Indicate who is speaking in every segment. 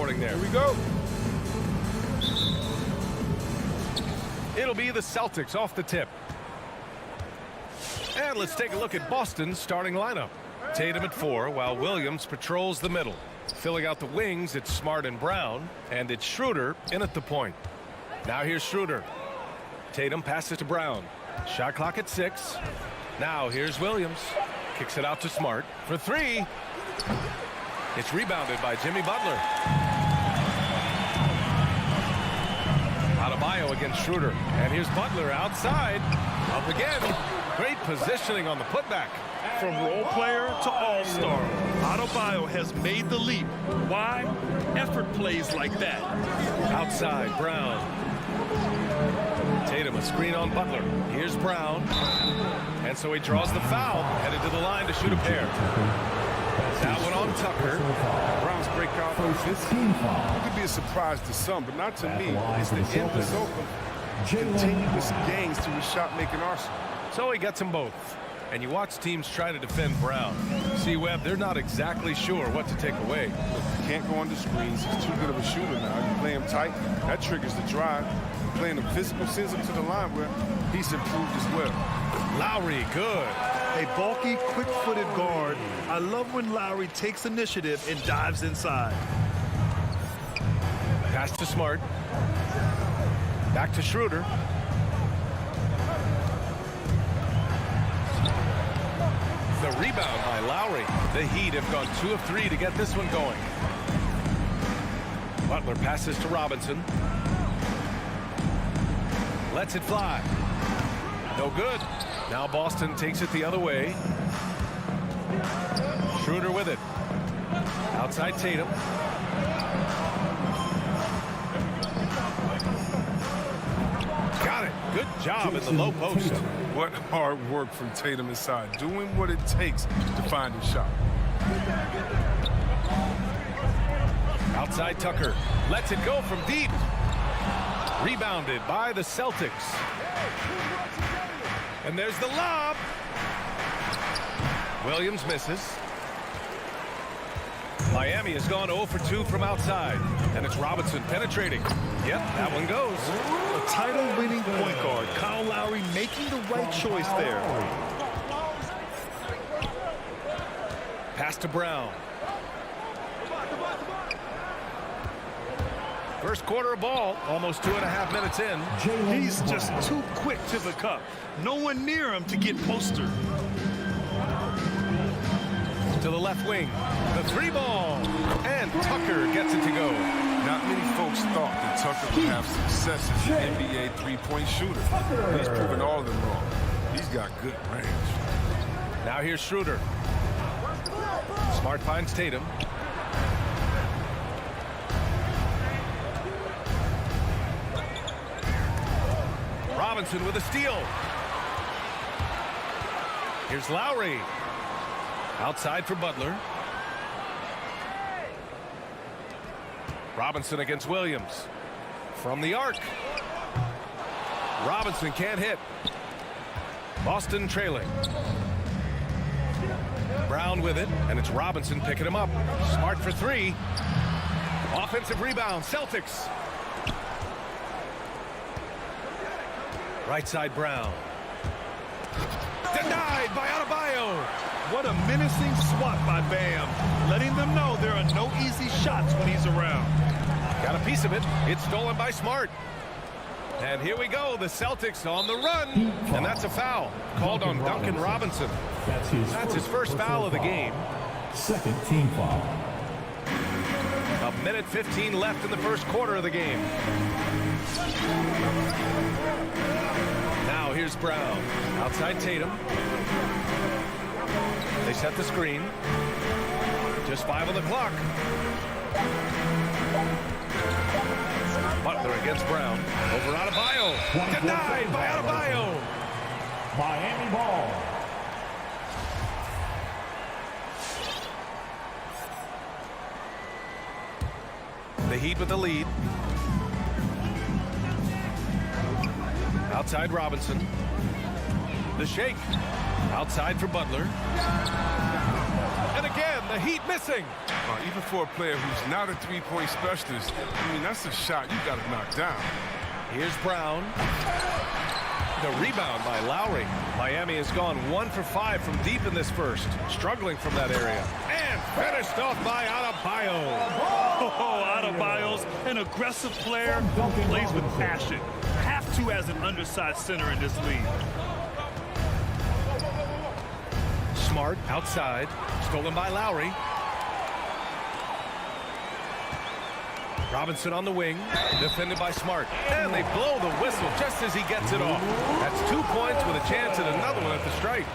Speaker 1: morning there.
Speaker 2: Here we go.
Speaker 1: It'll be the Celtics off the tip. And let's take a look at Boston's starting lineup. Tatum at 4, while Williams patrols the middle. Filling out the wings, it's Smart and Brown, and it's Schroeder in at the point. Now here's Schroeder. Tatum passes to Brown. Shot clock at 6. Now here's Williams. Kicks it out to Smart for 3. It's rebounded by Jimmy Butler. Adebayo against Schroeder. And here's Butler outside. Up again. Great positioning on the putback.
Speaker 3: From role player to all-star, Adebayo has made the leap. Why? Effort plays like that.
Speaker 1: Outside, Brown. Tatum, a screen on Butler. Here's Brown. And so he draws the foul, headed to the line to shoot a pair. That one on Tucker.
Speaker 2: Brown's breakout. This could be a surprise to some, but not to me. It's the end result of continuous gains to his shot-making arsenal.
Speaker 1: So he gets them both. And you watch teams try to defend Brown. See, Webb, they're not exactly sure what to take away.
Speaker 2: You can't go under screens. He's too good of a shooter now. You play him tight, that triggers the drive. Playing him physical sends him to the line where he's improved as well.
Speaker 1: Lowry, good.
Speaker 3: A bulky, quick-footed guard. I love when Lowry takes initiative and dives inside.
Speaker 1: Pass to Smart. Back to Schroeder. The rebound by Lowry. The Heat have gone 2 of 3 to get this one going. Butler passes to Robinson. Lets it fly. No good. Now Boston takes it the other way. Schroeder with it. Outside Tatum. Got it. Good job in the low post.
Speaker 2: What hard work from Tatum inside, doing what it takes to find his shot.
Speaker 1: Outside Tucker. Lets it go from deep. Rebounded by the Celtics. And there's the lob. Williams misses. Miami has gone 0 for 2 from outside. And it's Robinson penetrating. Yep, that one goes.
Speaker 3: A title-winning point guard, Kyle Lowry making the right choice there.
Speaker 1: Pass to Brown. First quarter of ball, almost 2.5 minutes in.
Speaker 3: He's just too quick to the cup. No one near him to get postered.
Speaker 1: To the left wing. The 3 ball. And Tucker gets it to go.
Speaker 2: Not many folks thought that Tucker would have success as an NBA three-point shooter. He's proven all of them wrong. He's got good range.
Speaker 1: Now here's Schroeder. Smart finds Tatum. Robinson with a steal. Here's Lowry. Outside for Butler. Robinson against Williams. From the arc. Robinson can't hit. Boston trailing. Brown with it, and it's Robinson picking him up. Smart for 3. Offensive rebound, Celtics. Right side Brown. Denied by Adebayo.
Speaker 3: What a menacing swat by Bam, letting them know there are no easy shots when he's around.
Speaker 1: Got a piece of it. It's stolen by Smart. And here we go, the Celtics on the run. And that's a foul called on Duncan Robinson. That's his first foul of the game.
Speaker 4: Second team foul.
Speaker 1: 1:15 left in the first quarter of the game. Now here's Brown. Outside Tatum. They set the screen. Just 5 on the clock. Butler against Brown. Over Adebayo. Denied by Adebayo.
Speaker 4: Miami ball.
Speaker 1: The Heat with the lead. Outside Robinson. The shake. Outside for Butler. And again, the Heat missing.
Speaker 2: Even for a player who's not a three-point specialist, I mean, that's a shot you got to knock down.
Speaker 1: Here's Brown. The rebound by Lowry. Miami has gone 1 for 5 from deep in this first, struggling from that area. And finished off by Adebayo.
Speaker 3: Oh, Adebayo's an aggressive player who plays with passion. Have to as an undersized center in this league.
Speaker 1: Smart outside, stolen by Lowry. Robinson on the wing, defended by Smart. And they blow the whistle just as he gets it off. That's 2 points with a chance at another one at the stripe.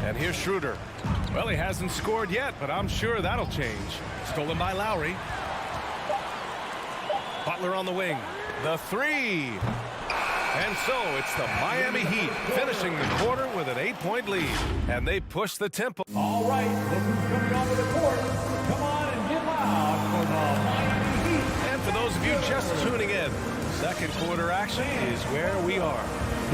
Speaker 1: And here's Schroeder. Well, he hasn't scored yet, but I'm sure that'll change. Stolen by Lowry. Butler on the wing. The three. And so it's the Miami Heat finishing the quarter with an 8-point lead. And they push the tempo.
Speaker 4: All right, look who's coming onto the court. Come on and get loud for the Miami Heat.
Speaker 1: And for those of you just tuning in, second quarter action is where we are.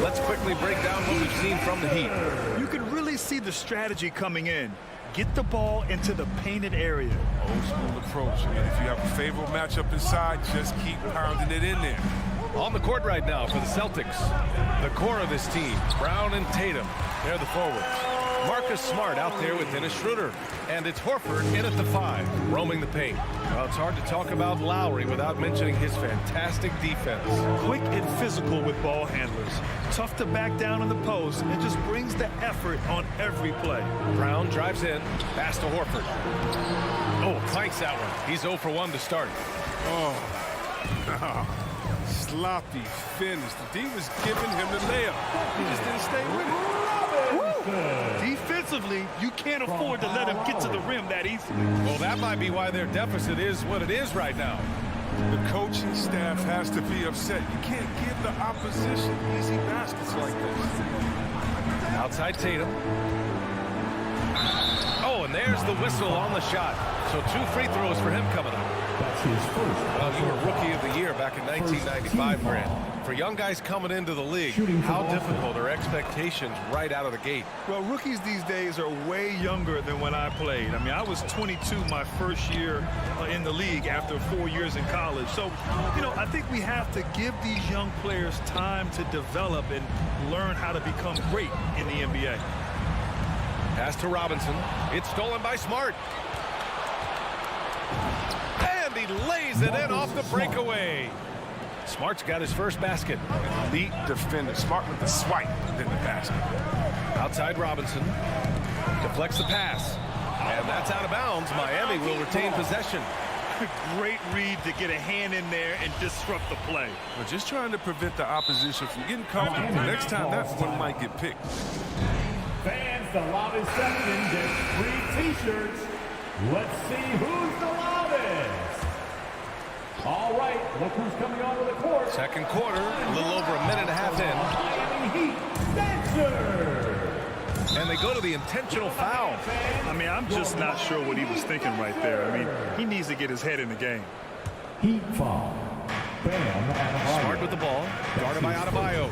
Speaker 1: Let's quickly break down what we've seen from the Heat.
Speaker 3: You can really see the strategy coming in. Get the ball into the painted area.
Speaker 2: Old school approach. I mean, if you have a favorable matchup inside, just keep pounding it in there.
Speaker 1: On the court right now for the Celtics, the core of this team, Brown and Tatum, they're the forwards. Marcus Smart out there with Dennis Schroeder. And it's Horford in at the 5, roaming the paint. Well, it's hard to talk about Lowry without mentioning his fantastic defense.
Speaker 3: Quick and physical with ball handlers. Tough to back down on the post and just brings the effort on every play.
Speaker 1: Brown drives in, pass to Horford. Oh, clanks that one. He's 0 for 1 to start.
Speaker 2: Oh, sloppy finish. The D was giving him the layup. He just didn't stay with it.
Speaker 3: Defensively, you can't afford to let him get to the rim that easily.
Speaker 1: Well, that might be why their deficit is what it is right now.
Speaker 2: The coaching staff has to be upset. You can't give the opposition easy baskets like this.
Speaker 1: Outside Tatum. Oh, and there's the whistle on the shot. So 2 free throws for him coming up.
Speaker 4: That's his first.
Speaker 1: Well, you were Rookie of the Year back in 1995, Grant. For young guys coming into the league, how difficult are expectations right out of the gate?
Speaker 3: Well, rookies these days are way younger than when I played. I mean, I was 22 my first year in the league after 4 years in college. So, you know, I think we have to give these young players time to develop and learn how to become great in the NBA.
Speaker 1: Pass to Robinson. It's stolen by Smart. And he lays it in off the breakaway. Smart's got his first basket.
Speaker 2: Elite defender. Smart with the swipe within the basket.
Speaker 1: Outside Robinson. Deflects the pass. And that's out of bounds. Miami will retain possession.
Speaker 3: Great read to get a hand in there and disrupt the play.
Speaker 2: We're just trying to prevent the opposition from getting comfortable. Next time, that one might get picked.
Speaker 4: Fans, the loudest section gets free T-shirts. Let's see who's the loudest. All right, look who's coming onto the court.
Speaker 1: Second quarter, a little over a minute and a half in.
Speaker 4: Miami Heat Dancer.
Speaker 1: And they go to the intentional foul.
Speaker 3: I mean, I'm just not sure what he was thinking right there. I mean, he needs to get his head in the game.
Speaker 4: Heat foul. Bam.
Speaker 1: Smart with the ball. Guarded by Adebayo.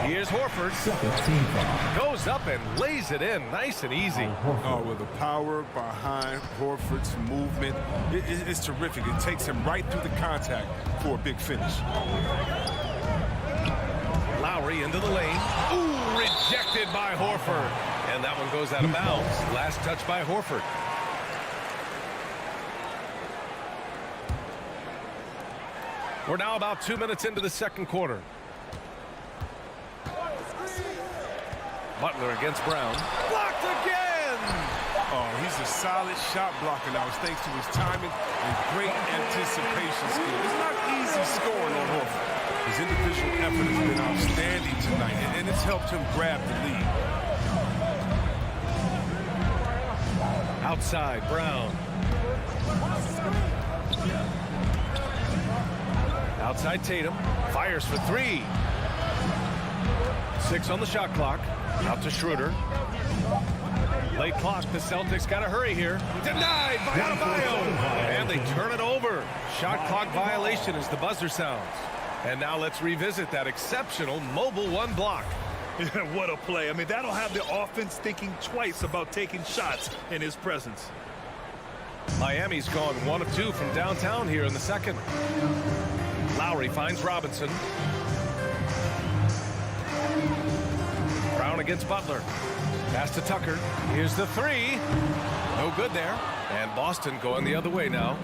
Speaker 1: Here's Horford.
Speaker 4: Second team foul.
Speaker 1: Goes up and lays it in nice and easy.
Speaker 2: Oh, well, the power behind Horford's movement, it's terrific. It takes him right through the contact for a big finish.
Speaker 1: Lowry into the lane. Ooh, rejected by Horford. And that one goes out of bounds. Last touch by Horford. We're now about 2 minutes into the second quarter. Butler against Brown. Blocked again!
Speaker 2: Oh, he's a solid shot blocker now. It's thanks to his timing and great anticipation skill. It's not easy scoring on Horford. His individual effort has been outstanding tonight, and it's helped him grab the lead.
Speaker 1: Outside, Brown. Outside Tatum, fires for 3. 6 on the shot clock. Out to Schroeder. Late clock, the Celtics got to hurry here. Denied by Adebayo. And they turn it over. Shot clock violation as the buzzer sounds. And now let's revisit that exceptional mobile one block.
Speaker 3: What a play. I mean, that'll have the offense thinking twice about taking shots in his presence.
Speaker 1: Miami's gone 1 of 2 from downtown here in the second. Lowry finds Robinson. Brown against Butler. Pass to Tucker. Here's the three. No good there. And Boston going the other way now.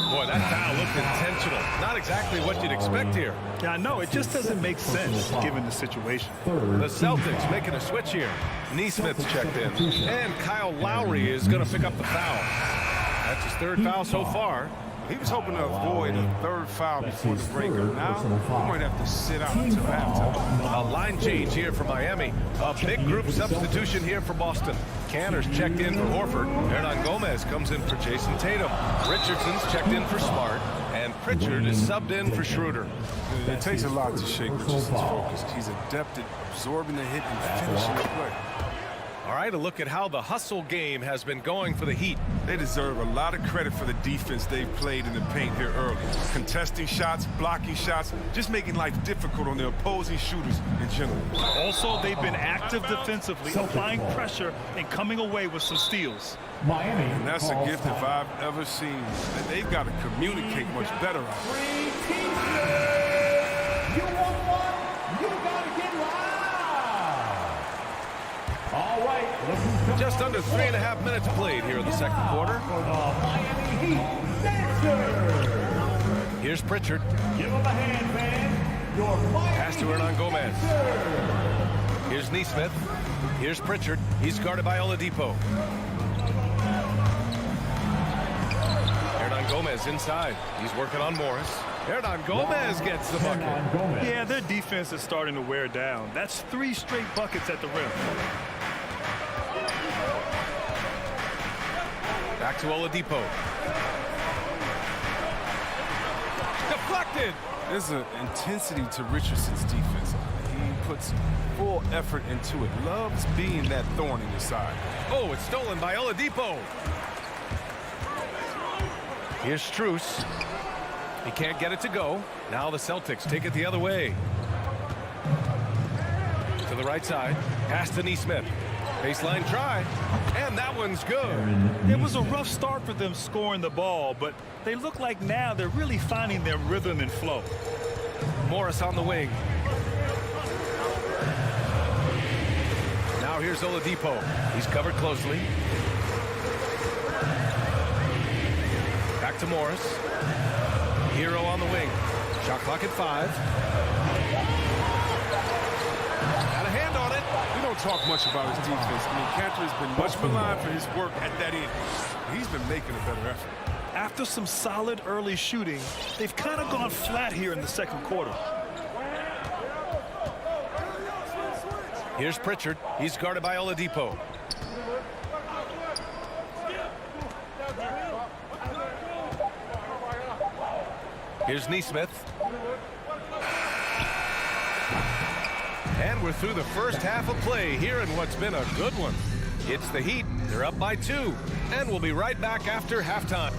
Speaker 1: Boy, that foul looked intentional. Not exactly what you'd expect here.
Speaker 3: Yeah, I know. It just doesn't make sense given the situation.
Speaker 1: The Celtics making a switch here. Neesmith's checked in. And Kyle Lowry is going to pick up the foul. That's his third foul so far.
Speaker 2: He was hoping to avoid a third foul before the break. Now, he might have to sit out until halftime.
Speaker 1: A line change here for Miami. A big group substitution here for Boston. Canner's checked in for Horford. Hernan Gomez comes in for Jason Tatum. Richardson's checked in for Smart. And Pritchard is subbed in for Schroeder.
Speaker 2: It takes a lot to shake Richardson's focus. He's adept at absorbing the hit and finishing the play.
Speaker 1: All right, a look at how the hustle game has been going for the Heat.
Speaker 2: They deserve a lot of credit for the defense they've played in the paint here early. Contesting shots, blocking shots, just making life difficult on the opposing shooters in general.
Speaker 3: Also, they've been active defensively, applying pressure and coming away with some steals.
Speaker 4: Miami.
Speaker 2: And that's a gift if I've ever seen. And they've got to communicate much better.
Speaker 4: Free t-shirts. You want one? You gotta get loud. All right.
Speaker 1: Just under 3.5 minutes played here in the second quarter.
Speaker 4: For the Miami Heat dancers.
Speaker 1: Here's Pritchard.
Speaker 4: Give him a hand, man. Your Miami
Speaker 1: Pass to Hernan Gomez.
Speaker 4: dancers.
Speaker 1: Here's Neesmith. Here's Pritchard. He's guarded by Oladipo. Hernan Gomez inside. He's working on Morris. Hernan Gomez gets the bucket.
Speaker 3: Yeah, their defense is starting to wear down. That's 3 straight buckets at the rim.
Speaker 1: Back to Oladipo. Deflected.
Speaker 2: There's an intensity to Richardson's defense. He puts full effort into it. Loves being that thorn in his side.
Speaker 1: Oh, it's stolen by Oladipo. Here's Strus. He can't get it to go. Now the Celtics take it the other way. To the right side. Pass to Neesmith. Baseline try. And that one's good.
Speaker 3: It was a rough start for them scoring the ball, but they look like now they're really finding their rhythm and flow.
Speaker 1: Morris on the wing. Now here's Oladipo. He's covered closely. Back to Morris. Hero on the wing. Shot clock at 5. Got a hand on it.
Speaker 2: We don't talk much about his defense. I mean, Cantor has been much maligned for his work at that end. He's been making a better effort.
Speaker 3: After some solid early shooting, they've kind of gone flat here in the second quarter.
Speaker 1: Here's Pritchard. He's guarded by Oladipo. Here's Neesmith. And we're through the first half of play here in what's been a good one. It's the Heat. They're up by 2. And we'll be right back after halftime.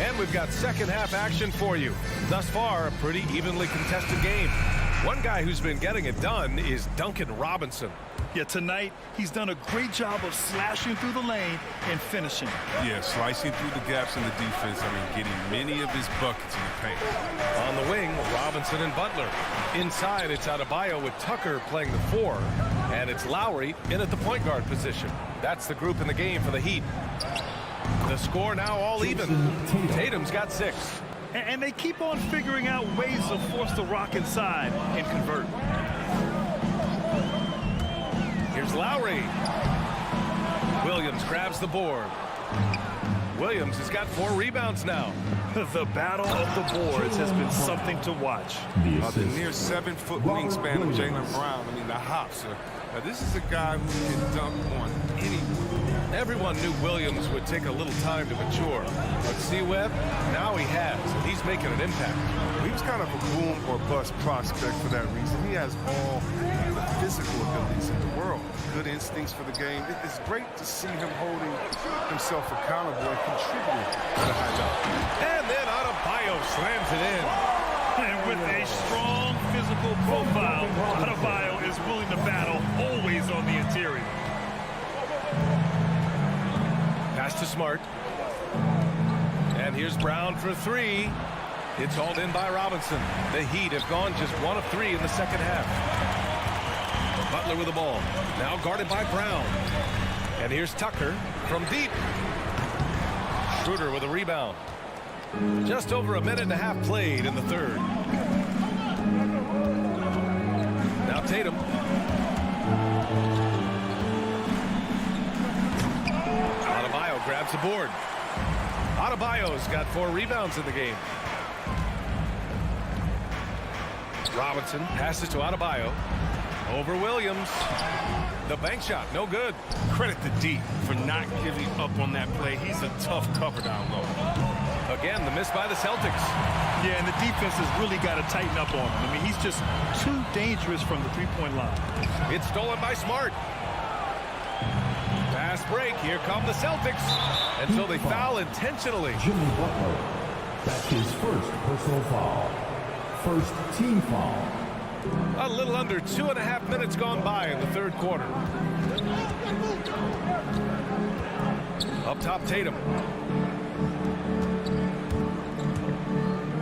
Speaker 1: And we've got second half action for you. Thus far, a pretty evenly contested game. One guy who's been getting it done is Duncan Robinson.
Speaker 3: Yeah, tonight he's done a great job of slashing through the lane and finishing.
Speaker 2: Yeah, slicing through the gaps in the defense. I mean, getting many of his buckets in the paint.
Speaker 1: On the wing, Robinson and Butler. Inside, it's Adebayo with Tucker playing the 4. And it's Lowry in at the point guard position. That's the group in the game for the Heat. The score now all even. Tatum's got 6.
Speaker 3: And they keep on figuring out ways to force the rock inside and convert.
Speaker 1: Here's Lowry. Williams grabs the board. Williams has got 4 rebounds now.
Speaker 3: The battle of the boards has been something to watch.
Speaker 2: The near 7-foot wingspan of Jaylen Brown. I mean, the hops. Now, this is a guy who can dunk on anyone.
Speaker 1: Everyone knew Williams would take a little time to mature. But see, Webb, now he has, and he's making an impact.
Speaker 2: He was kind of a boom or bust prospect for that reason. He has all the physical abilities in the world, good instincts for the game. It's great to see him holding himself accountable and contributing to the high level.
Speaker 1: And then Adebayo slams it in.
Speaker 3: And with a strong physical profile, Adebayo is willing to battle, always on the interior.
Speaker 1: Pass to Smart. And here's Brown for three. It's hauled in by Robinson. The Heat have gone just 1 of 3 in the second half. Butler with the ball. Now guarded by Brown. And here's Tucker from deep. Schroeder with a rebound. Just over a minute and a half played in the third. Now Tatum. Adebayo grabs the board. Adebayo's got 4 rebounds in the game. Robinson passes to Adebayo. Over Williams. The bank shot, no good.
Speaker 2: Credit to D for not giving up on that play. He's a tough cover down low.
Speaker 1: Again, the miss by the Celtics.
Speaker 3: Yeah, and the defense has really got to tighten up on him. I mean, he's just too dangerous from the three-point line.
Speaker 1: It's stolen by Smart. Fast break. Here come the Celtics. And so they foul intentionally.
Speaker 4: Jimmy Butler. That's his first personal foul. First team foul.
Speaker 1: A little under 2.5 minutes gone by in the third quarter. Up top, Tatum.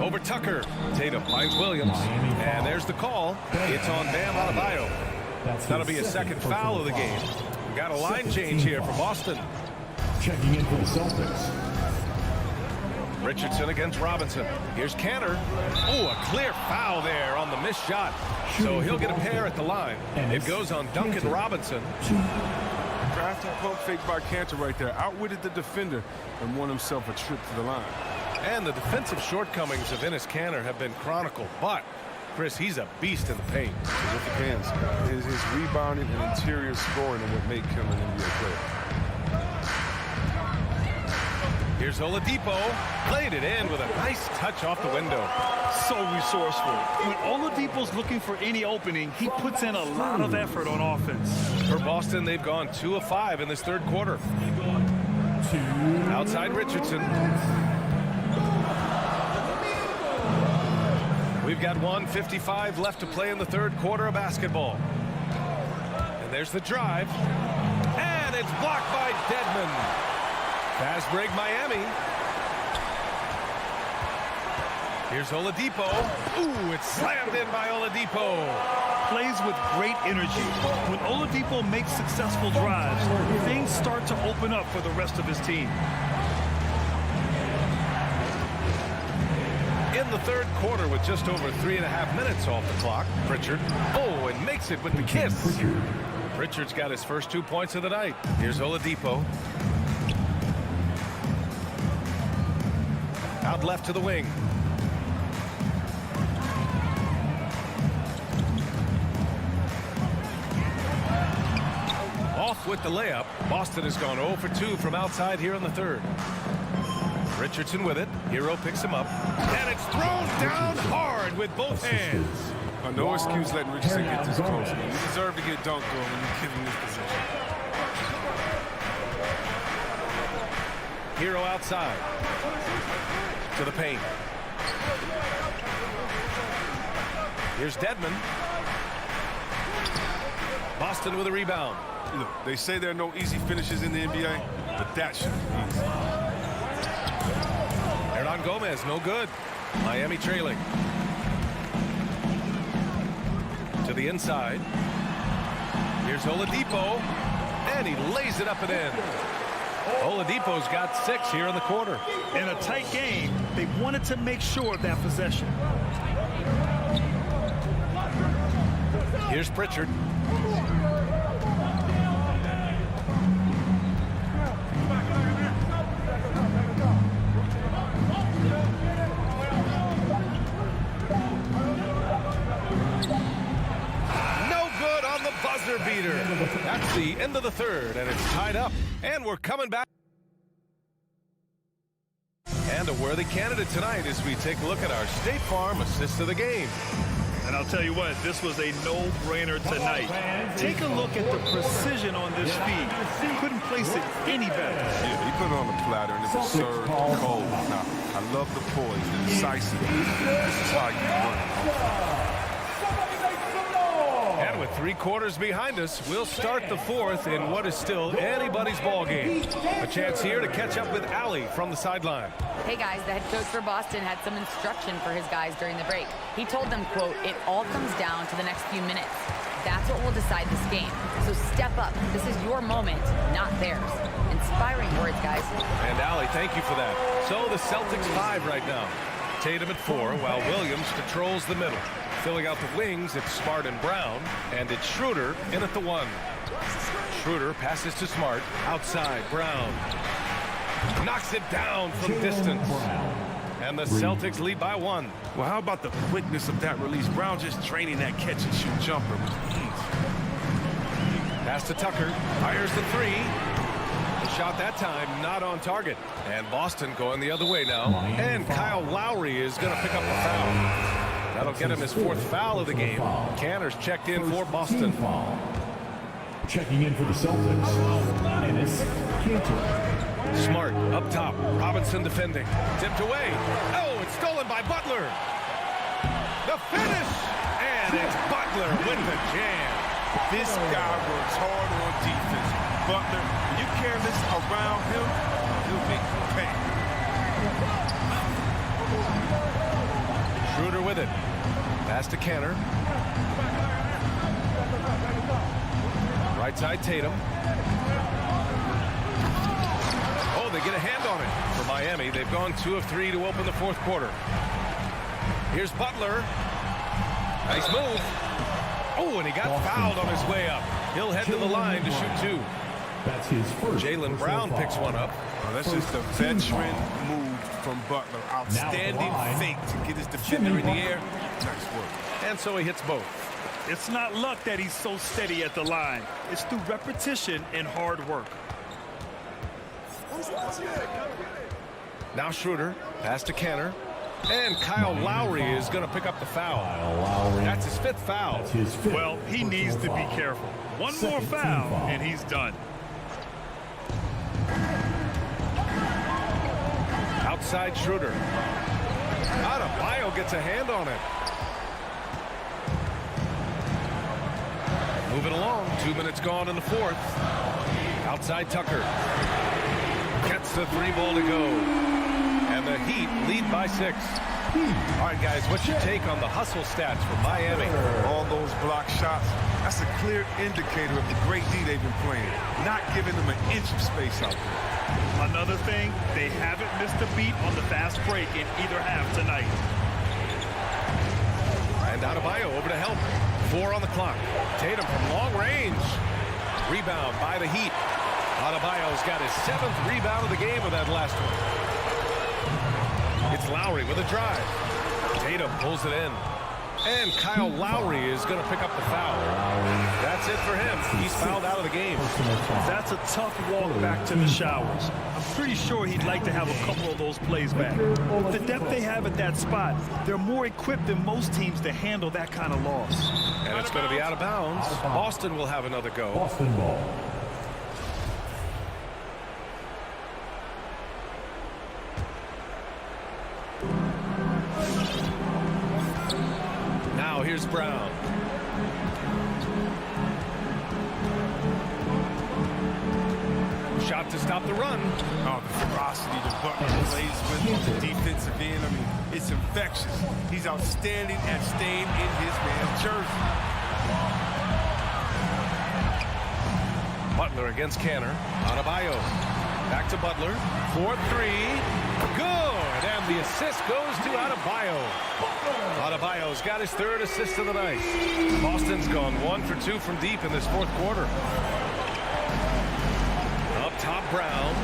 Speaker 1: Over Tucker. Tatum finds Williams. And there's the call. It's on Bam Adebayo. That'll be a second foul of the game. We got a line change here for Boston.
Speaker 4: Checking in for the Celtics.
Speaker 1: Richardson against Robinson. Here's Cantor. Oh, a clear foul there on the missed shot. So he'll get a pair at the line. It goes on Duncan Robinson.
Speaker 2: Drafting pump fake by Cantor right there. Outwitted the defender and won himself a trip to the line.
Speaker 1: And the defensive shortcomings of Enes Kanter have been chronicled. But, Chris, he's a beast in the paint.
Speaker 2: With the hands. His rebounding and interior scoring are what make him an NBA player.
Speaker 1: Here's Oladipo. Played it in with a nice touch off the window.
Speaker 3: So resourceful. When Oladipo's looking for any opening, he puts in a lot of effort on offense.
Speaker 1: For Boston, they've gone 2 of 5 in this third quarter. Outside Richardson. We've got 1:55 left to play in the third quarter of basketball. And there's the drive. And it's blocked by Dedmon. Fast break, Miami. Here's Oladipo. Ooh, it's slammed in by Oladipo.
Speaker 3: Plays with great energy. When Oladipo makes successful drives, things start to open up for the rest of his team.
Speaker 1: In the third quarter with just over 3.5 minutes off the clock, Pritchard. Oh, and makes it with the kiss. Pritchard's got his first 2 points of the night. Here's Oladipo. Out left to the wing. Off with the layup. Boston has gone 0 for 2 from outside here in the third. Richardson with it. Hero picks him up. And it's thrown down hard with both hands.
Speaker 2: No excuse letting Richardson get this close. You deserve to get dunked on when you give him this position.
Speaker 1: Hero outside. To the paint. Here's Dedmon. Boston with a rebound.
Speaker 2: Look, they say there are no easy finishes in the NBA, but that should be easy.
Speaker 1: Hernan Gomez, no good. Miami trailing. To the inside. Here's Oladipo. And he lays it up and in. Oladipo's got 6 here in the quarter.
Speaker 3: In a tight game, they wanted to make sure of that possession.
Speaker 1: Here's Pritchard. No good on the buzzer beater. That's the end of the third, and it's tied up. And we're coming back. And a worthy candidate tonight as we take a look at our State Farm assist of the game.
Speaker 3: And I'll tell you what, this was a no-brainer tonight. Take a look at the precision on this feed. Couldn't place it any better.
Speaker 2: Yeah, he put it on the platter and it was served cold. Now, I love the poise, the decisiveness. This is how you win.
Speaker 1: And with 3 quarters behind us, we'll start the 4th in what is still anybody's ball game. A chance here to catch up with Allie from the sideline.
Speaker 5: Hey guys, the head coach for Boston had some instruction for his guys during the break. He told them, quote, "It all comes down to the next few minutes. That's what will decide this game. So step up. This is your moment, not theirs." Inspiring words, guys.
Speaker 1: And Allie, thank you for that. So the Celtics 5 right now. Tatum at 4, while Williams patrols the middle. Filling out the wings, it's Smart and Brown, and it's Schroeder in at the 1. Schroeder passes to Smart, outside, Brown. Knocks it down from distance. And the Celtics lead by 1.
Speaker 2: Well, how about the quickness of that release? Brown just draining that catch-and-shoot jumper with ease.
Speaker 1: Pass to Tucker, fires the 3. The shot that time not on target. And Boston going the other way now. And Kyle Lowry is going to pick up the foul. That'll get him his 4th foul of the game. Canner's checked in for Boston.
Speaker 4: Checking in for the Celtics, Dennis Cantor.
Speaker 1: Smart up top. Robinson defending. Tipped away. Oh, it's stolen by Butler. The finish. And it's Butler with the jam.
Speaker 2: This guy works hard on defense. Butler, when you careless around him, he'll make you pay.
Speaker 1: Schroeder with it. Pass to Canner. Right side Tatum. Oh, they get a hand on it for Miami. They've gone 2 of 3 to open the 4th quarter. Here's Butler. Nice move. Oh, and he got fouled on his way up. He'll head to the line to shoot 2.
Speaker 4: That's his first.
Speaker 1: Jaylen Brown picks one up.
Speaker 2: Oh, that's just a veteran move from Butler. Outstanding fake to get his defender in the air. Nice work.
Speaker 1: And so he hits both.
Speaker 3: It's not luck that he's so steady at the line. It's through repetition and hard work.
Speaker 1: Now Schroeder. Pass to Canner. And Kyle Lowry is going to pick up the foul. That's his 5th foul.
Speaker 3: Well, he needs to be careful. One more foul, and he's done.
Speaker 1: Outside Schroeder. Adebayo gets a hand on it. Moving along. 2 minutes gone in the 4th. Outside Tucker. Gets the 3 ball to go. And the Heat lead by 6. All right, guys, what's your take on the hustle stats for Miami?
Speaker 2: All those block shots, that's a clear indicator of the great D they've been playing. Not giving them an inch of space out there.
Speaker 3: Another thing, they haven't missed a beat on the fast break in either half tonight.
Speaker 1: And Adebayo over to help. 4 on the clock. Tatum from long range. Rebound by the Heat. Adebayo's got his 7th rebound of the game with that last one. It's Lowry with a drive. Tatum pulls it in. And Kyle Lowry is going to pick up the foul. That's it for him. He's fouled out of the game.
Speaker 3: That's a tough walk back to the showers. I'm pretty sure he'd like to have a couple of those plays back. With the depth they have at that spot, they're more equipped than most teams to handle that kind of loss.
Speaker 1: And it's going to be out of bounds. Boston will have another go.
Speaker 4: Boston ball.
Speaker 1: Now here's Brown. Shot to stop the run.
Speaker 2: Oh, the ferocity that Butler plays with on the defensive end. I mean, it's infectious. He's outstanding at staying in his man's jersey.
Speaker 1: Butler against Canner. Adebayo. Back to Butler. 4-3. Good. And the assist goes to Adebayo. Adebayo's got his 3rd assist of the night. Boston's gone 1 for 2 from deep in this 4th quarter. Up top, Brown.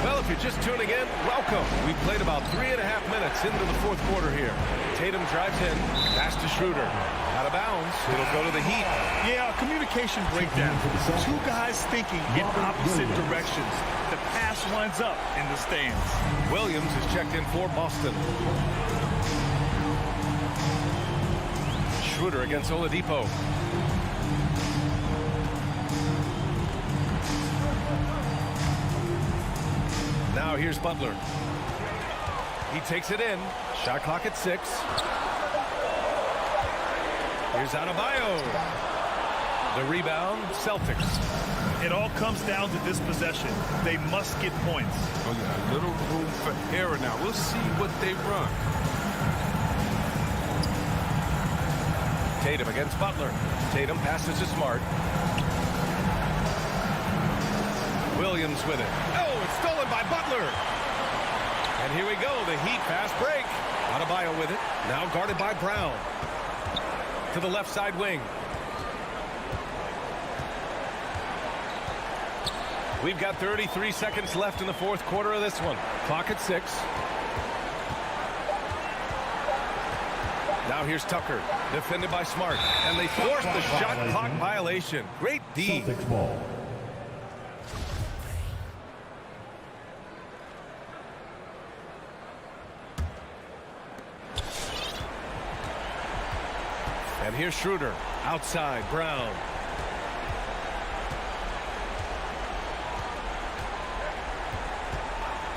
Speaker 1: Well, if you're just tuning in, welcome. We've played about 3.5 minutes into the 4th quarter here. Tatum drives in. Pass to Schroeder. Out of bounds. It'll go to the Heat.
Speaker 3: Yeah, communication breakdown. Two guys thinking in opposite directions. The pass winds up in the stands.
Speaker 1: Williams is checked in for Boston. Schroeder against Oladipo. Now here's Butler. He takes it in. Shot clock at 6. Here's Adebayo. The rebound, Celtics.
Speaker 3: It all comes down to this possession. They must get points.
Speaker 2: Oh, yeah, a little room for error now. We'll see what they run.
Speaker 1: Tatum against Butler. Tatum passes to Smart. Williams with it. Oh, it's stolen by Butler. And here we go, the Heat fast break. Adebayo with it. Now guarded by Brown. To the left side wing. We've got 33 seconds left in the fourth quarter of this one. Clock at 6. Now here's Tucker, defended by Smart. And they force the shot clock violation. Great D.
Speaker 4: Celtics ball.
Speaker 1: And here's Schroeder, outside, Brown.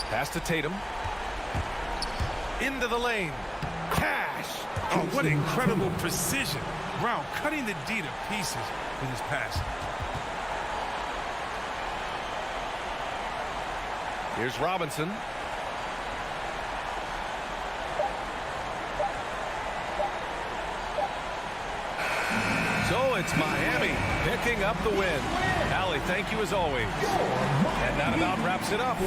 Speaker 1: Pass to Tatum. Into the lane. Cash.
Speaker 2: Oh, what incredible precision. Brown cutting the D to pieces with his pass.
Speaker 1: Here's Robinson. So it's Miami picking up the win. Allie, thank you as always. And that about wraps it up.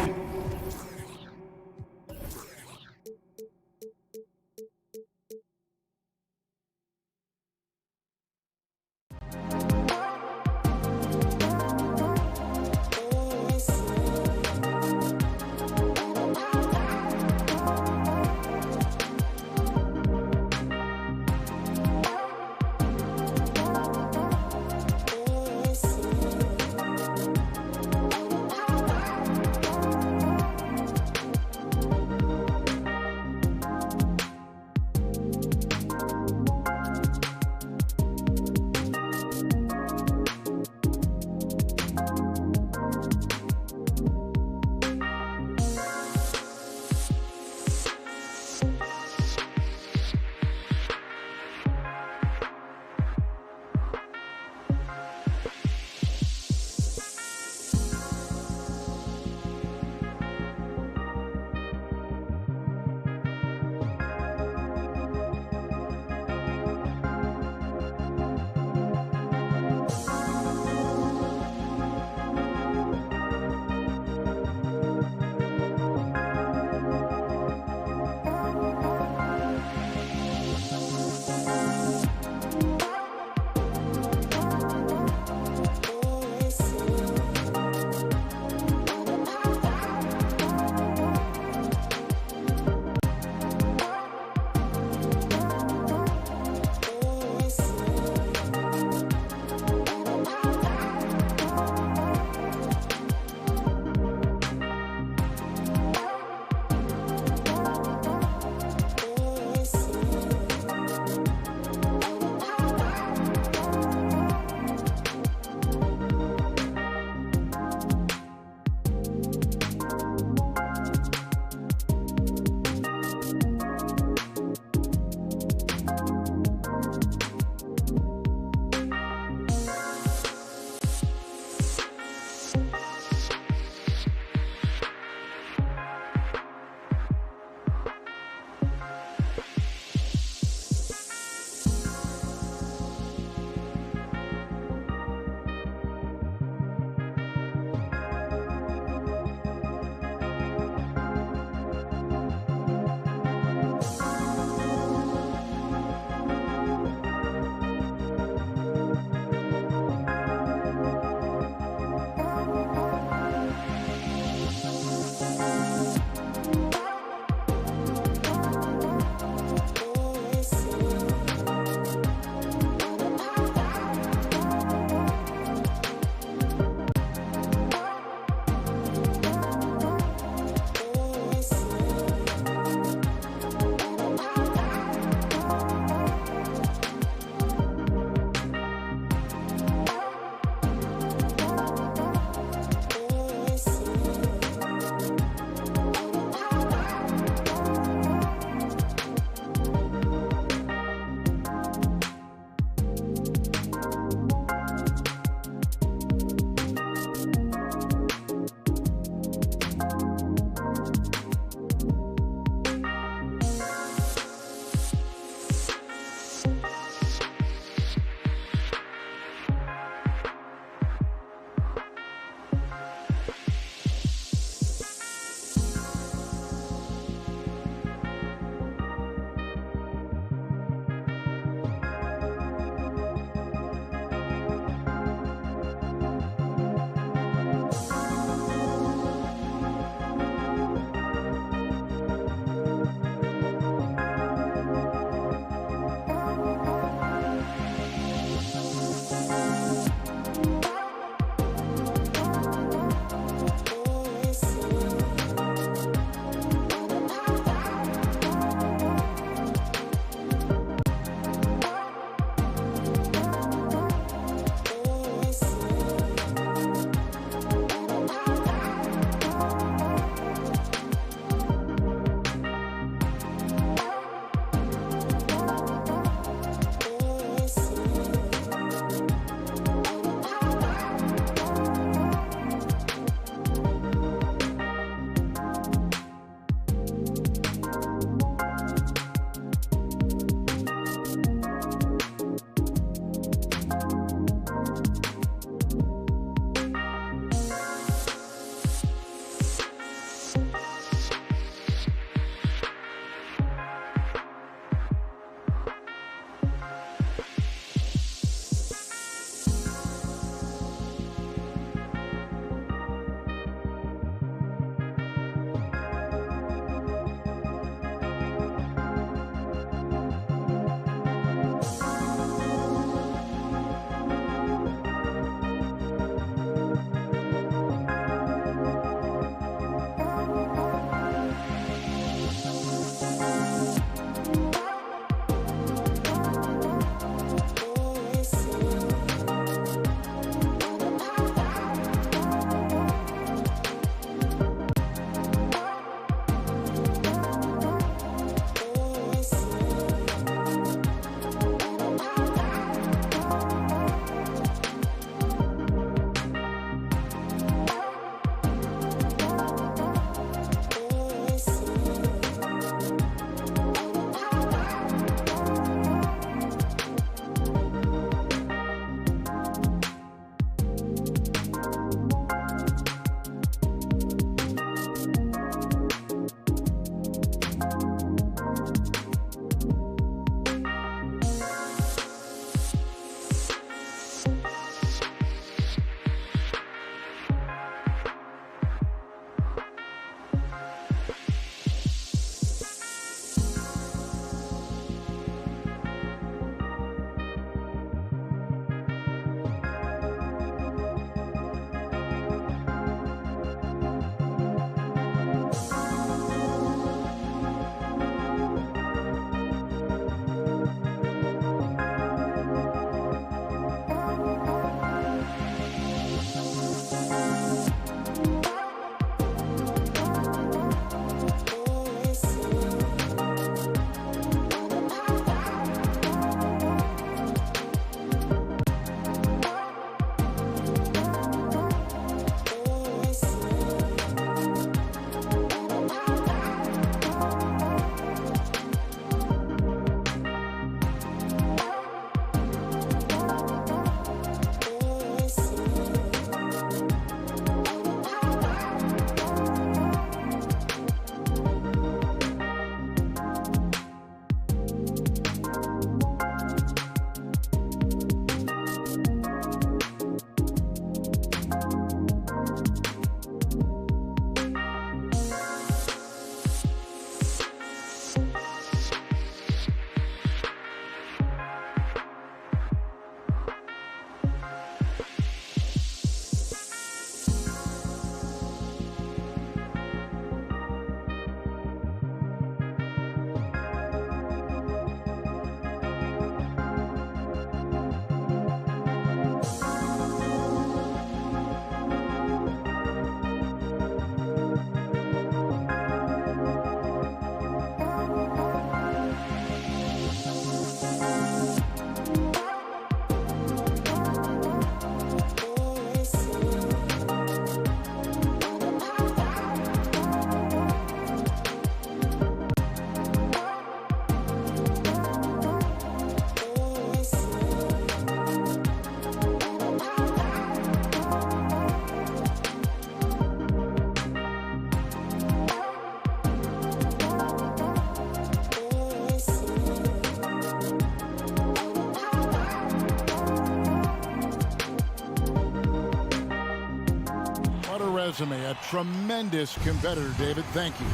Speaker 6: resume. A tremendous competitor, David. Thank you.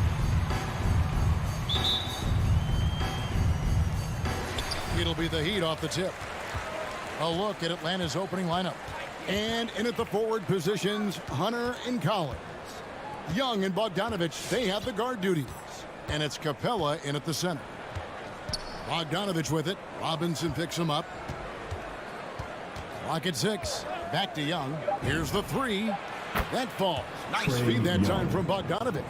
Speaker 6: It'll be the Heat off the tip. A look at Atlanta's opening lineup. And in at the forward positions, Hunter and Collins. Young and Bogdanovich, they have the guard duties. And it's Capella in at the center. Bogdanovich with it. Robinson picks him up. Clock at 6. Back to Young. Here's the three. That falls. Nice feed that time from Bogdanovich.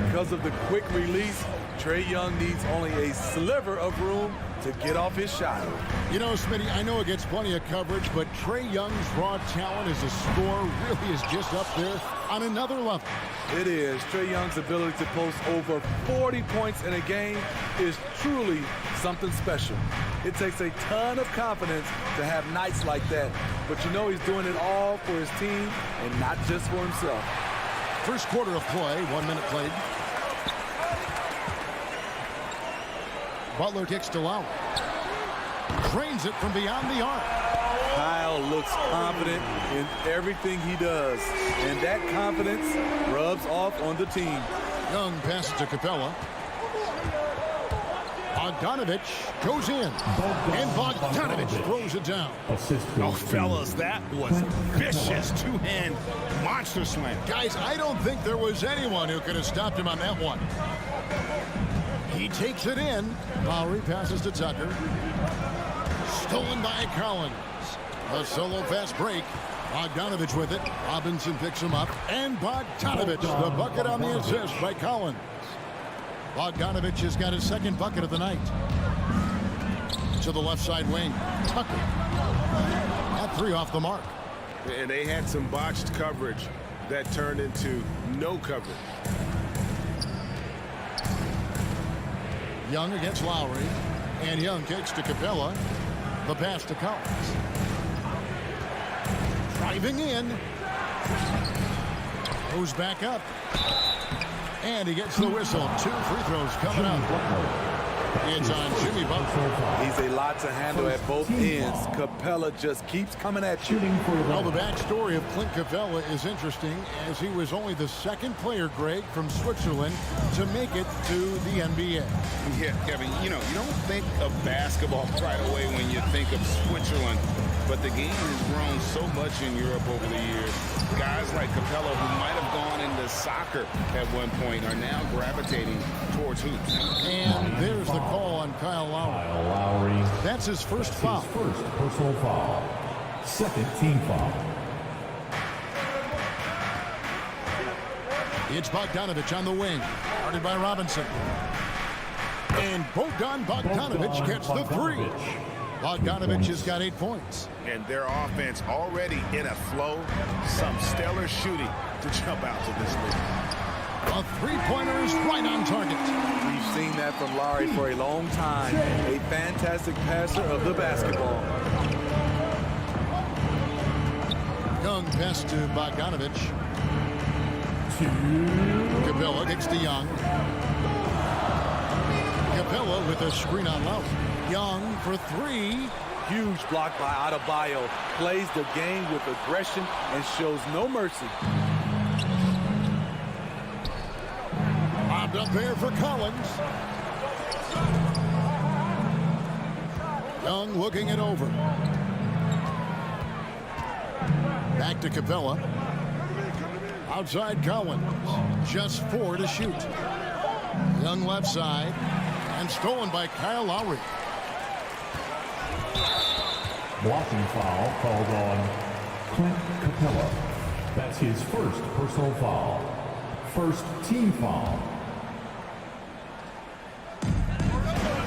Speaker 2: Because of the quick release, Trae Young needs only a sliver of room to get off his shot.
Speaker 6: You know, Smitty, I know it gets plenty of coverage, but Trae Young's raw talent as a scorer really is just up there on another level.
Speaker 2: It is. Trae Young's ability to post over 40 points in a game is truly something special. It takes a ton of confidence to have nights like that, but you know he's doing it all for his team and not just for himself.
Speaker 6: First quarter of play, 1 minute played. Butler kicks to Lowry. Trains it from beyond the arc.
Speaker 2: Kyle looks confident in everything he does, and that confidence rubs off on the team.
Speaker 6: Young passes to Capella. Bogdanovich goes in. And Bogdanovich throws it down.
Speaker 3: Oh, fellas, that was vicious two-hand monster slam.
Speaker 6: Guys, I don't think there was anyone who could have stopped him on that one. He takes it in. Lowry passes to Tucker. Stolen by Collins. A solo fast break. Bogdanovich with it. Robinson picks him up. And Bogdanovich, the bucket on the assist by Collins. Bogdanovich has got his second bucket of the night. To the left side wing. Tucker. At three off the mark.
Speaker 7: And they had some botched coverage that turned into no coverage.
Speaker 6: Young against Lowry. And Young kicks to Capella. The pass to Collins. Driving in. Goes back up. And he gets the whistle. 2 free throws coming up. It's on Jimmy Butler.
Speaker 2: He's a lot to handle at both ends. Capella just keeps coming at you.
Speaker 6: Well, the backstory of Clint Capella is interesting, as he was only the second player, Greg, from Switzerland to make it to the NBA.
Speaker 7: Yeah, Kevin, you know, you don't think of basketball right away when you think of Switzerland, but the game has grown so much in Europe over the years. Guys like Capella, who might have gone into soccer at one point, are now gravitating towards hoops.
Speaker 6: And there's the call on Kyle Lowry.
Speaker 4: That's
Speaker 6: his first foul.
Speaker 4: First personal foul. Second team foul.
Speaker 6: It's Bogdanovich on the wing. Guarded by Robinson. And Bogdanovich gets the three. Bogdanovich has got 8 points.
Speaker 7: And their offense already in a flow. Some stellar shooting to jump out to this league.
Speaker 6: A three-pointer is right on target.
Speaker 2: We've seen that from Lowry for a long time. A fantastic passer of the basketball.
Speaker 6: Young pass to Bogdanovich. Capella kicks to Young. Capella with a screen on Lowry. Young for three.
Speaker 2: Huge block by Adebayo. Plays the game with aggression and shows no mercy.
Speaker 6: Lobbed up there for Collins. Young looking it over. Back to Capella. Outside Collins. Just 4 to shoot. Young left side. And stolen by Kyle Lowry.
Speaker 4: Blocking foul called on Clint Capella. That's his first personal foul. First team foul.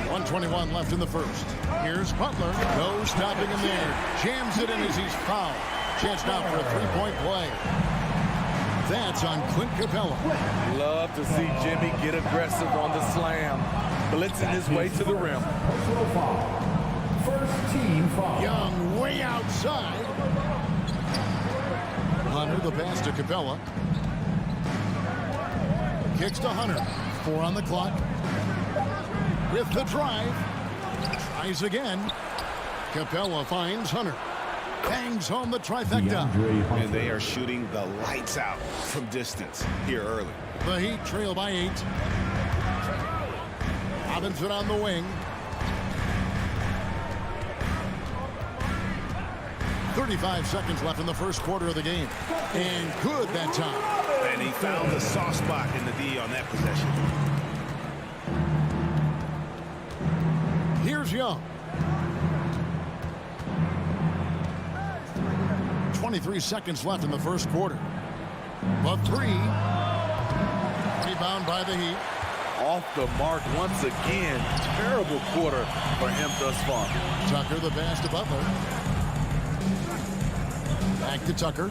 Speaker 6: 1:21 left in the first. Here's Butler. No stopping him there. Jams it in as he's fouled. Chance now for a three-point play. That's on Clint Capella.
Speaker 2: Love to see Jimmy get aggressive on the slam. Blitzing his way to the rim.
Speaker 4: Personal foul. First team foul.
Speaker 6: Young way outside. Hunter the pass to Capella. Kicks to Hunter. 4 on the clock. With the drive. Tries again. Capella finds Hunter. bangs home the trifecta.
Speaker 7: And they are shooting the lights out from distance here early.
Speaker 6: The Heat trail by 8. Robinson on the wing. 35 seconds left in the first quarter of the game. And good that time.
Speaker 7: And he found the soft spot in the D on that possession.
Speaker 6: Here's Young. 23 seconds left in the first quarter. The 3. Rebound by the Heat.
Speaker 8: Off the mark once again. Terrible quarter for him thus far.
Speaker 6: Tucker the pass to Butler. Back to Tucker.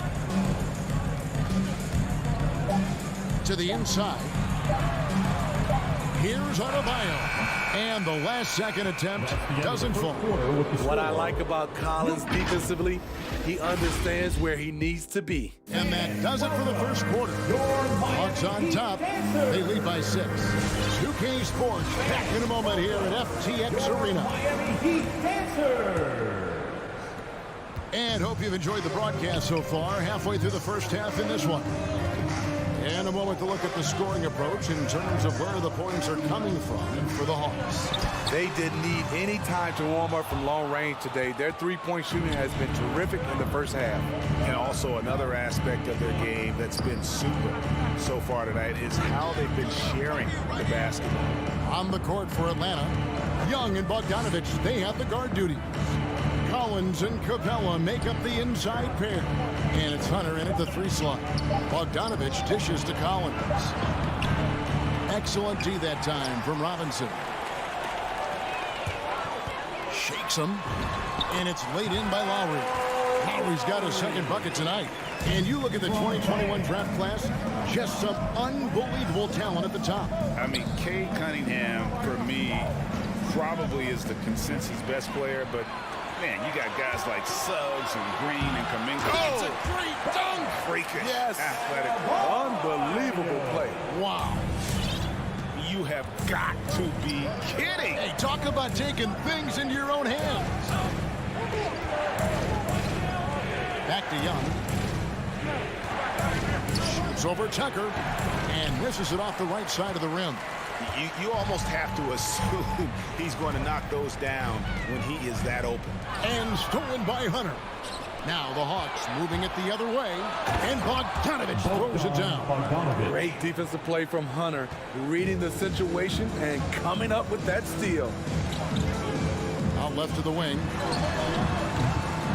Speaker 6: To the inside. Here's Adebayo. And the last second attempt doesn't fall.
Speaker 8: What I like about Collins defensively, he understands where he needs to be.
Speaker 6: And that does it for the first quarter. Hawks on top. They lead by 6. 2K Sports back in a moment here at FTX Arena.
Speaker 4: Miami Heat Dancers.
Speaker 6: And hope you've enjoyed the broadcast so far. Halfway through the first half in this one. And a moment to look at the scoring approach in terms of where the points are coming from for the Hawks.
Speaker 8: They didn't need any time to warm up from long range today. Their three-point shooting has been terrific in the first half.
Speaker 7: And also another aspect of their game that's been super so far tonight is how they've been sharing the basketball.
Speaker 6: On the court for Atlanta, Young and Bogdanovich, they have the guard duty. Collins and Capella make up the inside pair. And it's Hunter in at the 3 slot. Bogdanovich dishes to Collins. Excellent D that time from Robinson. Shakes him. And it's laid in by Lowry. Lowry's got his second bucket tonight. And you look at the 2021 draft class, just some unbelievable talent at the top.
Speaker 7: I mean, Cade Cunningham, for me, probably is the consensus best player, but man, you got guys like Suggs and Green and Kuminga.
Speaker 6: Oh!
Speaker 7: It's a great dunk! Freakish,
Speaker 8: Yes.
Speaker 7: athletic.
Speaker 8: Unbelievable play.
Speaker 6: Wow.
Speaker 7: You have got to be kidding!
Speaker 6: Hey, talk about taking things into your own hands. Back to Young. Shoots over Tucker and misses it off the right side of the rim.
Speaker 7: You almost have to assume he's going to knock those down when he is that open.
Speaker 6: And stolen by Hunter. Now the Hawks moving it the other way. And Bogdanovich throws it down.
Speaker 8: Great defensive play from Hunter, reading the situation and coming up with that steal.
Speaker 6: Out left to the wing.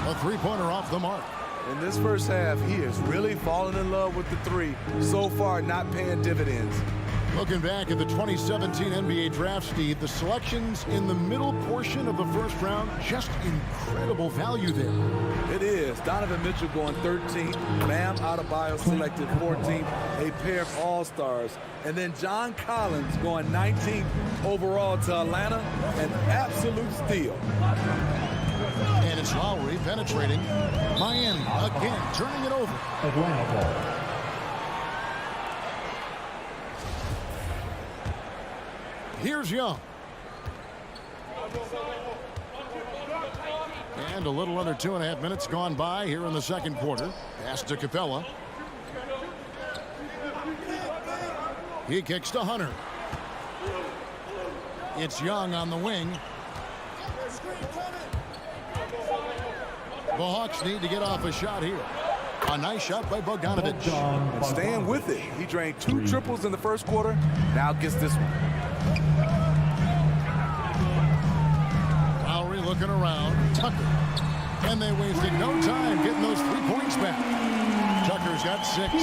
Speaker 6: A three-pointer off the mark.
Speaker 8: In this first half, he is really falling in love with the 3. So far, not paying dividends.
Speaker 6: Looking back at the 2017 NBA draft, Steve, the selections in the middle portion of the first round, just incredible value there.
Speaker 8: It is. Donovan Mitchell going 13th. Bam Adebayo selected 14th. A pair of all-stars. And then John Collins going 19th overall to Atlanta. An absolute steal.
Speaker 6: And it's Lowry penetrating. Miami again turning it over.
Speaker 4: Atlanta ball.
Speaker 6: Here's Young. And a little under 2.5 minutes gone by here in the second quarter. Pass to Capella. He kicks to Hunter. It's Young on the wing. The Hawks need to get off a shot here. A nice shot by Bogdanovich.
Speaker 8: And staying with it. He drained 2 triples in the first quarter. Now gets this one.
Speaker 6: Lowry looking around. Tucker. And they wasted no time getting those 3 points back. Tucker's got 6.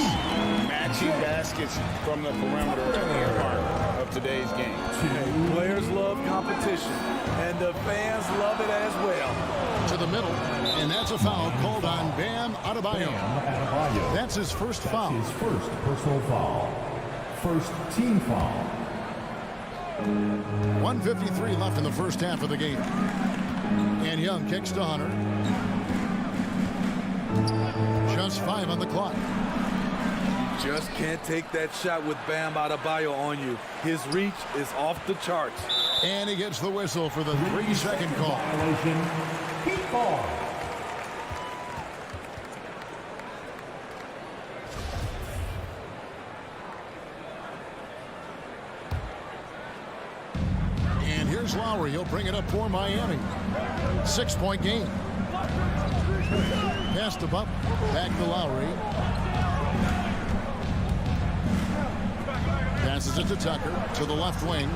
Speaker 7: Matching baskets from the perimeter are the heart of today's game.
Speaker 8: Hey, players love competition, and the fans love it as well.
Speaker 6: To the middle, and that's a foul called on Bam Adebayo. That's his first foul.
Speaker 4: His first personal foul. First team foul.
Speaker 6: 1:53 left in the first half of the game. And Young kicks to Hunter. Just 5 on the clock.
Speaker 8: Just can't take that shot with Bam Adebayo on you. His reach is off the charts.
Speaker 6: And he gets the whistle for the 3-second call.
Speaker 4: Violation. Heat ball.
Speaker 6: Here's Lowry. He'll bring it up for Miami. 6-point game. Pass to Butler. Back to Lowry. Passes it to Tucker to the left wing.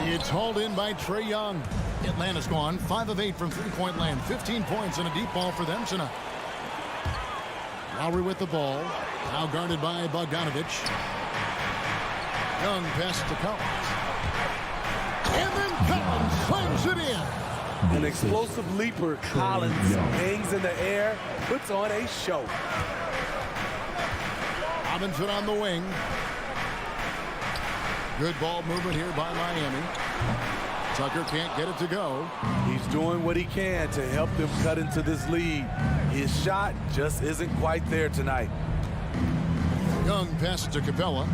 Speaker 6: It's hauled in by Trae Young. Atlanta's gone 5 of 8 from three-point land. 15 points and a deep ball for them tonight. Lowry with the ball. Now guarded by Bogdanovich. Young pass to Collins. And then Collins slams it in.
Speaker 8: An explosive leaper, Collins hangs in the air, puts on a show.
Speaker 6: Robinson on the wing. Good ball movement here by Miami. Tucker can't get it to go.
Speaker 8: He's doing what he can to help them cut into this lead. His shot just isn't quite there tonight.
Speaker 6: Young passes to Capella.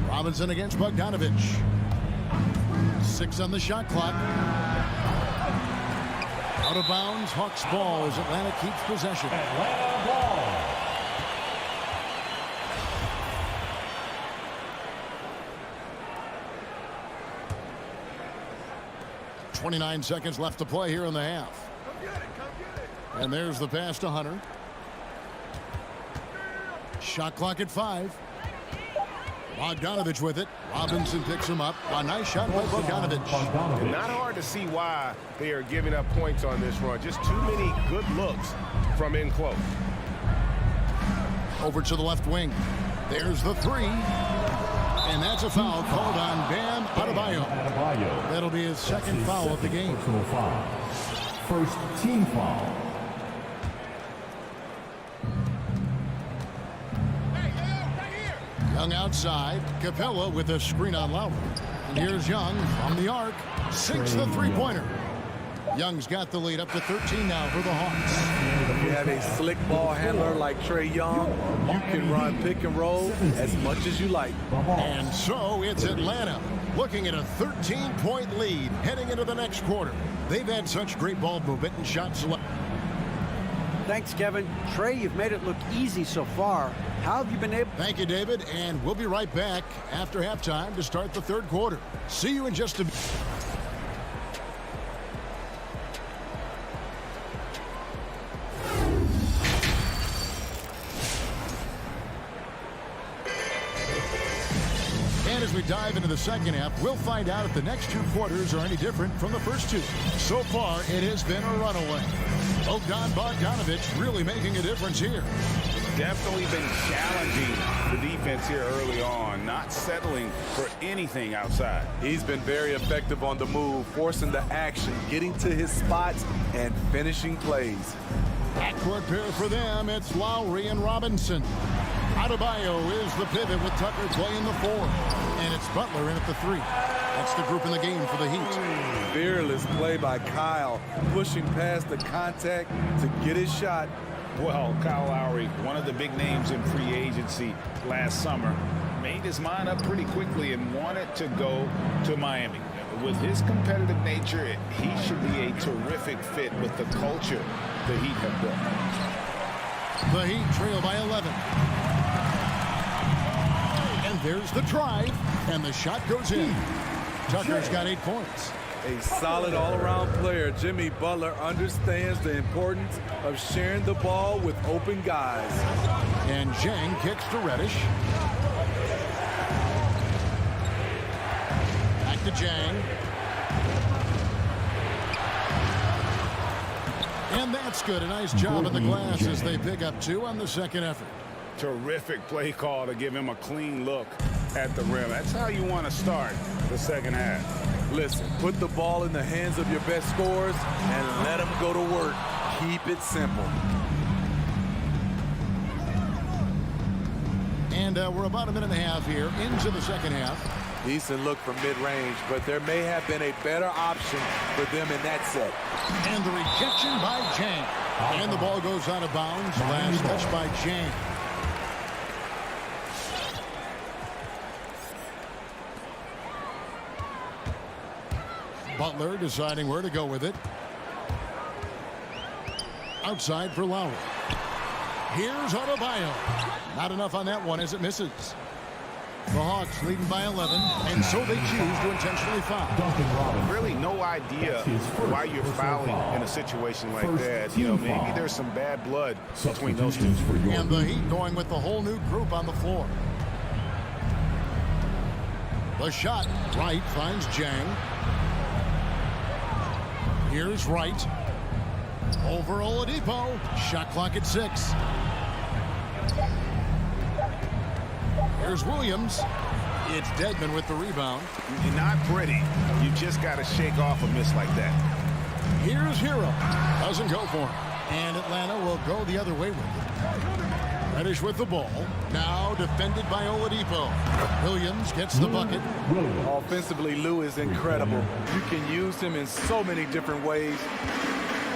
Speaker 6: Robinson against Bogdanovich. 6 on the shot clock. Out of bounds, Hawks ball as Atlanta keeps possession.
Speaker 4: Atlanta ball.
Speaker 6: 29 seconds left to play here in the half. And there's the pass to Hunter. Shot clock at 5. Bogdanovich with it. Robinson picks him up. A nice shot by Bogdanovich.
Speaker 9: Not hard to see why they are giving up points on this run. Just too many good looks from in close.
Speaker 6: Over to the left wing. There's the 3. And that's a foul called on Bam Adebayo. That'll be his second foul of the game.
Speaker 4: Personal foul. First team foul.
Speaker 6: Young outside. Capella with a screen on Lowry. And here's Young from the arc. Sinks the three-pointer. Young's got the lead up to 13 now for the Hawks.
Speaker 8: If you have a slick ball handler like Trae Young, you can run pick and roll as much as you like.
Speaker 6: And so it's Atlanta looking at a 13-point lead heading into the next quarter. They've had such great ball movement and shot selection.
Speaker 10: Thanks, Kevin. Trae, you've made it look easy so far. How have you been able?
Speaker 6: Thank you, David. And we'll be right back after halftime to start the third quarter. See you in just a minute. And as we dive into the second half, we'll find out if the next 2 quarters are any different from the first 2. So far, it has been a runaway. Bogdanovich really making a difference here.
Speaker 7: Definitely been challenging the defense here early on, not settling for anything outside.
Speaker 8: He's been very effective on the move, forcing the action, getting to his spots, and finishing plays.
Speaker 6: Backcourt pair for them, it's Lowry and Robinson. Adebayo is the pivot with Tucker playing the 4. And it's Butler in at the 3. That's the group in the game for the Heat.
Speaker 8: Fearless play by Kyle, pushing past the contact to get his shot.
Speaker 7: Well, Kyle Lowry, one of the big names in free agency last summer, made his mind up pretty quickly and wanted to go to Miami. With his competitive nature, he should be a terrific fit with the culture the Heat have built.
Speaker 6: The Heat trail by 11. And there's the drive, and the shot goes in. Tucker's got 8 points.
Speaker 8: A solid all-around player, Jimmy Butler understands the importance of sharing the ball with open guys.
Speaker 6: And Jang kicks to Reddish. Back to Jang. And that's good. A nice job in the glass as they pick up 2 on the second effort.
Speaker 7: Terrific play call to give him a clean look at the rim. That's how you want to start the second half.
Speaker 8: Listen, put the ball in the hands of your best scorers and let them go to work. Keep it simple.
Speaker 6: And we're about a minute and a half here into the second half.
Speaker 8: Decent look from mid-range, but there may have been a better option for them in that set.
Speaker 6: And the rejection by Jang. And the ball goes out of bounds. Last touch by Jang. Butler deciding where to go with it. Outside for Lowry. Here's Adebayo. Not enough on that one as it misses. The Hawks leading by 11, and so they choose to intentionally foul.
Speaker 9: Really no idea why you're fouling in a situation like that. You know, maybe there's some bad blood between those two.
Speaker 6: And the Heat going with the whole new group on the floor. The shot, Wright finds Jang. Here's Wright. Over Oladipo. Shot clock at 6. Here's Williams. It's Dedmon with the rebound.
Speaker 9: Not pretty. You just got to shake off a miss like that.
Speaker 6: Here's Hero. Doesn't go for him. And Atlanta will go the other way with it. Reddish with the ball. Now defended by Oladipo. Williams gets the bucket.
Speaker 8: Offensively, Lou is incredible. You can use him in so many different ways.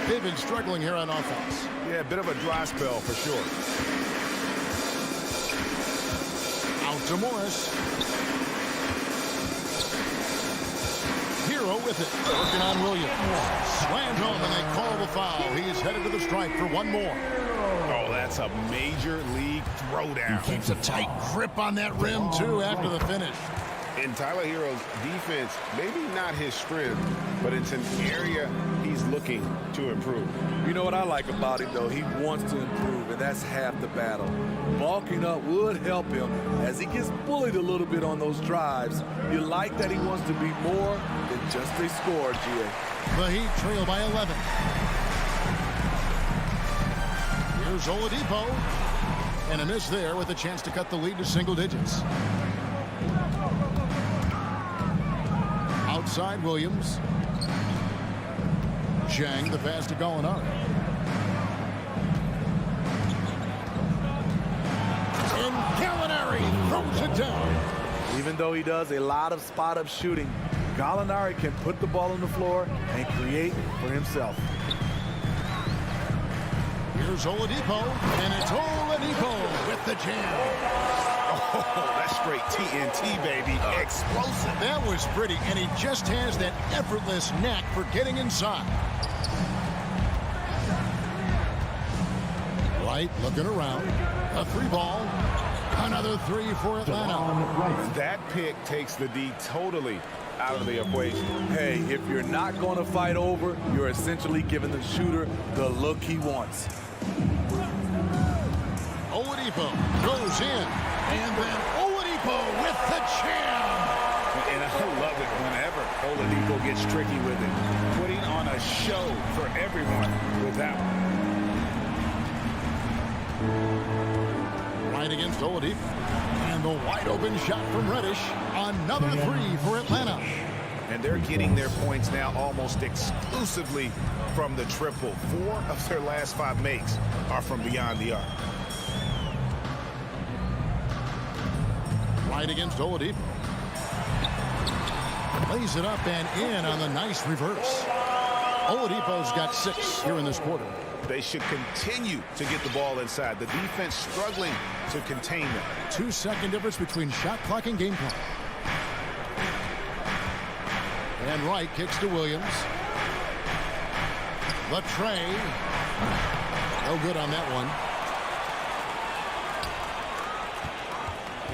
Speaker 6: They've been struggling here on offense.
Speaker 9: Yeah, a bit of a dry spell for sure.
Speaker 6: Out to Morris. Hero with it. Working on Williams. Slammed home and they call the foul. He's headed to the stripe for one more.
Speaker 9: Oh, that's a major league throwdown.
Speaker 6: Keeps a tight grip on that rim, too, after the finish.
Speaker 9: In Tyler Hero's defense, maybe not his strength, but it's an area he's looking to improve.
Speaker 8: You know what I like about him, though? He wants to improve, and that's half the battle. Bulking up would help him as he gets bullied a little bit on those drives. You like that he wants to be more than just a scorer, G.A.
Speaker 6: The Heat trail by 11. Here's Oladipo. And a miss there with a chance to cut the lead to single digits. Outside Williams. Zhang, the pass to Gallinari. And Gallinari throws it down.
Speaker 8: Even though he does a lot of spot-up shooting, Gallinari can put the ball on the floor and create for himself.
Speaker 6: Here's Oladipo, and it's Oladipo with the jam.
Speaker 9: Oh, that's straight TNT, baby. Explosive.
Speaker 6: That was pretty, and he just has that effortless knack for getting inside. Wright looking around. A 3-ball. Another 3 for Atlanta.
Speaker 9: That pick takes the D totally out of the equation.
Speaker 8: Hey, if you're not going to fight over, you're essentially giving the shooter the look he wants.
Speaker 6: Oladipo goes in, and then Oladipo with the jam.
Speaker 9: And I love it whenever Oladipo gets tricky with it. Putting on a show for everyone with that one.
Speaker 6: Right against Oladipo. And the wide open shot from Reddish. Another 3 for Atlanta.
Speaker 9: And they're getting their points now almost exclusively from the triple. 4 of their last 5 makes are from beyond the arc.
Speaker 6: Right against Oladipo. Lays it up and in on the nice reverse. Oladipo's got 6 here in this quarter.
Speaker 9: They should continue to get the ball inside. The defense struggling to contain them.
Speaker 6: 2-second difference between shot clock and game clock. And Wright kicks to Williams. The tray. No good on that one.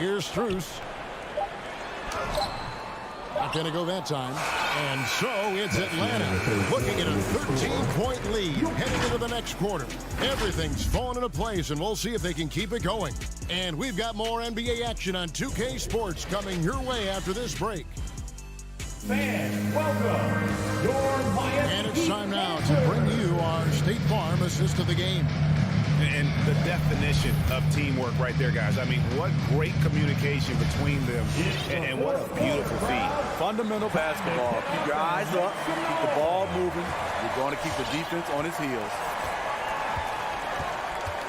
Speaker 6: Here's Strus. Not going to go that time. And so it's Atlanta looking at a 13-point lead heading into the next quarter. Everything's falling into place, and we'll see if they can keep it going. And we've got more NBA action on 2K Sports coming your way after this break.
Speaker 4: Fans, welcome your Miami.
Speaker 6: And it's time now to bring you our State Farm assist of the game.
Speaker 9: And the definition of teamwork right there, guys. I mean, what great communication between them, and what a beautiful feed.
Speaker 8: Fundamental basketball. Keep your eyes up, keep the ball moving. You're going to keep the defense on its heels.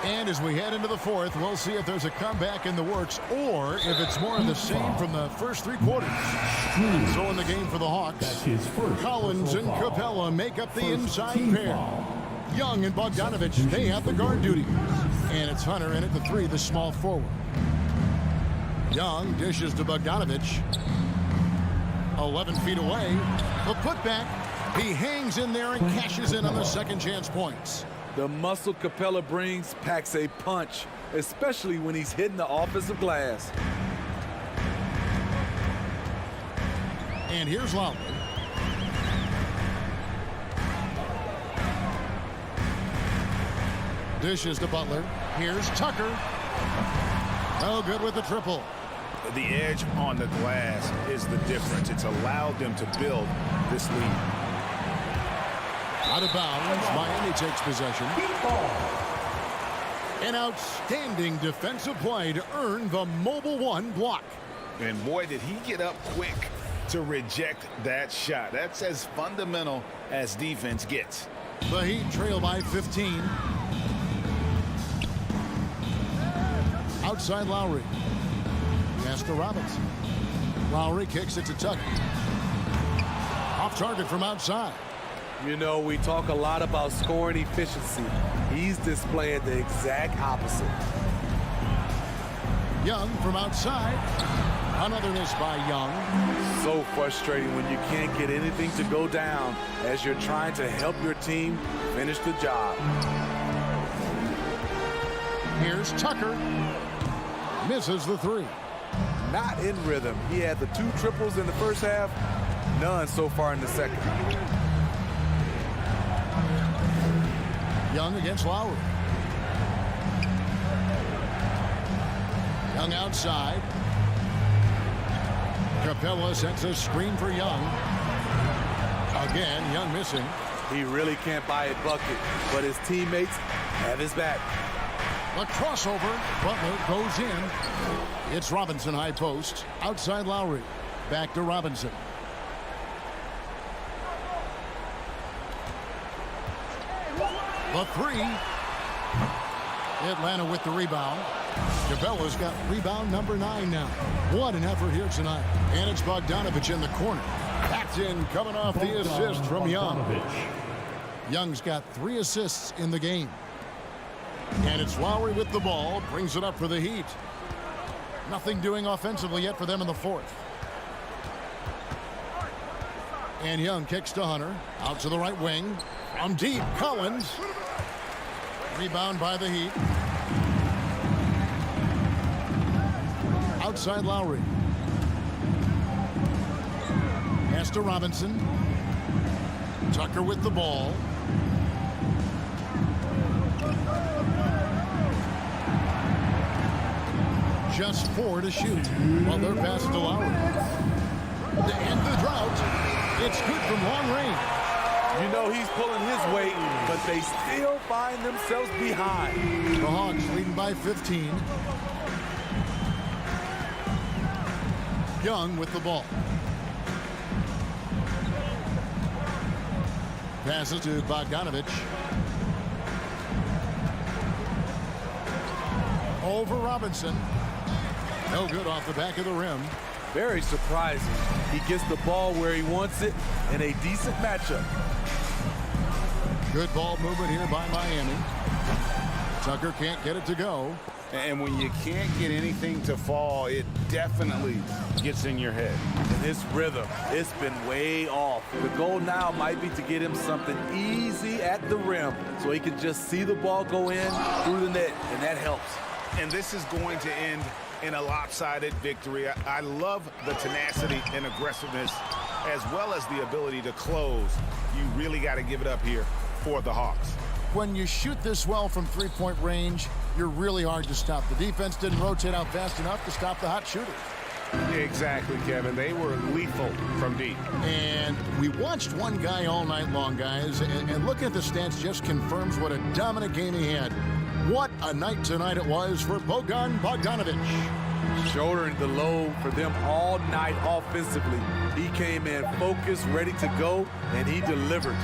Speaker 6: And as we head into the fourth, we'll see if there's a comeback in the works or if it's more of the same from the first 3 quarters. And so in the game for the Hawks, Collins and Capella make up the inside pair. Young and Bogdanovich, they have the guard duty. And it's Hunter in at the 3, the small forward. Young dishes to Bogdanovich. 11 feet away. The putback. He hangs in there and cashes in on the second chance points.
Speaker 8: The muscle Capella brings packs a punch, especially when he's hitting the offensive glass.
Speaker 6: And here's Lowry. Dishes to Butler. Here's Tucker. No good with the triple.
Speaker 9: The edge on the glass is the difference. It's allowed them to build this lead.
Speaker 6: Out of bounds. Miami takes possession. An outstanding defensive play to earn the Mobile One block.
Speaker 9: And boy, did he get up quick to reject that shot. That's as fundamental as defense gets.
Speaker 6: The Heat trail by 15. Outside Lowry. Pass to Robinson. Lowry kicks it to Tucker. Off target from outside.
Speaker 8: You know, we talk a lot about scoring efficiency. He's displaying the exact opposite.
Speaker 6: Young from outside. Another miss by Young.
Speaker 8: So frustrating when you can't get anything to go down as you're trying to help your team finish the job.
Speaker 6: Here's Tucker. Misses the three.
Speaker 8: Not in rhythm. He had the 2 triples in the first half, none so far in the second.
Speaker 6: Young against Lowry. Young outside. Capella sets a screen for Young. Again, Young missing.
Speaker 8: He really can't buy a bucket, but his teammates have his back.
Speaker 6: The crossover. Butler goes in. It's Robinson high post. Outside Lowry. Back to Robinson. The three. Atlanta with the rebound. Capella's got rebound number 9 now. What an effort here tonight. And it's Bogdanovich in the corner. That's in, coming off the assist from Young. Young's got 3 assists in the game. And it's Lowry with the ball. Brings it up for the Heat. Nothing doing offensively yet for them in the fourth. And Young kicks to Hunter. Out to the right wing. From deep, Collins. Rebound by the Heat. Outside Lowry. Pass to Robinson. Tucker with the ball. Just 4 to shoot. Well, they're passing to Lowry. To end the drought, it's good from long range.
Speaker 8: You know he's pulling his weight, but they still find themselves behind.
Speaker 6: The Hawks leading by 15. Young with the ball. Passes to Bogdanovich. Over Robinson. No good off the back of the rim.
Speaker 8: Very surprising. He gets the ball where he wants it in a decent matchup.
Speaker 6: Good ball movement here by Miami. Tucker can't get it to go.
Speaker 9: And when you can't get anything to fall, it definitely gets in your head.
Speaker 8: And his rhythm, it's been way off. The goal now might be to get him something easy at the rim so he can just see the ball go in through the net, and that helps.
Speaker 9: And this is going to end in a lopsided victory. I love the tenacity and aggressiveness as well as the ability to close. You really got to give it up here for the Hawks.
Speaker 6: When you shoot this well from three-point range, you're really hard to stop. The defense didn't rotate out fast enough to stop the hot shooters.
Speaker 9: Exactly, Kevin. They were lethal from deep.
Speaker 6: And we watched one guy all night long, guys, and looking at the stats just confirms what a dominant game he had. What a night tonight it was for Bojan Bogdanovich.
Speaker 8: Shouldering the load for them all night offensively. He came in focused, ready to go, and he delivered.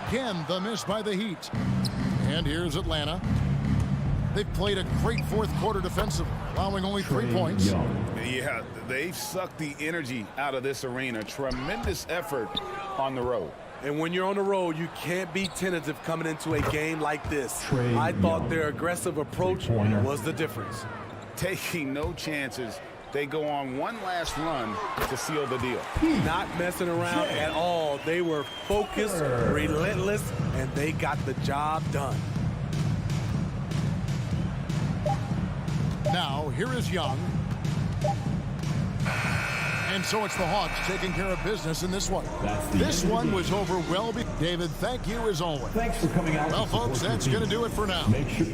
Speaker 6: Again, the miss by the Heat. And here's Atlanta. They've played a great fourth quarter defensively, allowing only 3 points.
Speaker 9: Yeah, they've sucked the energy out of this arena. Tremendous effort on the road.
Speaker 8: And when you're on the road, you can't be tentative coming into a game like this. I thought their aggressive approach was the difference.
Speaker 9: Taking no chances. They go on one last run to seal the deal.
Speaker 8: Not messing around at all. They were focused, relentless, and they got the job done.
Speaker 6: Now, here is Young. And so it's the Hawks taking care of business in this one. This one was over well. David, thank you as always.
Speaker 4: Thanks for coming out.
Speaker 6: Well, folks, that's going to do it for now.
Speaker 4: Make sure.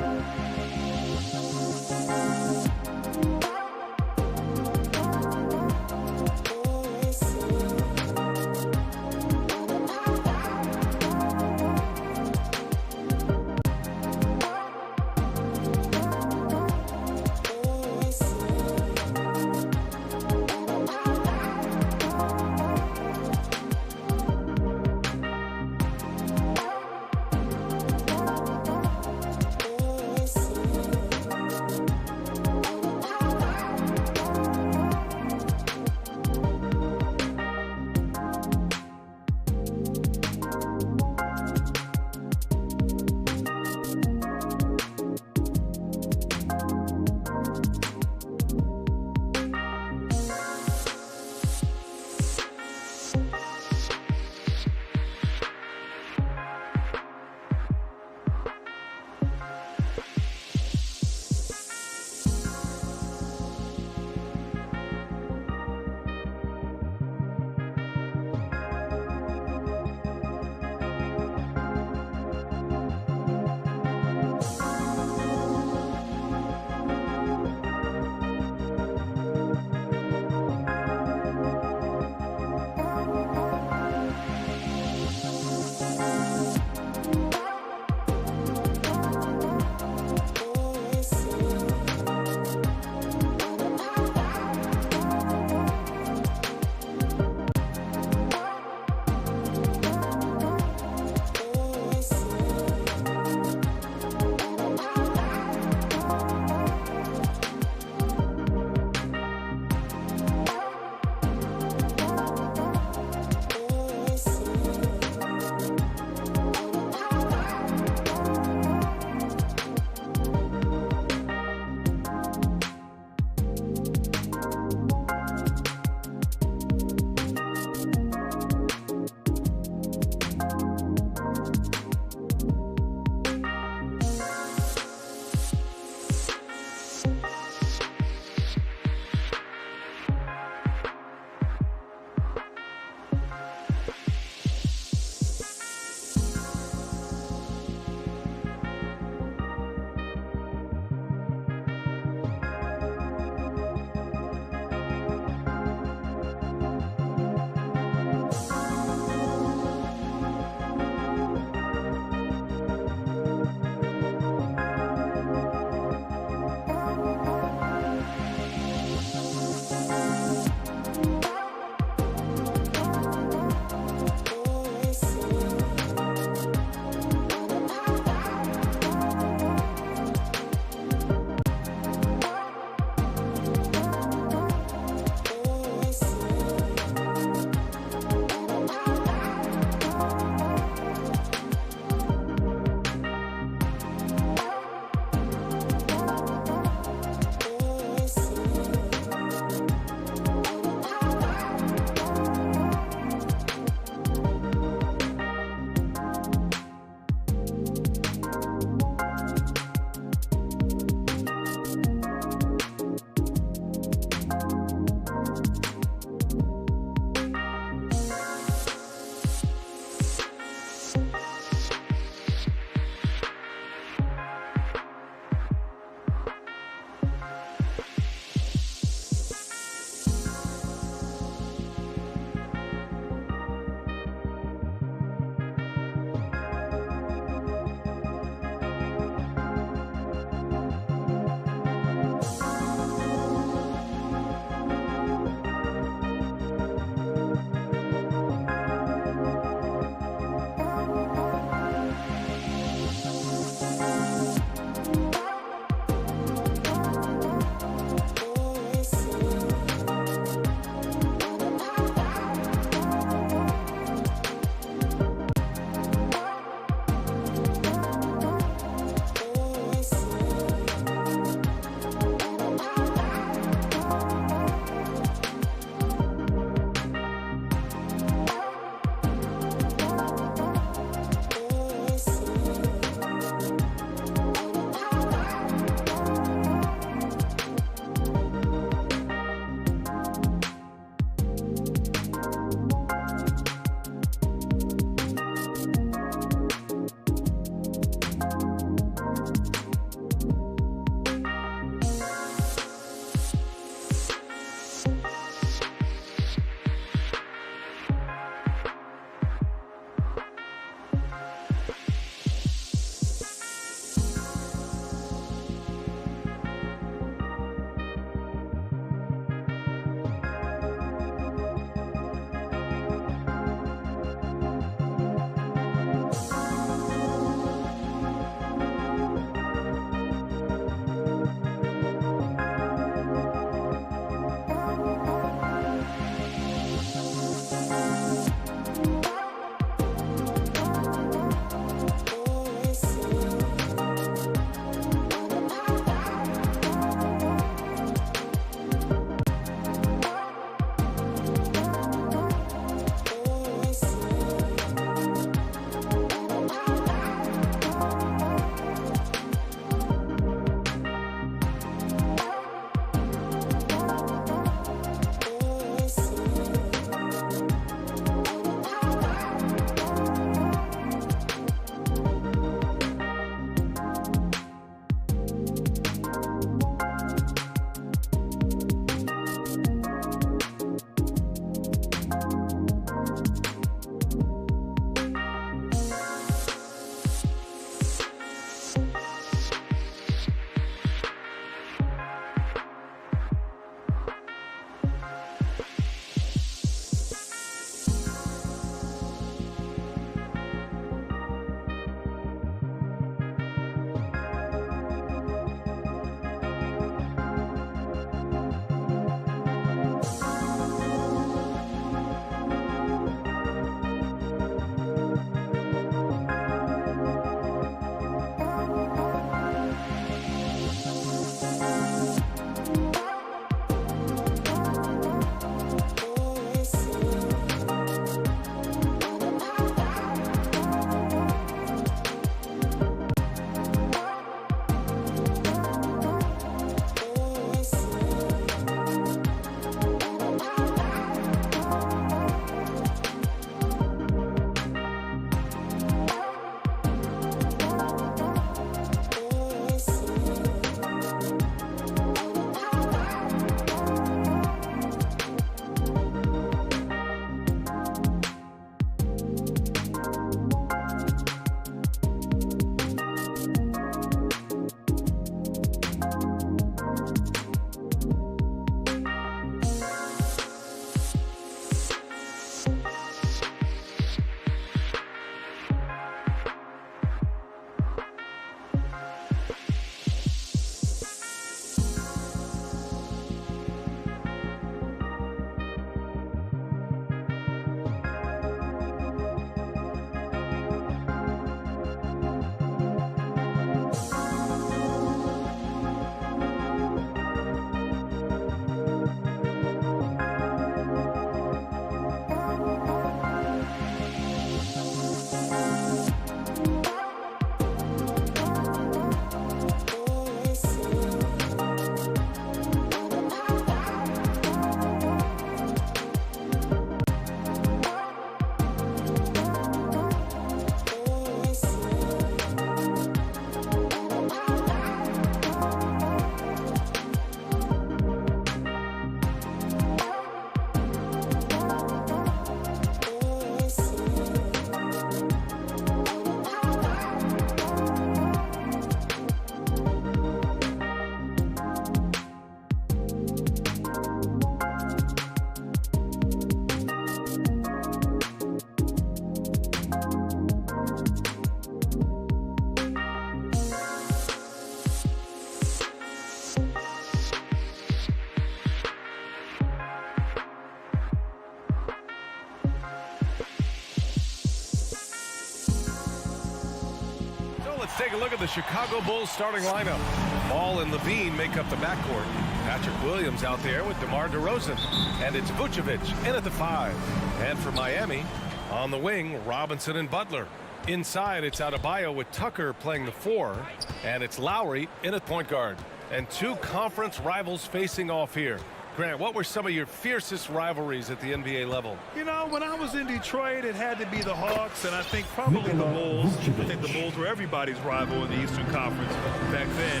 Speaker 1: let's take a look at the Chicago Bulls starting lineup. Ball and Levine make up the backcourt. Patrick Williams out there with DeMar DeRozan. And it's Vucevic in at the 5. And for Miami, on the wing, Robinson and Butler. Inside, it's Adebayo with Tucker playing the 4. And it's Lowry in at point guard. And two conference rivals facing off here. Grant, what were some of your fiercest rivalries at the NBA level?
Speaker 3: You know, when I was in Detroit, it had to be the Hawks, and I think probably the Bulls. I think the Bulls were everybody's rival in the Eastern Conference back then.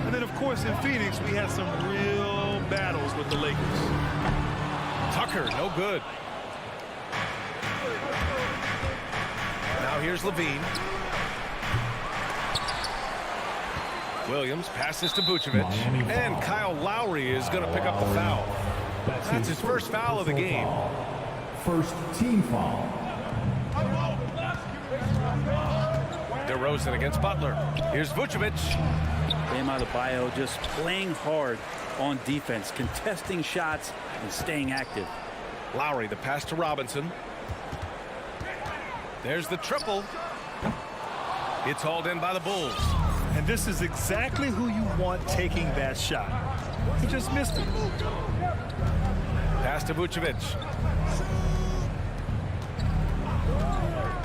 Speaker 3: And then, of course, in Phoenix, we had some real battles with the Lakers.
Speaker 1: Tucker, no good. Now here's Levine. Williams passes to Vucevic, and Kyle Lowry is going to pick up the foul. That's his first foul of the game.
Speaker 4: First team foul.
Speaker 1: DeRozan against Butler. Here's Vucevic.
Speaker 11: Bam Adebayo just playing hard on defense, contesting shots and staying active.
Speaker 1: Lowry, the pass to Robinson. There's the triple. It's hauled in by the Bulls.
Speaker 3: And this is exactly who you want taking that shot. He just missed it.
Speaker 1: Pass to Vucevic.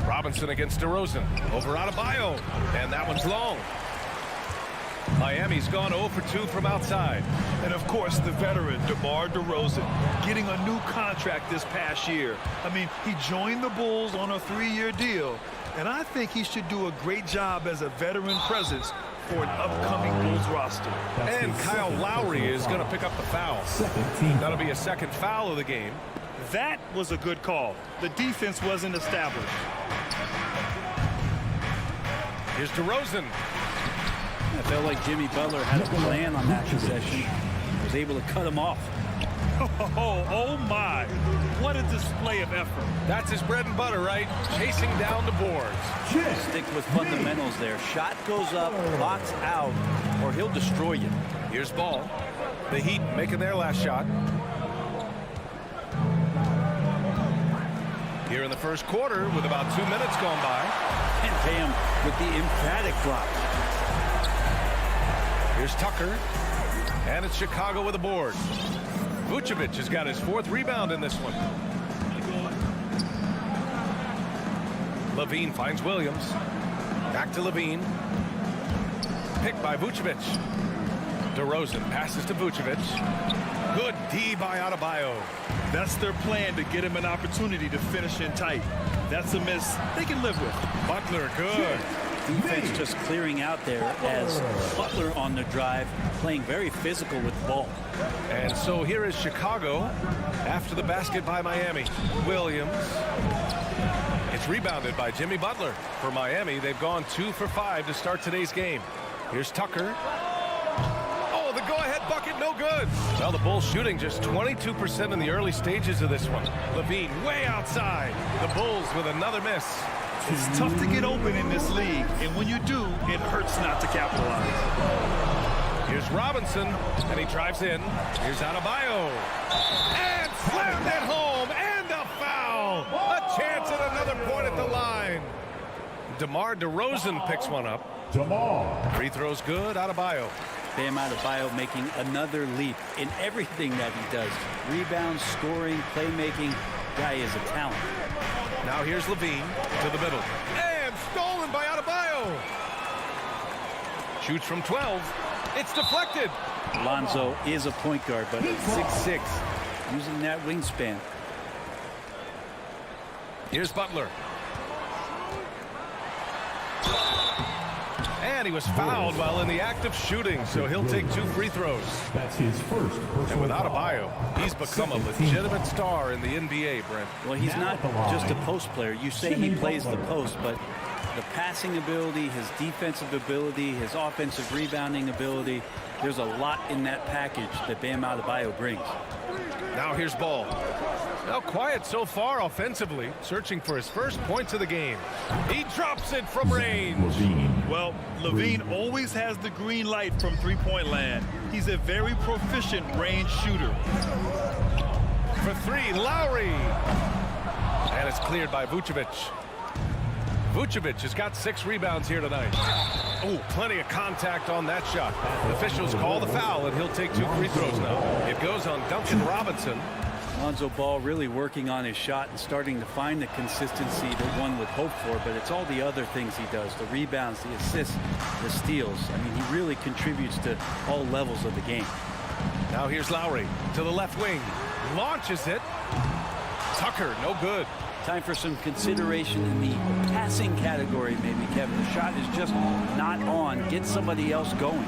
Speaker 1: Robinson against DeRozan. Over Adebayo. And that one's long. Miami's gone 0 for 2 from outside.
Speaker 3: And, of course, the veteran, DeMar DeRozan, getting a new contract this past year. I mean, he joined the Bulls on a 3-year deal. And I think he should do a great job as a veteran presence for an upcoming Bulls roster.
Speaker 1: And Kyle Lowry is going to pick up the foul. That'll be a second foul of the game.
Speaker 3: That was a good call. The defense wasn't established.
Speaker 1: Here's DeRozan.
Speaker 11: I felt like Jimmy Butler had a plan on that possession. Was able to cut him off.
Speaker 3: Oh my. What a display of effort.
Speaker 1: That's his bread and butter, right? Chasing down the boards.
Speaker 11: Stick with fundamentals there. Shot goes up, box out, or he'll destroy you.
Speaker 1: Here's Ball. The Heat making their last shot. Here in the first quarter with about 2 minutes gone by.
Speaker 11: And Bam with the emphatic block.
Speaker 1: Here's Tucker. And it's Chicago with a board. Vucevic has got his 4th rebound in this one. Levine finds Williams. Back to Levine. Picked by Vucevic. DeRozan passes to Vucevic. Good D by Adebayo.
Speaker 3: That's their plan, to get him an opportunity to finish in tight. That's a miss they can live with.
Speaker 1: Butler, good.
Speaker 11: Defense just clearing out there as Butler on the drive, playing very physical with the ball.
Speaker 1: And so here is Chicago after the basket by Miami. Williams. It's rebounded by Jimmy Butler. For Miami, they've gone 2 for 5 to start today's game. Here's Tucker. Oh, the go-ahead bucket, no good. Well, the Bulls shooting just 22% in the early stages of this one. Levine way outside. The Bulls with another miss.
Speaker 3: It's tough to get open in this league, and when you do, it hurts not to capitalize.
Speaker 1: Here's Robinson, and he drives in. Here's Adebayo. And slammed it home, and a foul. A chance at another point at the line. DeMar DeRozan picks one up. Free throw's good, Adebayo.
Speaker 11: Bam Adebayo making another leap in everything that he does. Rebounds, scoring, playmaking. Guy is a talent.
Speaker 1: Now here's Levine to the middle. And stolen by Adebayo. Shoots from 12. It's deflected.
Speaker 11: Lonzo is a point guard, but at 6'6", using that wingspan.
Speaker 1: Here's Butler. And he was fouled while in the act of shooting, so he'll take 2 free throws.
Speaker 4: That's his first personal
Speaker 1: And with
Speaker 4: foul.
Speaker 1: Adebayo, he's become a legitimate star in the NBA, Brent.
Speaker 11: Well, he's not just a post player. You say he plays the post, but the passing ability, his defensive ability, his offensive rebounding ability, there's a lot in that package that Bam Adebayo brings.
Speaker 1: Now here's Ball. Now quiet so far offensively, searching for his first points of the game. He drops it from range.
Speaker 3: Well, Levine always has the green light from three-point land. He's a very proficient range shooter.
Speaker 1: For 3, Lowry. And it's cleared by Vucevic. Vucevic has got 6 rebounds here tonight. Oh, plenty of contact on that shot. The officials call the foul, and he'll take 2 free throws now. It goes on Duncan Robinson.
Speaker 11: Lonzo Ball really working on his shot and starting to find the consistency that one would hope for, but it's all the other things he does, the rebounds, the assists, the steals. I mean, he really contributes to all levels of the game.
Speaker 1: Now here's Lowry to the left wing. Launches it. Tucker, no good.
Speaker 11: Time for some consideration in the passing category, maybe, Kevin. The shot is just not on. Get somebody else going.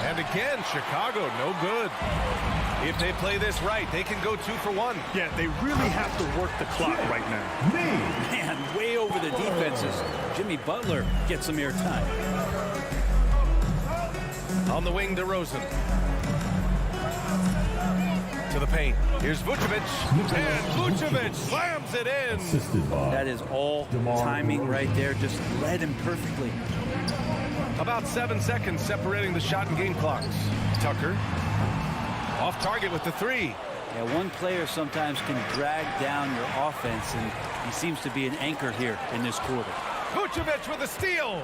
Speaker 1: And again, Chicago, no good. If they play this right, they can go 2 for 1.
Speaker 3: Yeah, they really have to work the clock right now.
Speaker 11: Man, way over the defenses. Jimmy Butler gets some airtime.
Speaker 1: On the wing, DeRozan. To the paint. Here's Vucevic. And Vucevic slams it in.
Speaker 11: That is all timing right there. Just led him perfectly.
Speaker 1: About 7 seconds separating the shot and game clocks. Tucker. Off target with the 3.
Speaker 11: Yeah, one player sometimes can drag down your offense, and he seems to be an anchor here in this quarter.
Speaker 1: Vucevic with a steal.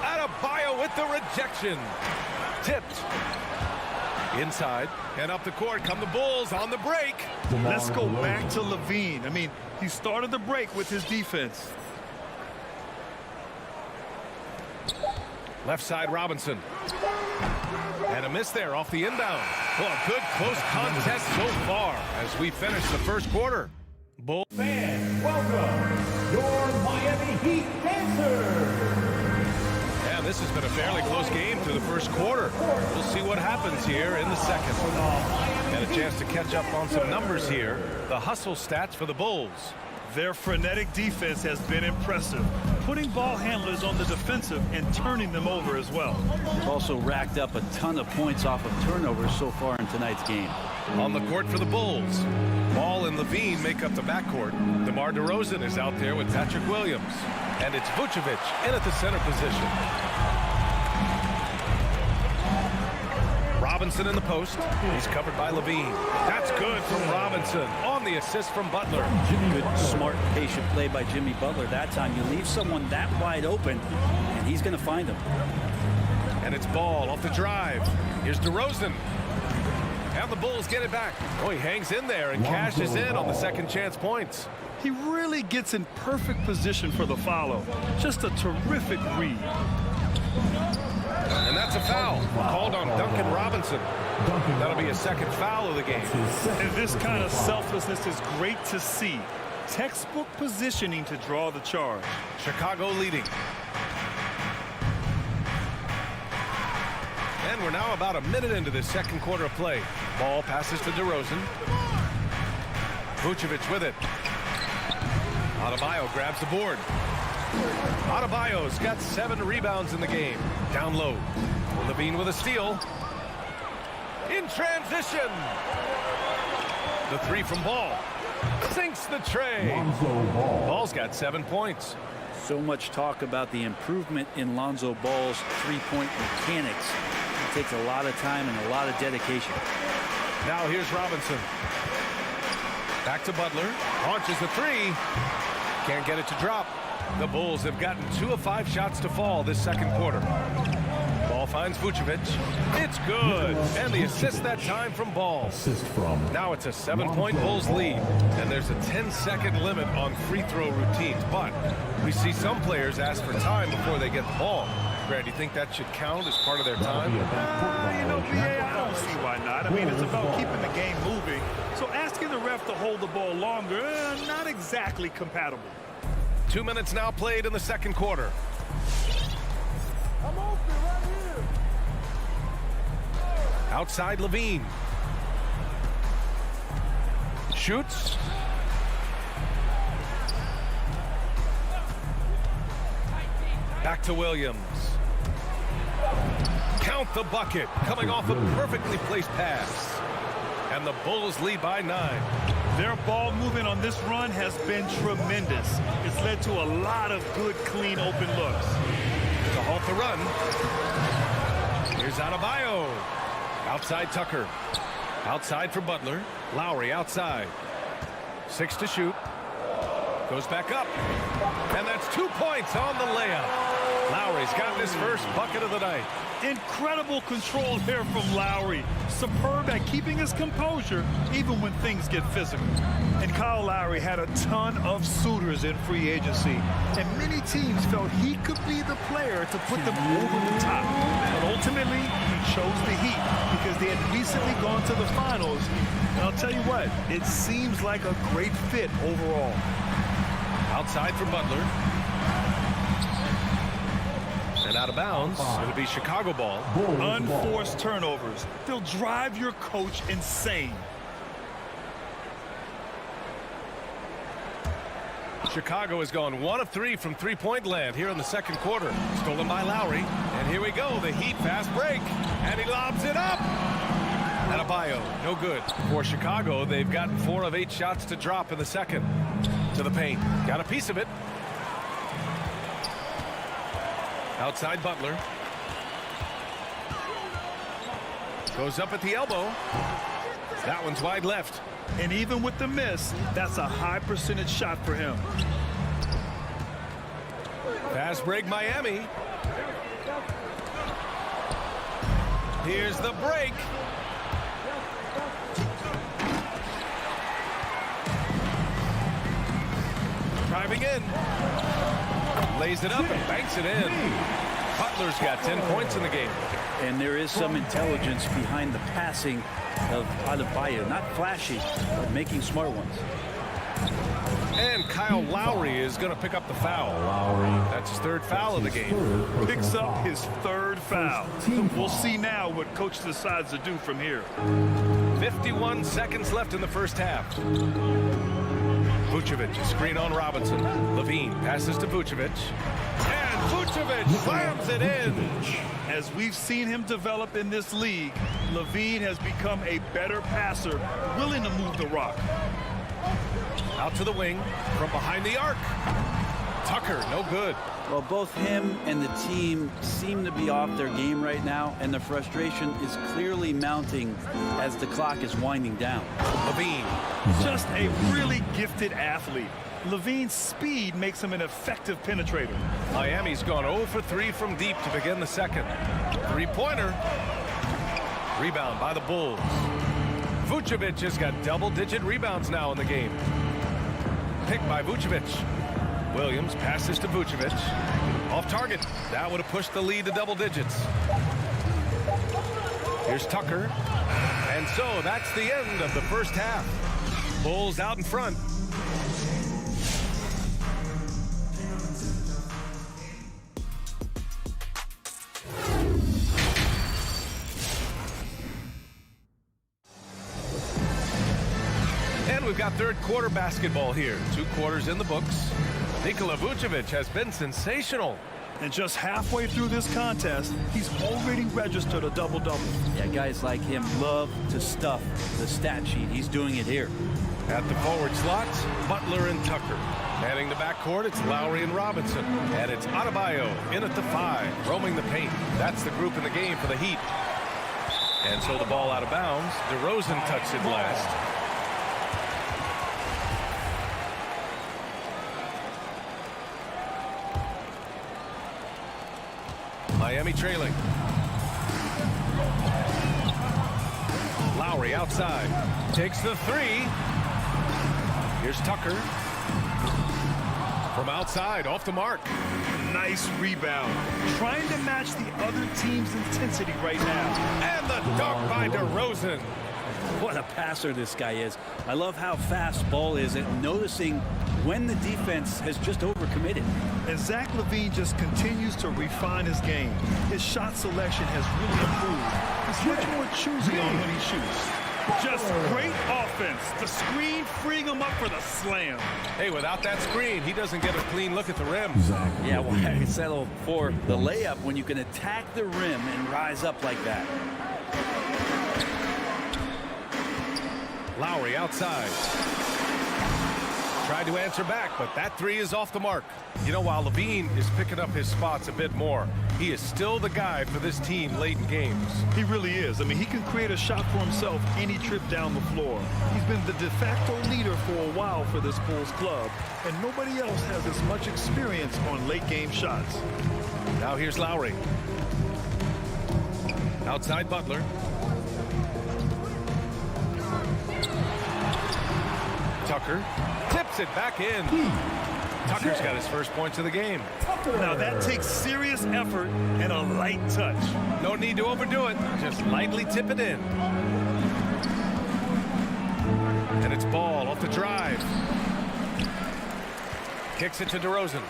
Speaker 1: Adebayo with the rejection. Tipped. Inside and up the court come the Bulls on the break.
Speaker 3: Let's go back to Levine. I mean, he started the break with his defense.
Speaker 1: Left side Robinson. And a miss there off the inbound. Well, a good close contest so far as we finish the first quarter. Bull
Speaker 4: Fans, welcome your Miami Heat dancers.
Speaker 1: And this has been a fairly close game through the first quarter. We'll see what happens here in the second. And a chance to catch up on some numbers here. The hustle stats for the Bulls.
Speaker 3: Their frenetic defense has been impressive, putting ball handlers on the defensive and turning them over as well.
Speaker 11: Also racked up a ton of points off of turnovers so far in tonight's game.
Speaker 1: On the court for the Bulls, Ball and Levine make up the backcourt. DeMar DeRozan is out there with Patrick Williams. And it's Vucevic in at the center position. Robinson in the post. He's covered by Levine. That's good from Robinson on the assist from Butler.
Speaker 11: Good, smart, patient play by Jimmy Butler. That time you leave someone that wide open, and he's going to find them.
Speaker 1: And it's Ball off the drive. Here's DeRozan. And the Bulls get it back. Oh, he hangs in there and cashes in on the second chance points.
Speaker 3: He really gets in perfect position for the follow. Just a terrific read.
Speaker 1: And that's a foul called on Duncan Robinson. That'll be a second foul of the game.
Speaker 3: And this kind of selflessness is great to see. Textbook positioning to draw the charge.
Speaker 1: Chicago leading. And we're now about a minute into this second quarter of play. Ball passes to DeRozan. Vucevic with it. Adebayo grabs the board. Adebayo's got 7 rebounds in the game. Down low. Levine with a steal. In transition. The 3 from Ball. Sinks the tray. Ball's got 7 points.
Speaker 11: So much talk about the improvement in Lonzo Ball's three-point mechanics. It takes a lot of time and a lot of dedication.
Speaker 1: Now here's Robinson. Back to Butler. Launches the 3. Can't get it to drop. The Bulls have gotten 2 of 5 shots to fall this second quarter. Ball finds Vucevic. It's good. And the assist that time from Ball. Now it's a 7-point Bulls lead. And there's a 10-second limit on free throw routines. But we see some players ask for time before they get the ball. Grant, do you think that should count as part of their time?
Speaker 3: I don't see why not. I mean, it's about keeping the game moving. So asking the ref to hold the ball longer, not exactly compatible.
Speaker 1: 2 minutes now played in the second quarter.
Speaker 12: I'm open right here.
Speaker 1: Outside Levine. Shoots. Back to Williams. Count the bucket. Coming off a perfectly placed pass. And the Bulls lead by 9.
Speaker 3: Their ball movement on this run has been tremendous. It's led to a lot of good, clean, open looks.
Speaker 1: To halt the run. Here's Adebayo. Outside Tucker. Outside for Butler. Lowry outside. 6 to shoot. Goes back up. And that's 2 points on the layup. Lowry's gotten his first bucket of the night.
Speaker 3: Incredible control there from Lowry. Superb at keeping his composure even when things get physical. And Kyle Lowry had a ton of suitors in free agency. And many teams felt he could be the player to put them over the top. But ultimately, he chose the Heat because they had recently gone to the finals. And I'll tell you what, it seems like a great fit overall.
Speaker 1: Outside for Butler. And out of bounds. It'll be Chicago ball.
Speaker 3: Unforced turnovers. They'll drive your coach insane.
Speaker 1: Chicago has gone 1 of 3 from three-point land here in the second quarter. Stolen by Lowry. And here we go. The Heat fast break. And he lobs it up. Adebayo, no good. For Chicago, they've gotten 4 of 8 shots to drop in the second. To the paint. Got a piece of it. Outside Butler. Goes up at the elbow. That one's wide left.
Speaker 3: And even with the miss, that's a high percentage shot for him.
Speaker 1: Fast break Miami. Here's the break. Driving in. Lays it up and banks it in. Butler's got 10 points in the game.
Speaker 11: And there is some intelligence behind the passing of Adebayo. Not flashy, but making smart ones.
Speaker 1: And Kyle Lowry is going to pick up the foul. That's his 3rd foul of the game.
Speaker 3: Picks up his 3rd foul. We'll see now what coach decides to do from here.
Speaker 1: 51 seconds left in the first half. Vucevic, screen on Robinson. Levine passes to Vucevic. And Vucevic slams it in.
Speaker 3: As we've seen him develop in this league, Levine has become a better passer, willing to move the rock.
Speaker 1: Out to the wing, from behind the arc. Tucker, no good.
Speaker 11: Well, both him and the team seem to be off their game right now, and the frustration is clearly mounting as the clock is winding down.
Speaker 1: Levine.
Speaker 3: Just a really gifted athlete. Levine's speed makes him an effective penetrator.
Speaker 1: Miami's gone 0 for 3 from deep to begin the second. Three-pointer. Rebound by the Bulls. Vucevic has got double-digit rebounds now in the game. Picked by Vucevic. Williams passes to Vucevic. Off target. That would have pushed the lead to double digits. Here's Tucker. And so that's the end of the first half. Bulls out in front. And we've got third quarter basketball here. 2 quarters in the books. Nikola Vucevic has been sensational.
Speaker 3: And just halfway through this contest, he's already registered a double-double.
Speaker 11: Yeah, guys like him love to stuff the stat sheet. He's doing it here.
Speaker 1: At the forward slots, Butler and Tucker. Manning the backcourt, it's Lowry and Robinson. And it's Adebayo in at the 5, roaming the paint. That's the group in the game for the Heat. And so the ball out of bounds. DeRozan touched it last. Miami trailing. Lowry outside. Takes the 3. Here's Tucker. From outside, off the mark.
Speaker 3: Nice rebound. Trying to match the other team's intensity right now.
Speaker 1: And the dunk by DeRozan.
Speaker 11: What a passer this guy is. I love how fast ball is at noticing when the defense has just overcommitted.
Speaker 3: And Zach LaVine just continues to refine his game. His shot selection has really improved. He's much more choosy on when he shoots. Just great offense. The screen freeing him up for the slam.
Speaker 1: Hey, without that screen, he doesn't get a clean look at the rim.
Speaker 11: Yeah, well, I settle for the layup when you can attack the rim and rise up like that.
Speaker 1: Lowry outside. Tried to answer back, but that three is off the mark. You know, while Levine is picking up his spots a bit more, he is still the guy for this team late in games.
Speaker 3: He really is. I mean, he can create a shot for himself any trip down the floor. He's been the de facto leader for a while for this Bulls club, and nobody else has as much experience on late-game shots.
Speaker 1: Now here's Lowry. Outside Butler. Tucker tips it back in. Tucker's got his first points of the game.
Speaker 3: Now that takes serious effort and a light touch.
Speaker 1: No need to overdo it. Just lightly tip it in. And it's Ball off the drive. Kicks it to DeRozan.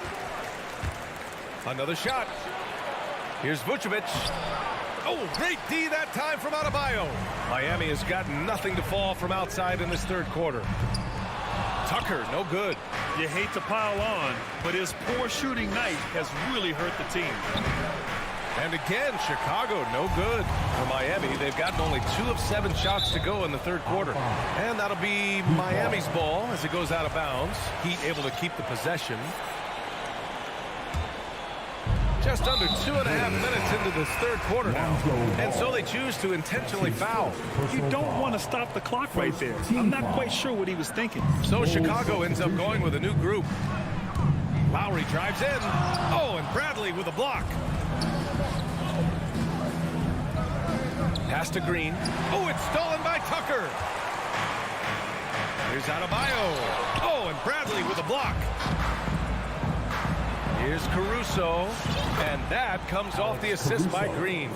Speaker 1: Another shot. Here's Vucevic. Oh, great D that time from Adebayo. Miami has got nothing to fall from outside in this third quarter. Tucker, no good.
Speaker 3: You hate to pile on, but his poor shooting night has really hurt the team.
Speaker 1: And again, Chicago, no good. For Miami, they've gotten only 2 of 7 shots to go in the third quarter. And that'll be Miami's ball as it goes out of bounds. Heat able to keep the possession. Just under 2.5 minutes into this third quarter now. And so they choose to intentionally foul.
Speaker 3: You don't want to stop the clock right there. I'm not quite sure what he was thinking.
Speaker 1: So Chicago ends up going with a new group. Lowry drives in. Oh, and Bradley with a block. Pass to Green. Oh, it's stolen by Tucker. Here's Adebayo. Oh, and Bradley with a block. Here's Caruso, and that comes off the assist by Green.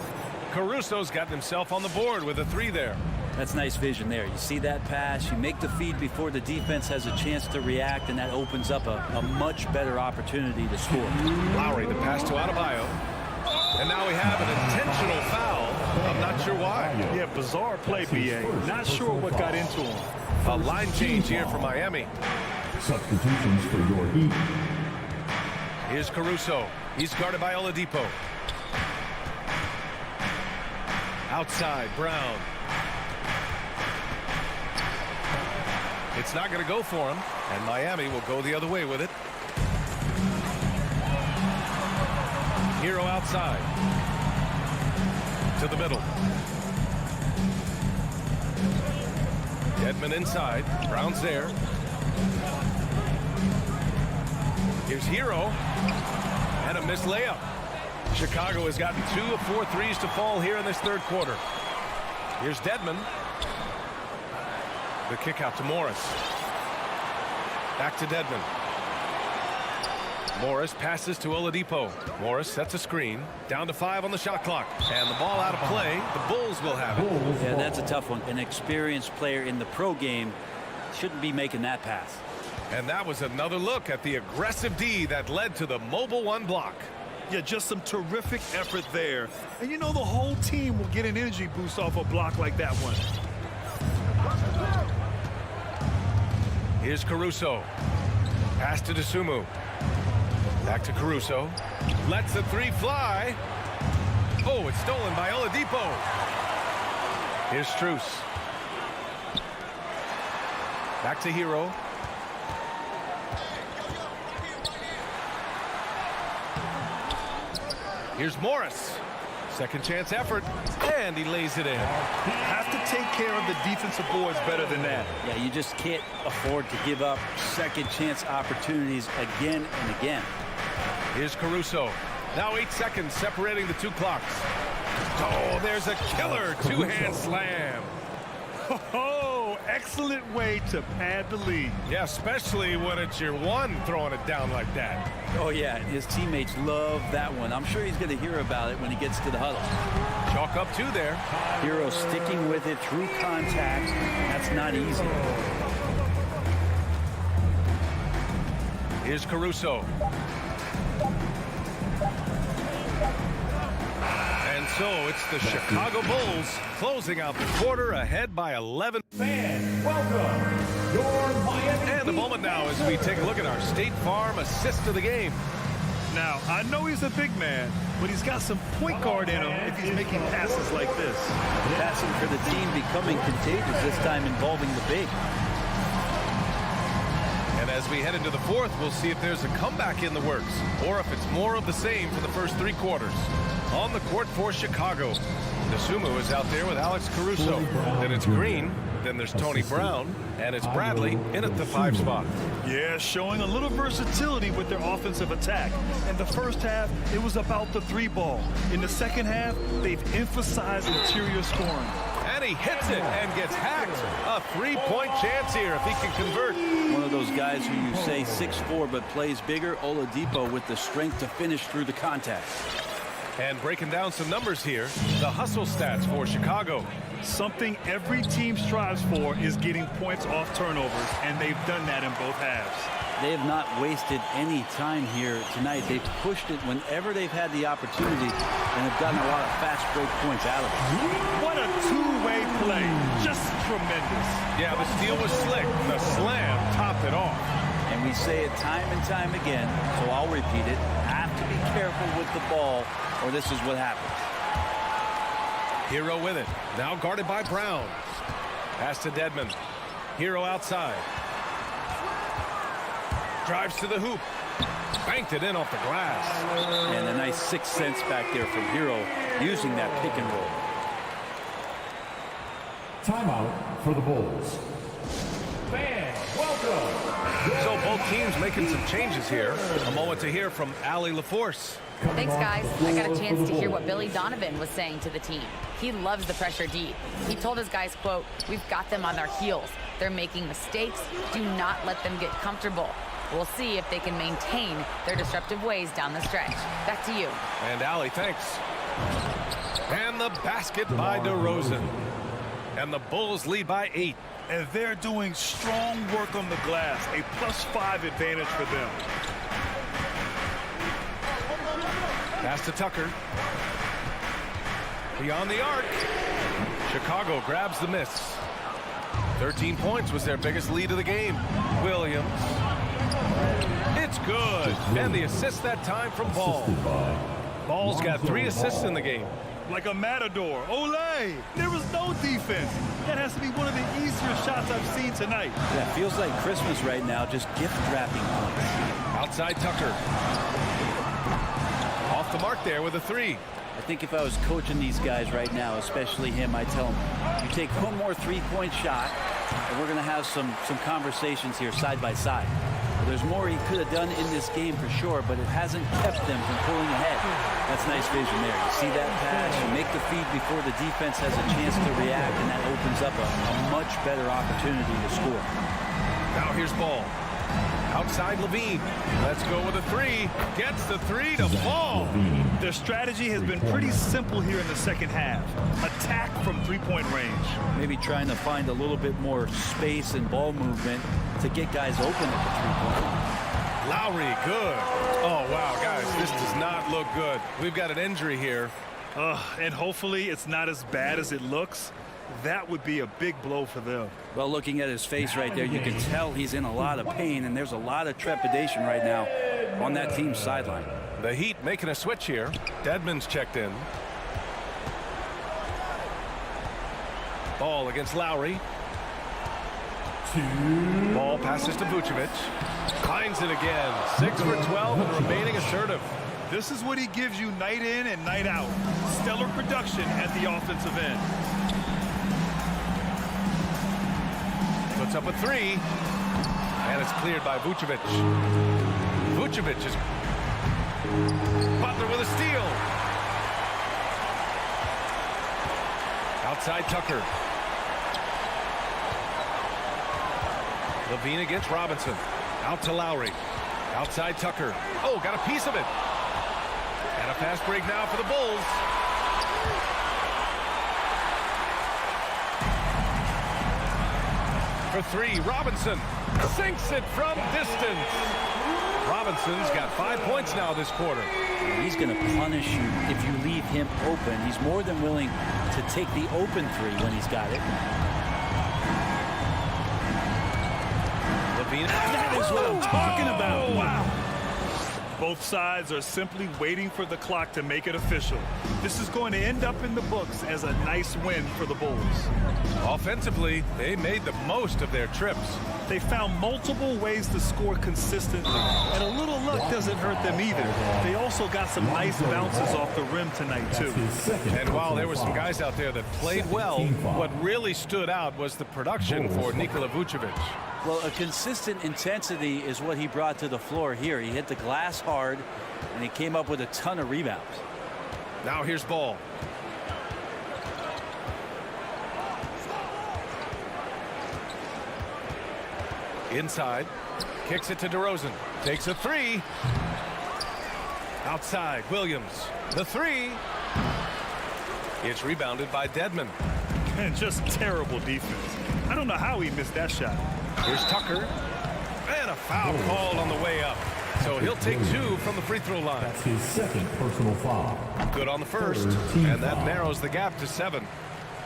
Speaker 1: Caruso's gotten himself on the board with a 3 there.
Speaker 11: That's nice vision there. You see that pass, you make the feed before the defense has a chance to react, and that opens up a much better opportunity to score.
Speaker 1: Lowry, the pass to Adebayo. And now we have an intentional foul. I'm not sure why.
Speaker 3: Yeah, bizarre play, B.A. Not sure what got into him.
Speaker 1: A line change here for Miami.
Speaker 4: Substitutions for your Heat.
Speaker 1: Here's Caruso. He's guarded by Oladipo. Outside, Brown. It's not going to go for him, and Miami will go the other way with it. Hero outside. To the middle. Dedmon inside. Brown's there. Here's Hero. And a missed layup. Chicago has gotten 2 of 4 threes to fall here in this third quarter. Here's Dedmon. The kick out to Morris. Back to Dedmon. Morris passes to Oladipo. Morris sets a screen. Down to 5 on the shot clock. And the ball out of play. The Bulls will have it.
Speaker 11: Yeah, that's a tough one. An experienced player in the pro game shouldn't be making that pass.
Speaker 1: And that was another look at the aggressive D that led to the mobile 1 block.
Speaker 3: Yeah, just some terrific effort there. And you know the whole team will get an energy boost off a block like that one.
Speaker 1: Here's Caruso. Pass to Dosunmu. Back to Caruso. Lets the 3 fly. Oh, it's stolen by Oladipo. Here's Strus. Back to Hero. Here's Morris. Second chance effort. And he lays it in.
Speaker 3: Have to take care of the defensive boards better than that.
Speaker 11: Yeah, you just can't afford to give up second chance opportunities again and again.
Speaker 1: Here's Caruso. Now 8 seconds separating the 2 clocks. Oh, there's a killer 2-hand slam.
Speaker 3: Oh, excellent way to pad the lead.
Speaker 1: Yeah, especially when it's your one throwing it down like that.
Speaker 11: Oh, yeah, his teammates love that one. I'm sure he's going to hear about it when he gets to the huddle.
Speaker 1: Chalk up 2 there.
Speaker 11: Hero sticking with it through contact. That's not easy.
Speaker 1: Here's Caruso. And so it's the Chicago Bulls closing out the quarter ahead by 11.
Speaker 4: Fans, welcome your Miami.
Speaker 1: And a moment now as we take a look at our State Farm assist of the game.
Speaker 3: Now, I know he's a big man, but he's got some point guard in him if he's making passes like this.
Speaker 11: Passing for the team becoming contagious, this time involving the big.
Speaker 1: And as As we head into the fourth, we'll see if there's a comeback in the works or if it's more of the same for the first 3 quarters. On the court for Chicago, Nasumu is out there with Alex Caruso. Then it's Green. Then there's Tony Brown. And it's Bradley in at the 5 spot.
Speaker 3: Yeah, showing a little versatility with their offensive attack. In the first half, it was about the 3 ball. In the second half, they've emphasized interior scoring.
Speaker 1: And he hits it and gets hacked. A 3-point chance here if he can convert.
Speaker 11: One of those guys who you say 6'4" but plays bigger, Oladipo with the strength to finish through the contact.
Speaker 1: And breaking down some numbers here, the hustle stats for Chicago.
Speaker 3: Something every team strives for is getting points off turnovers, and they've done that in both halves.
Speaker 11: They have not wasted any time here tonight. They've pushed it whenever they've had the opportunity and have gotten a lot of fast break points out of it.
Speaker 3: What a two-way play. Just tremendous.
Speaker 1: Yeah, the steal was slick. The slam topped it off.
Speaker 11: And we say it time and time again, so I'll repeat it. Have to be careful with the ball, or this is what happens.
Speaker 1: Hero with it. Now guarded by Brown. Pass to Dedmon. Hero outside. Drives to the hoop. Banked it in off the glass.
Speaker 11: And a nice 6 cents back there from Hero using that pick and roll.
Speaker 4: Timeout for the Bulls. Fans, welcome.
Speaker 1: So both teams making some changes here. A moment to hear from Allie LaForce.
Speaker 5: Thanks, guys. I got a chance to hear what Billy Donovan was saying to the team. He loves the pressure deep. He told his guys, quote, "We've got them on their heels. They're making mistakes. Do not let them get comfortable. We'll see if they can maintain their disruptive ways down the stretch." Back to you.
Speaker 1: And Allie, thanks. And the basket by DeRozan. And the Bulls lead by 8.
Speaker 3: And they're doing strong work on the glass, a +5 advantage for them.
Speaker 1: Pass to Tucker. Beyond the arc. Chicago grabs the miss. 13 points was their biggest lead of the game. Williams. It's good. And the assist that time from Ball. Ball's got 3 assists in the game.
Speaker 3: Like a matador. Olay! There was no defense. That has to be one of the easier shots I've seen tonight.
Speaker 11: Yeah, feels like Christmas right now, just gift wrapping points.
Speaker 1: Outside Tucker. Off the mark there with a 3.
Speaker 11: I think if I was coaching these guys right now, especially him, I'd tell him, you take one more 3-point shot, and we're going to have some conversations here side by side. There's more he could have done in this game for sure, but it hasn't kept them from pulling ahead. That's nice vision there. You see that pass, you make the feed before the defense has a chance to react, and that opens up a much better opportunity to score.
Speaker 1: Now here's Ball. Outside Levine. Let's go with a 3. Gets the 3 to Ball.
Speaker 3: Their strategy has been pretty simple here in the second half. Attack from 3-point range.
Speaker 11: Maybe trying to find a little bit more space and ball movement to get guys open at the 3-point line.
Speaker 1: Lowry, good. Oh, wow, guys, this does not look good. We've got an injury here.
Speaker 3: And hopefully it's not as bad as it looks. That would be a big blow for them.
Speaker 11: Well, looking at his face right there, you can tell he's in a lot of pain, and there's a lot of trepidation right now on that team's sideline.
Speaker 1: The Heat making a switch here. Dedmon's checked in. Ball against Lowry. Ball passes to Vucevic. Finds it again. 6 for 12 and remaining assertive.
Speaker 3: This is what he gives you night in and night out. Stellar production at the offensive end.
Speaker 1: Puts up a 3. And it's cleared by Vucevic. Vucevic is... Butler with a steal. Outside Tucker. Levine against Robinson. Out to Lowry. Outside Tucker. Oh, got a piece of it. And a fast break now for the Bulls. For 3, Robinson sinks it from distance. Robinson's got 5 points now this quarter.
Speaker 11: He's going to punish you if you leave him open. He's more than willing to take the open 3 when he's got it.
Speaker 1: Levine.
Speaker 3: That is what I'm talking about. Wow. Both sides are simply waiting for the clock to make it official. This is going to end up in the books as a nice win for the Bulls.
Speaker 1: Offensively, they made the most of their trips.
Speaker 3: They found multiple ways to score consistently, and a little luck doesn't hurt them either. They also got some nice bounces off the rim tonight, too.
Speaker 1: And while there were some guys out there that played well, what really stood out was the production for Nikola Vucevic.
Speaker 11: Well, a consistent intensity is what he brought to the floor here. He hit the glass hard, and he came up with a ton of rebounds.
Speaker 1: Now here's Ball. Inside, kicks it to DeRozan. Takes a three. Outside, Williams. The three. It's rebounded by Dedmon.
Speaker 3: And just terrible defense. I don't know how he missed that shot.
Speaker 1: Here's Tucker. And a foul called on the way up. So he'll take two from the free throw line.
Speaker 4: That's his second personal foul.
Speaker 1: Good on the first. And that narrows the gap to 7.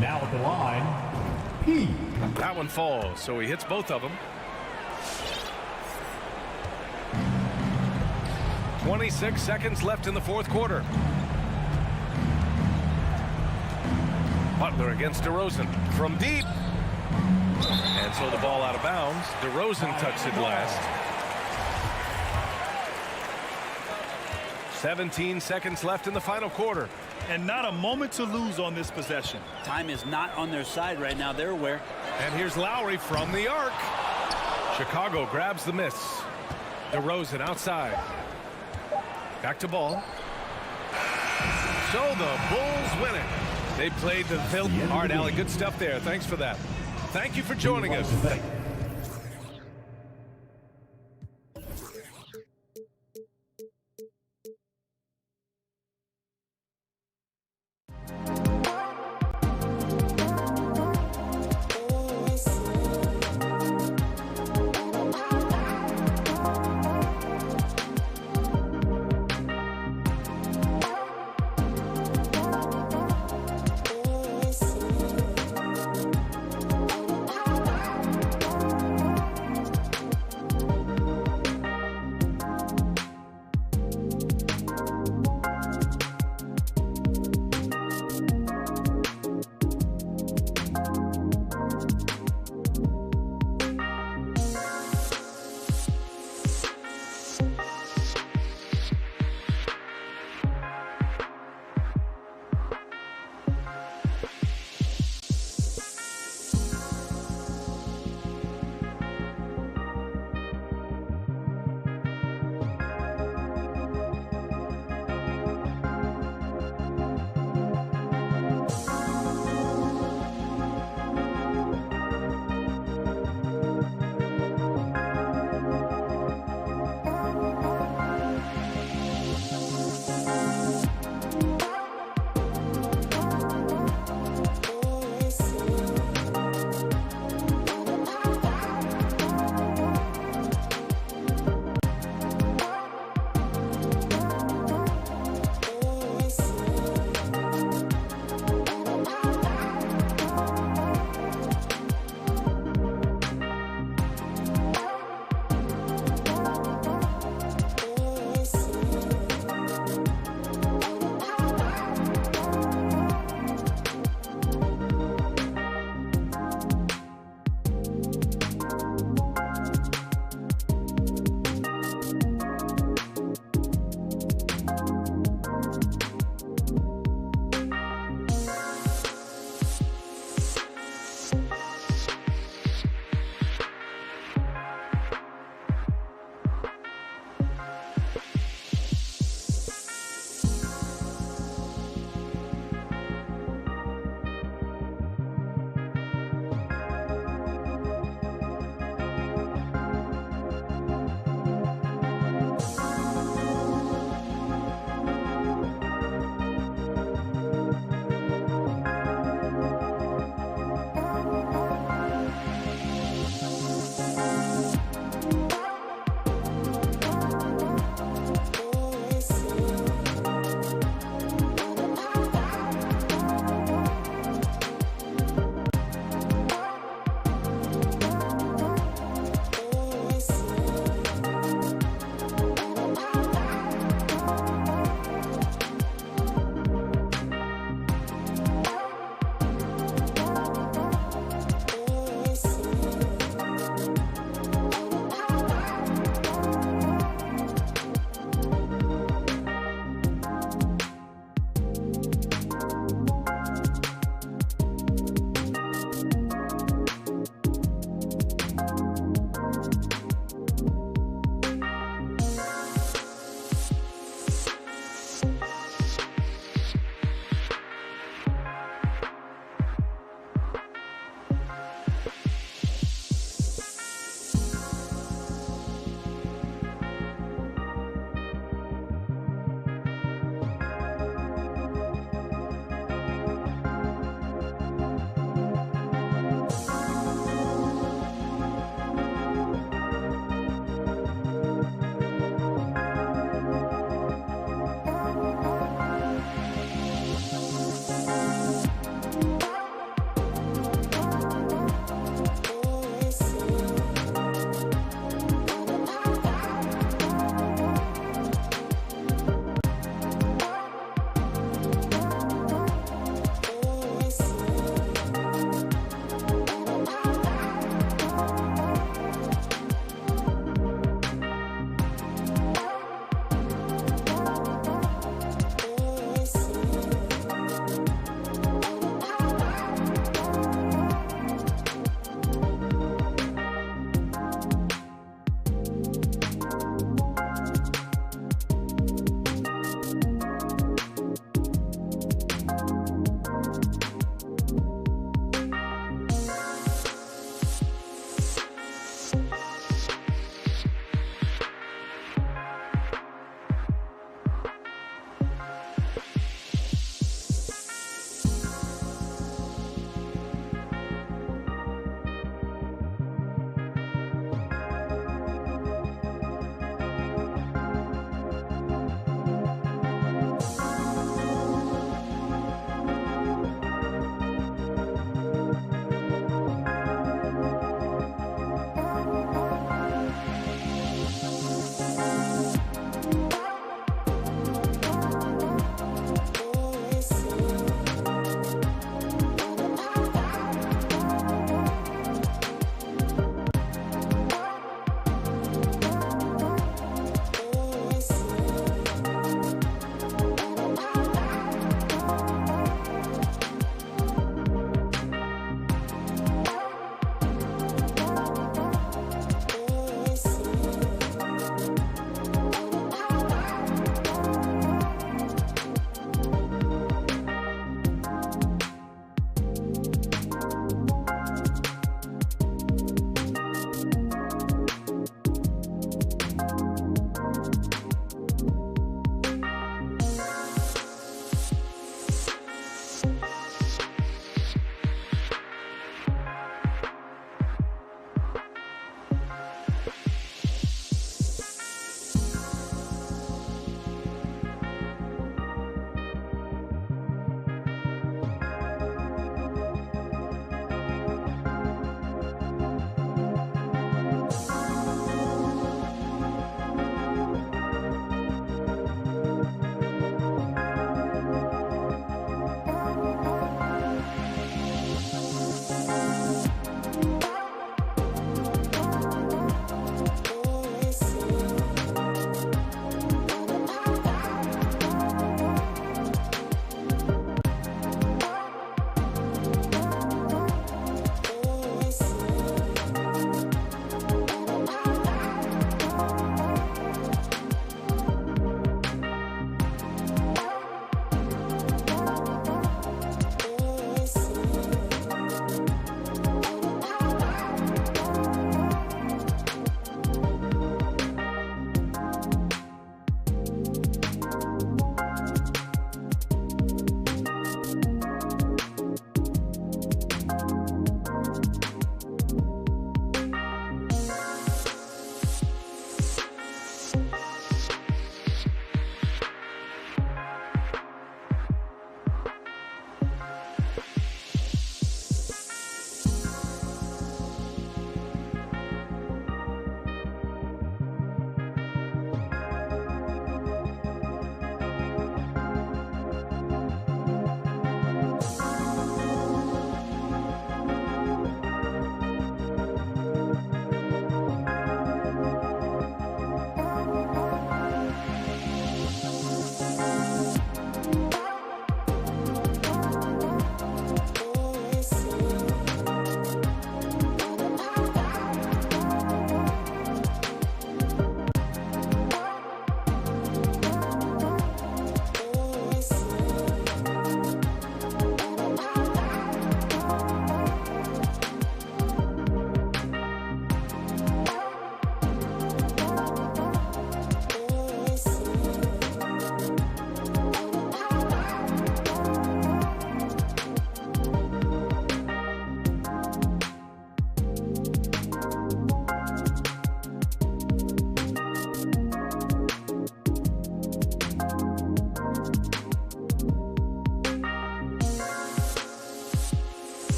Speaker 4: Now at the line, P.
Speaker 1: That one falls, so he hits both of them. 26 seconds left in the fourth quarter. Butler against DeRozan from deep. And so the ball out of bounds. DeRozan touched it last. 17 seconds left in the final quarter.
Speaker 3: And not a moment to lose on this possession.
Speaker 11: Time is not on their side right now. They're aware.
Speaker 1: And here's Lowry from the arc. Chicago grabs the miss. DeRozan outside. Back to Ball. So the Bulls win it. They played the film. All right, Allie, good stuff there. Thanks for that. Thank you for joining us.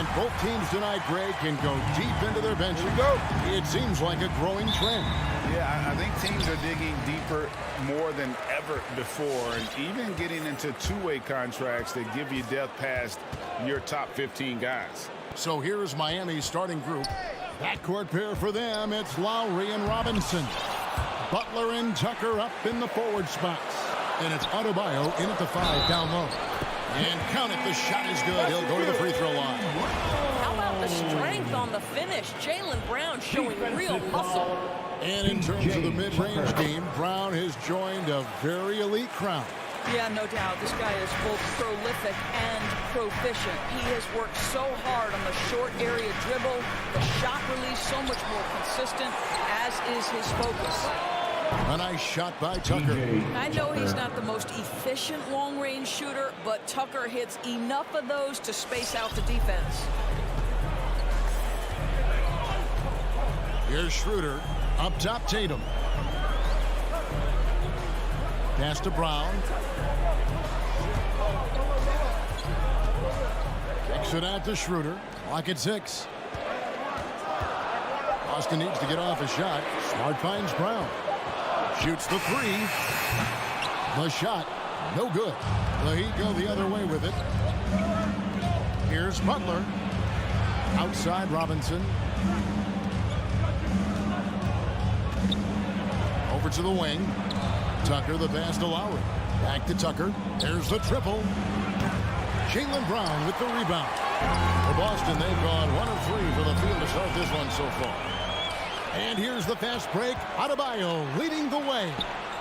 Speaker 6: And both teams tonight, Greg, can go deep into their benches. It seems like a growing trend.
Speaker 9: Yeah, I think teams are digging deeper more than ever before, and even getting into two-way contracts that give you depth past your top 15 guys.
Speaker 6: So here's Miami's starting group. Backcourt pair for them, it's Lowry and Robinson. Butler and Tucker up in the forward spots. And it's Adebayo in at the 5 down low. And count it, the shot is good. He'll go to the free throw line.
Speaker 12: How about the strength on the finish? Jaylen Brown showing real muscle.
Speaker 6: And in terms of the mid-range game, Brown has joined a very elite crowd.
Speaker 12: Yeah, no doubt. This guy is both prolific and proficient. He has worked so hard on the short area dribble, the shot release so much more consistent, as is his focus.
Speaker 6: A nice shot by Tucker.
Speaker 12: I know he's not the most efficient long-range shooter, but Tucker hits enough of those to space out the defense.
Speaker 6: Here's Schroeder. Up top, Tatum. Pass to Brown. Kicks it out to Schroeder. Clock at 6. Boston needs to get off a shot. Smart finds Brown. Shoots the 3. The shot, no good. The Heat go the other way with it. Here's Butler. Outside Robinson. Over to the wing. Tucker, the pass to Lowry. Back to Tucker. There's the triple. Jaylen Brown with the rebound. For Boston, they've gone 1 of 3 for the field to start this one so far. And here's the fast break. Adebayo leading the way.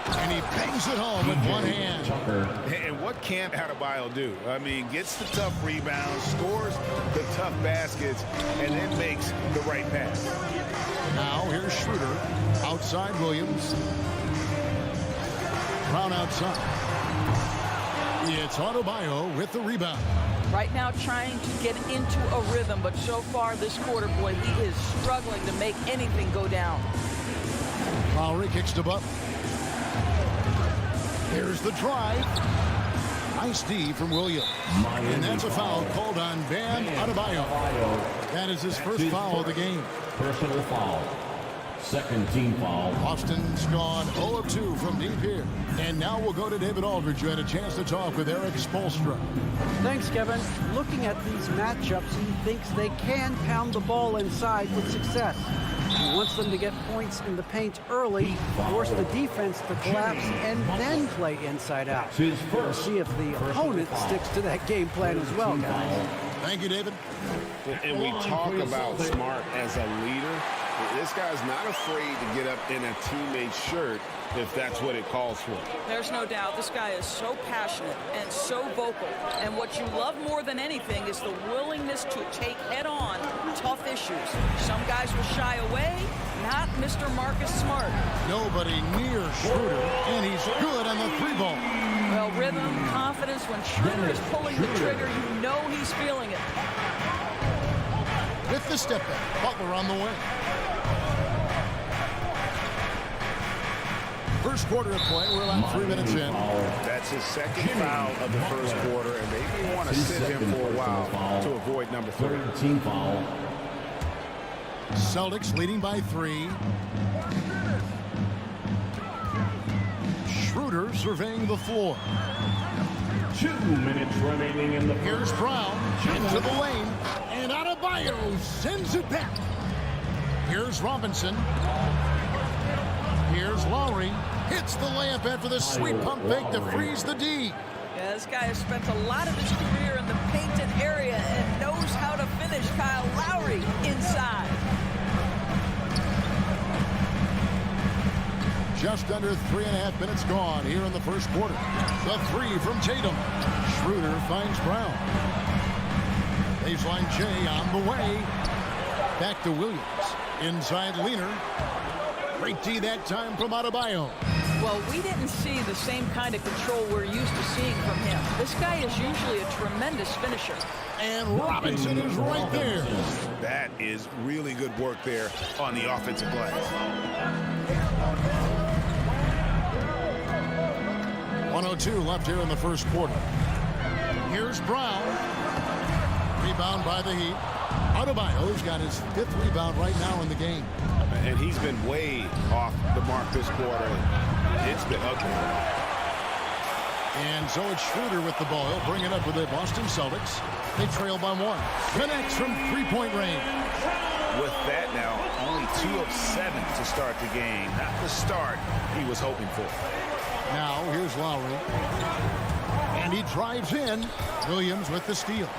Speaker 6: And he bangs it home with one hand.
Speaker 9: And what can't Adebayo do? I mean, gets the tough rebounds, scores the tough baskets, and then makes the right pass.
Speaker 6: Now here's Schroeder. Outside Williams. Brown outside. It's Adebayo with the rebound.
Speaker 12: Right now trying to get into a rhythm, but so far this quarter, boy, he is struggling to make anything go down.
Speaker 6: Lowry kicks to Butler. Here's the drive. Nice D from Williams. And that's a foul called on Bam Adebayo. That is his first foul of the game.
Speaker 4: Personal foul. Second team foul.
Speaker 6: Boston's gone 0 of 2 from deep here. And now we'll go to David Aldridge, who had a chance to talk with Eric Spoelstra.
Speaker 10: Thanks, Kevin. Looking at these matchups, he thinks they can pound the ball inside with success. He wants them to get points in the paint early, force the defense to collapse, and then play inside out. We'll see if the opponent sticks to that game plan as well, guys.
Speaker 6: Thank you, David.
Speaker 7: And we talk about Smart as a leader. This guy's not afraid to get up in a teammate's shirt if that's what it calls for.
Speaker 12: There's no doubt this guy is so passionate and so vocal. And what you love more than anything is the willingness to take head-on tough issues. Some guys will shy away, not Mr. Marcus Smart.
Speaker 6: Nobody near Schroeder, and he's good on the 3-ball.
Speaker 12: Well, rhythm, confidence, when Schroeder is pulling the trigger, you know he's feeling it.
Speaker 6: With the step back, Butler on the wing. First quarter of play, we're about 3 minutes in.
Speaker 9: That's his second foul of the first quarter, and they may want to sit him for a while to avoid number 3.
Speaker 4: Team foul.
Speaker 6: Celtics leading by 3. Schroeder surveying the floor.
Speaker 4: 2 minutes remaining in the first.
Speaker 6: Here's Brown into the lane, and Adebayo sends it back. Here's Robinson. Here's Lowry. Hits the layup after the sweet pump fake to freeze the D.
Speaker 12: Yeah, this guy has spent a lot of his career in the painted area and knows how to finish. Kyle Lowry inside.
Speaker 6: Just under 3.5 minutes gone here in the first quarter. The 3 from Tatum. Schroeder finds Brown. Baseline Jay on the way. Back to Williams. Inside Leaner. Great D that time from Adebayo.
Speaker 12: Well, we didn't see the same kind of control we're used to seeing from him. This guy is usually a tremendous finisher.
Speaker 6: And Robinson is right there.
Speaker 9: That is really good work there on the offensive glass. 1:02
Speaker 6: left here in the first quarter. Here's Brown. Rebound by the Heat. Adebayo's got his 5th rebound right now in the game.
Speaker 9: And he's been way off the mark this quarter. It's been ugly.
Speaker 6: And so it's Schroeder with the ball. He'll bring it up for the Boston Celtics. They trail by 1. Connects from 3-point range.
Speaker 9: With that now, only 2 of 7 to start the game. Not the start he was hoping for.
Speaker 6: Now here's Lowry. And he drives in. Williams with the steal.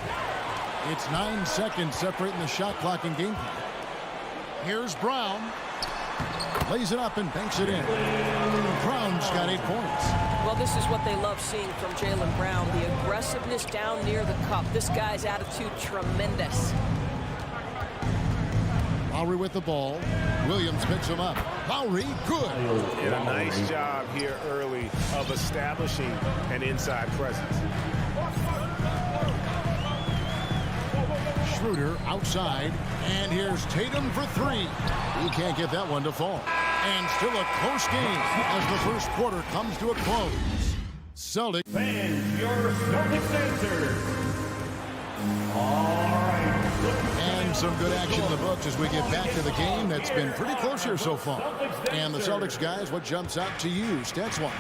Speaker 6: It's 9 seconds separating the shot clock and game clock. Here's Brown. Lays it up and banks it in. Brown's got 8 points.
Speaker 12: Well, this is what they love seeing from Jaylen Brown, the aggressiveness down near the cup. This guy's attitude, tremendous.
Speaker 6: Lowry with the ball. Williams picks him up. Lowry, good.
Speaker 9: Did a nice job here early of establishing an inside presence.
Speaker 6: Schroeder outside. And here's Tatum for 3. He can't get that one to fall. And still a close game as the first quarter comes to a close. Celtics.
Speaker 4: Fans, your Celtics answers. All right.
Speaker 6: And some good action in the books as we get back to the game that's been pretty close here so far. And the Celtics guys, what jumps out to you stats-wise?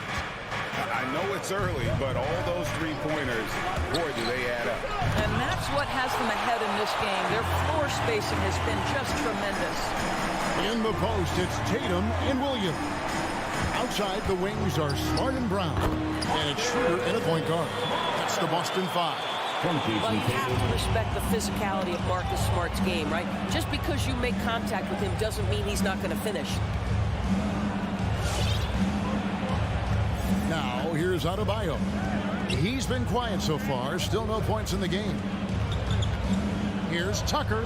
Speaker 9: I know it's early, but all those 3-pointers, boy, do they add up.
Speaker 12: And that's what has them ahead in this game. Their floor spacing has been just tremendous.
Speaker 6: In the post, it's Tatum and Williams. Outside, the wings are Smart and Brown. And it's Schroeder and a point guard. That's the Boston 5.
Speaker 12: Well, you have to respect the physicality of Marcus Smart's game, right? Just because you make contact with him doesn't mean he's not going to finish.
Speaker 6: Now, here's Adebayo. He's been quiet so far. Still no points in the game. Here's Tucker.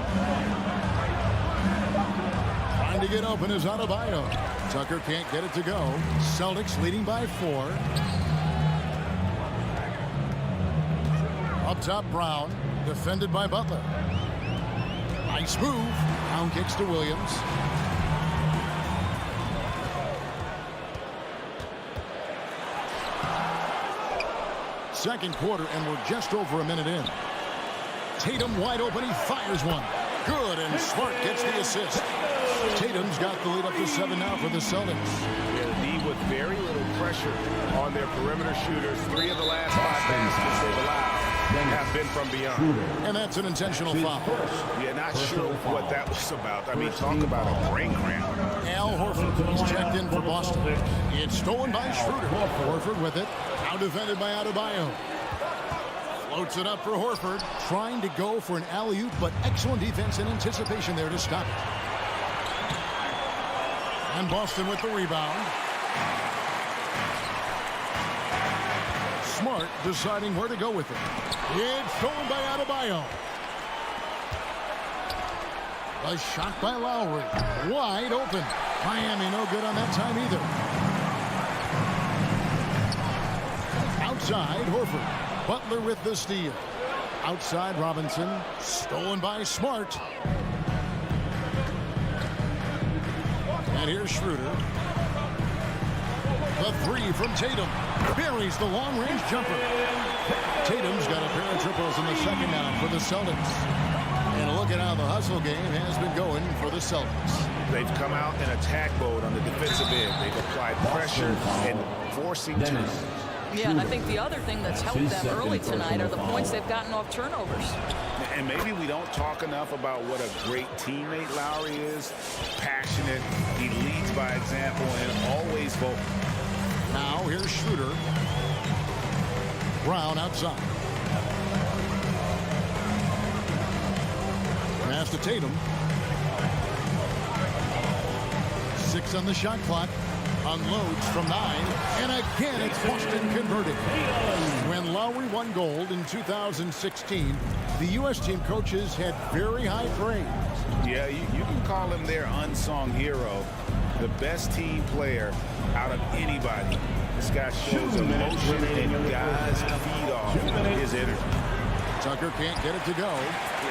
Speaker 6: Trying to get open is Adebayo. Tucker can't get it to go. Celtics leading by 4. Up top, Brown. Defended by Butler. Nice move. Brown kicks to Williams. Second quarter, and we're just over a minute in. Tatum wide open. He fires one. Good, and Smart gets the assist. Tatum's got the lead up to 7 now for the Celtics.
Speaker 9: Yeah, with very little pressure on their perimeter shooters. 3 of the last 5 baskets they've allowed have been from beyond.
Speaker 6: And that's an intentional foul.
Speaker 9: Yeah, not sure what that was about. I mean, talk about a brain cramp.
Speaker 6: Al Horford is checked in for Boston. It's stolen by Schroeder. Horford with it. Now defended by Adebayo. Floats it up for Horford. Trying to go for an alley-oop, but excellent defense and anticipation there to stop it. And Boston with the rebound. Smart deciding where to go with it. It's stolen by Adebayo. A shot by Lowry. Wide open. Miami no good on that time either. Outside, Horford. Butler with the steal. Outside, Robinson. Stolen by Smart. And here's Schroeder. The 3 from Tatum. Buries the long-range jumper. Tatum's got a pair of triples in the second now for the Celtics. And look at how the hustle game has been going for the Celtics.
Speaker 9: They've come out in attack mode on the defensive end. They've applied pressure and forcing turnovers.
Speaker 12: Yeah, and I think the other thing that's helped them early tonight are the points they've gotten off turnovers.
Speaker 9: And maybe we don't talk enough about what a great teammate Lowry is. Passionate, he leads by example, and always vocal.
Speaker 6: Now here's Schroeder. Brown outside. Pass to Tatum. 6 on the shot clock. Unloads from 9. And again, it's Boston converted. When Lowry won gold in 2016, the U.S. team coaches had very high praise.
Speaker 9: Yeah, you can call him their unsung hero. The best team player out of anybody. This guy shows emotion and guys feed off his energy.
Speaker 6: Tucker can't get it to go.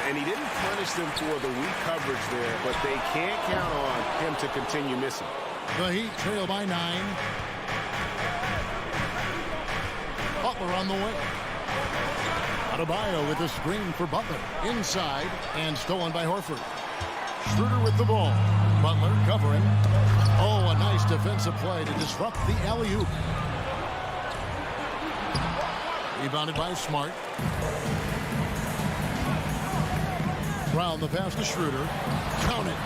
Speaker 9: And he didn't punish them for the weak coverage there, but they can't count on him to continue missing.
Speaker 6: The Heat trail by 9. Butler on the way. Adebayo with a screen for Butler. Inside and stolen by Horford. Schroeder with the ball. Butler covering. Oh, a nice defensive play to disrupt the alley-oop. Rebounded by Smart. Brown the pass to Schroeder. Count it.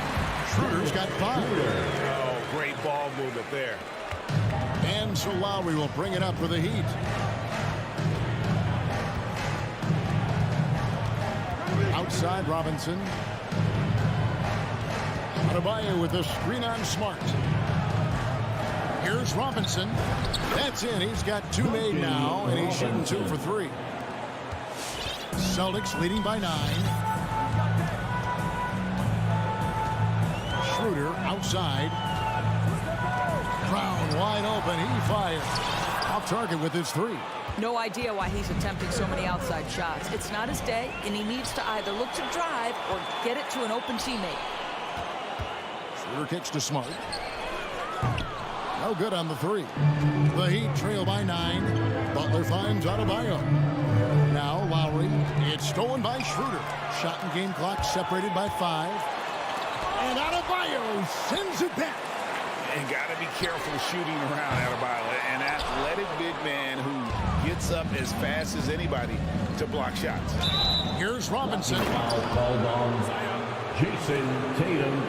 Speaker 6: Schroeder's got 5.
Speaker 9: Oh, great ball movement there.
Speaker 6: And so Lowry will bring it up for the Heat. Outside Robinson. Adebayo with the screen on Smart. Here's Robinson. That's in. He's got 2 made now, and he's shooting 2 for 3. Celtics leading by 9. Schroeder outside. Brown wide open. He fires. Off target with his 3.
Speaker 12: No idea why he's attempting so many outside shots. It's not his day, and he needs to either look to drive or get it to an open teammate.
Speaker 6: Schroeder kicks to Smart. No good on the 3. The Heat trail by 9. Butler finds Adebayo. Now Lowry. It's stolen by Schroeder. Shot and game clock separated by 5. And Adebayo sends it back.
Speaker 9: And got to be careful shooting around Adebayo. An athletic big man who gets up as fast as anybody to block shots.
Speaker 6: Here's Robinson.
Speaker 4: Called on Jason Tatum.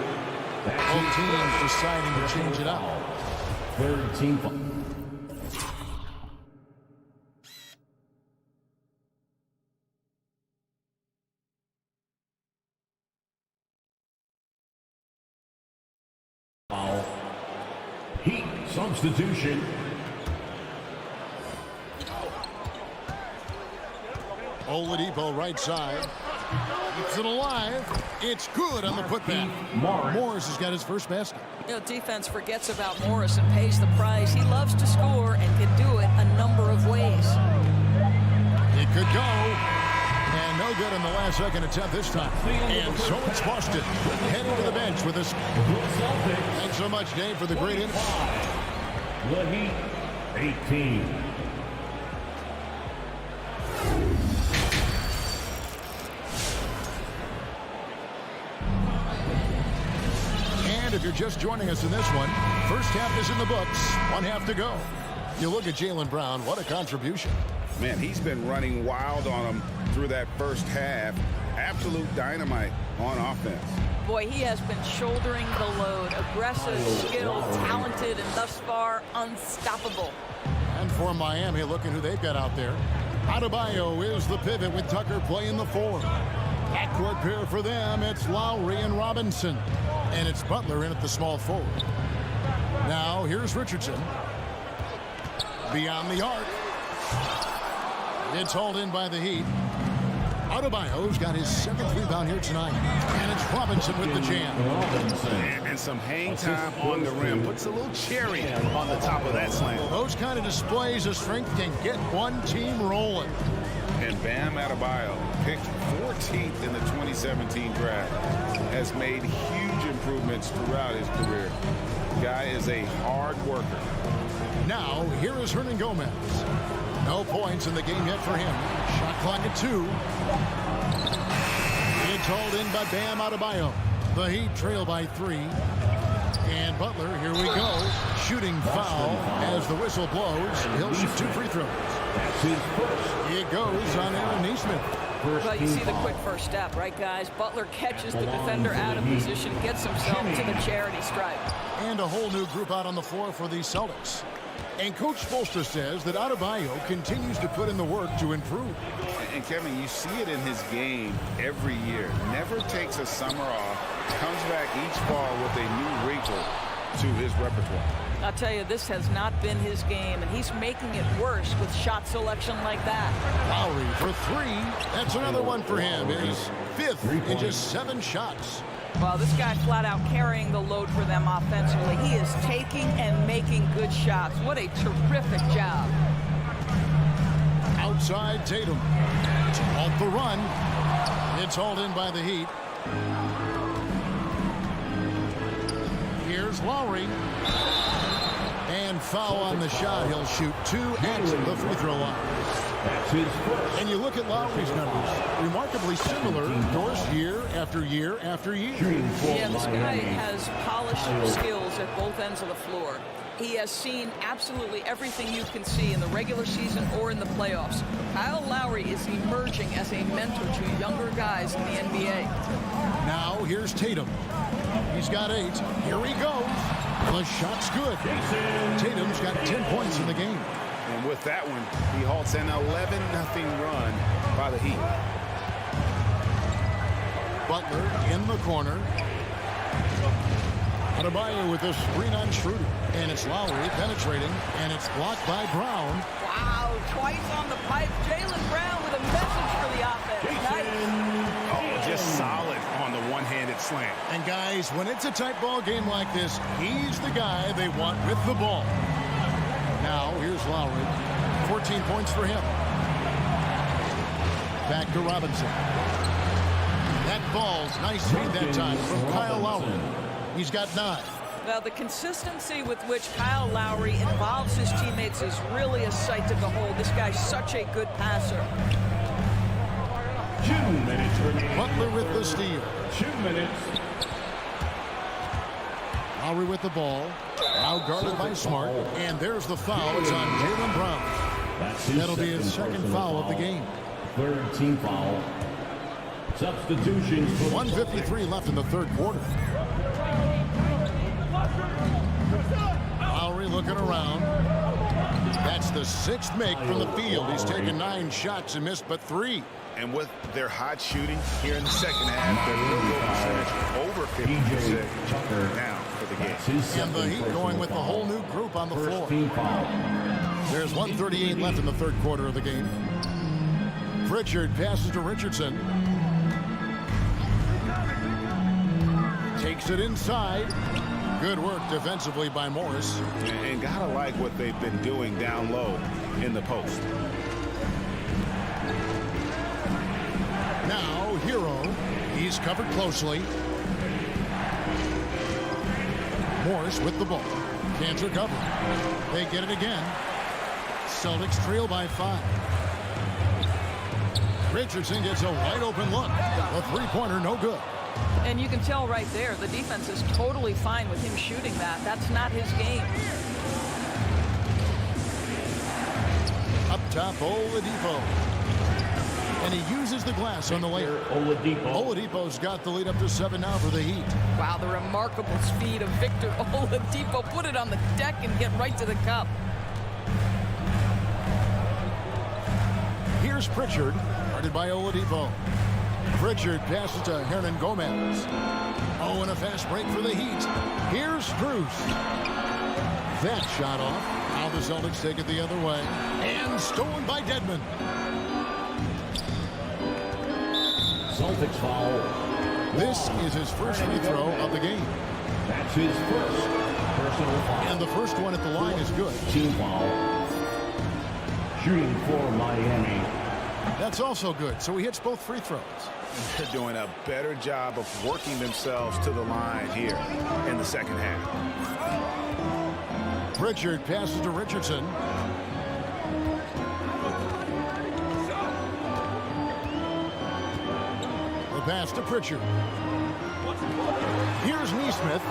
Speaker 6: Both teams deciding to change it up.
Speaker 4: Third team. Foul. Heat substitution.
Speaker 6: Oladipo right side. Keeps it alive. It's good on the putback. Morris has got his first basket.
Speaker 12: You know, defense forgets about Morris and pays the price. He loves to score and can do it a number of ways.
Speaker 6: It could go. And no good in the last second attempt this time. And so it's Boston heading to the bench with us. Thanks so much, Dave, for the great input.
Speaker 4: The Heat, 18.
Speaker 6: And if you're just joining us in this one, first half is in the books. 1 half to go. You look at Jaylen Brown, what a contribution.
Speaker 7: Man, he's been running wild on him through that first half. Absolute dynamite on offense.
Speaker 12: Boy, he has been shouldering the load. Aggressive, skilled, talented, and thus far unstoppable.
Speaker 6: And for Miami, looking who they've got out there. Adebayo is the pivot with Tucker playing the 4. Backcourt pair for them, it's Lowry and Robinson. And it's Butler in at the small forward. Now, here's Richardson. Beyond the arc. It's hauled in by the Heat. Adebayo's got his 7th rebound here tonight. And it's Robinson with the jam.
Speaker 9: And some hang time on the rim. Puts a little cherry on the top of that slam.
Speaker 6: Those kind of displays of strength can get one team rolling.
Speaker 7: And Bam Adebayo, picked 14th in the 2017 draft, has made huge improvements throughout his career. Guy is a hard worker.
Speaker 6: Now, here is Hernan Gomez. No points in the game yet for him. Shot clock at 2. It's hauled in by Bam Adebayo. The Heat trail by 3. And Butler, here we go. Shooting foul as the whistle blows. He'll shoot 2 free throws. It goes on Aaron Nesmith.
Speaker 12: Well, you see the quick first step, right, guys? Butler catches the defender out of position, gets himself to the charity stripe.
Speaker 6: And a whole new group out on the floor for the Celtics. And Coach Spoelstra says that Adebayo continues to put in the work to improve.
Speaker 7: And Kevin, you see it in his game every year. Never takes a summer off. Comes back each fall with a new wrinkle to his repertoire.
Speaker 12: I'll tell you, this has not been his game, and he's making it worse with shot selection like that.
Speaker 6: Lowry for 3. That's another one for him. His 5th in just 7 shots.
Speaker 12: Well, this guy flat out carrying the load for them offensively. He is taking and making good shots. What a terrific job.
Speaker 6: Outside Tatum. Off the run. It's hauled in by the Heat. Here's Lowry. And foul on the shot. He'll shoot 2 at the free throw line.
Speaker 4: That's his first.
Speaker 6: And you look at Lowry's numbers, remarkably similar, Doris, year after year after year.
Speaker 12: Yeah, this guy has polished skills at both ends of the floor. He has seen absolutely everything you can see in the regular season or in the playoffs. Kyle Lowry is emerging as a mentor to younger guys in the NBA.
Speaker 6: Now here's Tatum. He's got 8. Here he goes. The shot's good. Tatum's got 10 points in the game.
Speaker 9: And with that one, he halts an 11-0 run by the Heat.
Speaker 6: Butler in the corner. Adebayo with this screen on Schroeder. And it's Lowry penetrating, and it's blocked by Brown.
Speaker 12: Wow, twice on the pipe. Jaylen Brown with a message for the offense. Nice.
Speaker 9: Oh, just solid on the one-handed slam.
Speaker 6: And guys, when it's a tight ball game like this, he's the guy they want with the ball. Now, here's Lowry. 14 points for him. Back to Robinson. That ball's nice read that time from Kyle Lowry. He's got 9.
Speaker 12: Well, the consistency with which Kyle Lowry involves his teammates is really a sight to behold. This guy's such a good passer.
Speaker 4: 2 minutes remaining.
Speaker 6: Butler with the steal.
Speaker 4: 2 minutes.
Speaker 6: Lowry with the ball. Now guarded by Smart. And there's the foul. It's on Jaylen Brown. That'll be his second foul of the game.
Speaker 4: Third team foul. Substitutions.
Speaker 6: 1:53 left in the third quarter. Lowry looking around. That's the 6th make from the field. He's taken 9 shots and missed but 3.
Speaker 9: And with their hot shooting here in the second half, their field goal percentage over 50% now for the game.
Speaker 6: And the Heat going with the whole new group on the floor. There's 1:38 left in the third quarter of the game. Pritchard passes to Richardson. Takes it inside. Good work defensively by Morris.
Speaker 9: And gotta like what they've been doing down low in the post.
Speaker 6: Now Hero. He's covered closely. Morris with the ball. Can't recover. They get it again. Celtics trail by 5. Richardson gets a wide open look. A three-pointer no good.
Speaker 12: And you can tell right there, the defense is totally fine with him shooting that. That's not his game.
Speaker 6: Up top, Oladipo. And he uses the glass on the layup. Oladipo's got the lead up to 7 now for the Heat.
Speaker 12: Wow, the remarkable speed of Victor Oladipo. Put it on the deck and get right to the cup.
Speaker 6: Here's Pritchard, guarded by Oladipo. Pritchard passes to Hernan Gomez. Oh, and a fast break for the Heat. Here's Strus. That shot off. Now the Celtics take it the other way. And stolen by Dedmon.
Speaker 4: Celtics foul.
Speaker 6: This is his first free throw of the game.
Speaker 4: That's his first personal foul.
Speaker 6: And the first one at the line is good.
Speaker 4: Team foul. Shooting for Miami.
Speaker 6: That's also good. So he hits both free throws.
Speaker 9: They're doing a better job of working themselves to the line here in the second half.
Speaker 6: Pritchard passes to Richardson. The pass to Pritchard. Here's Neesmith.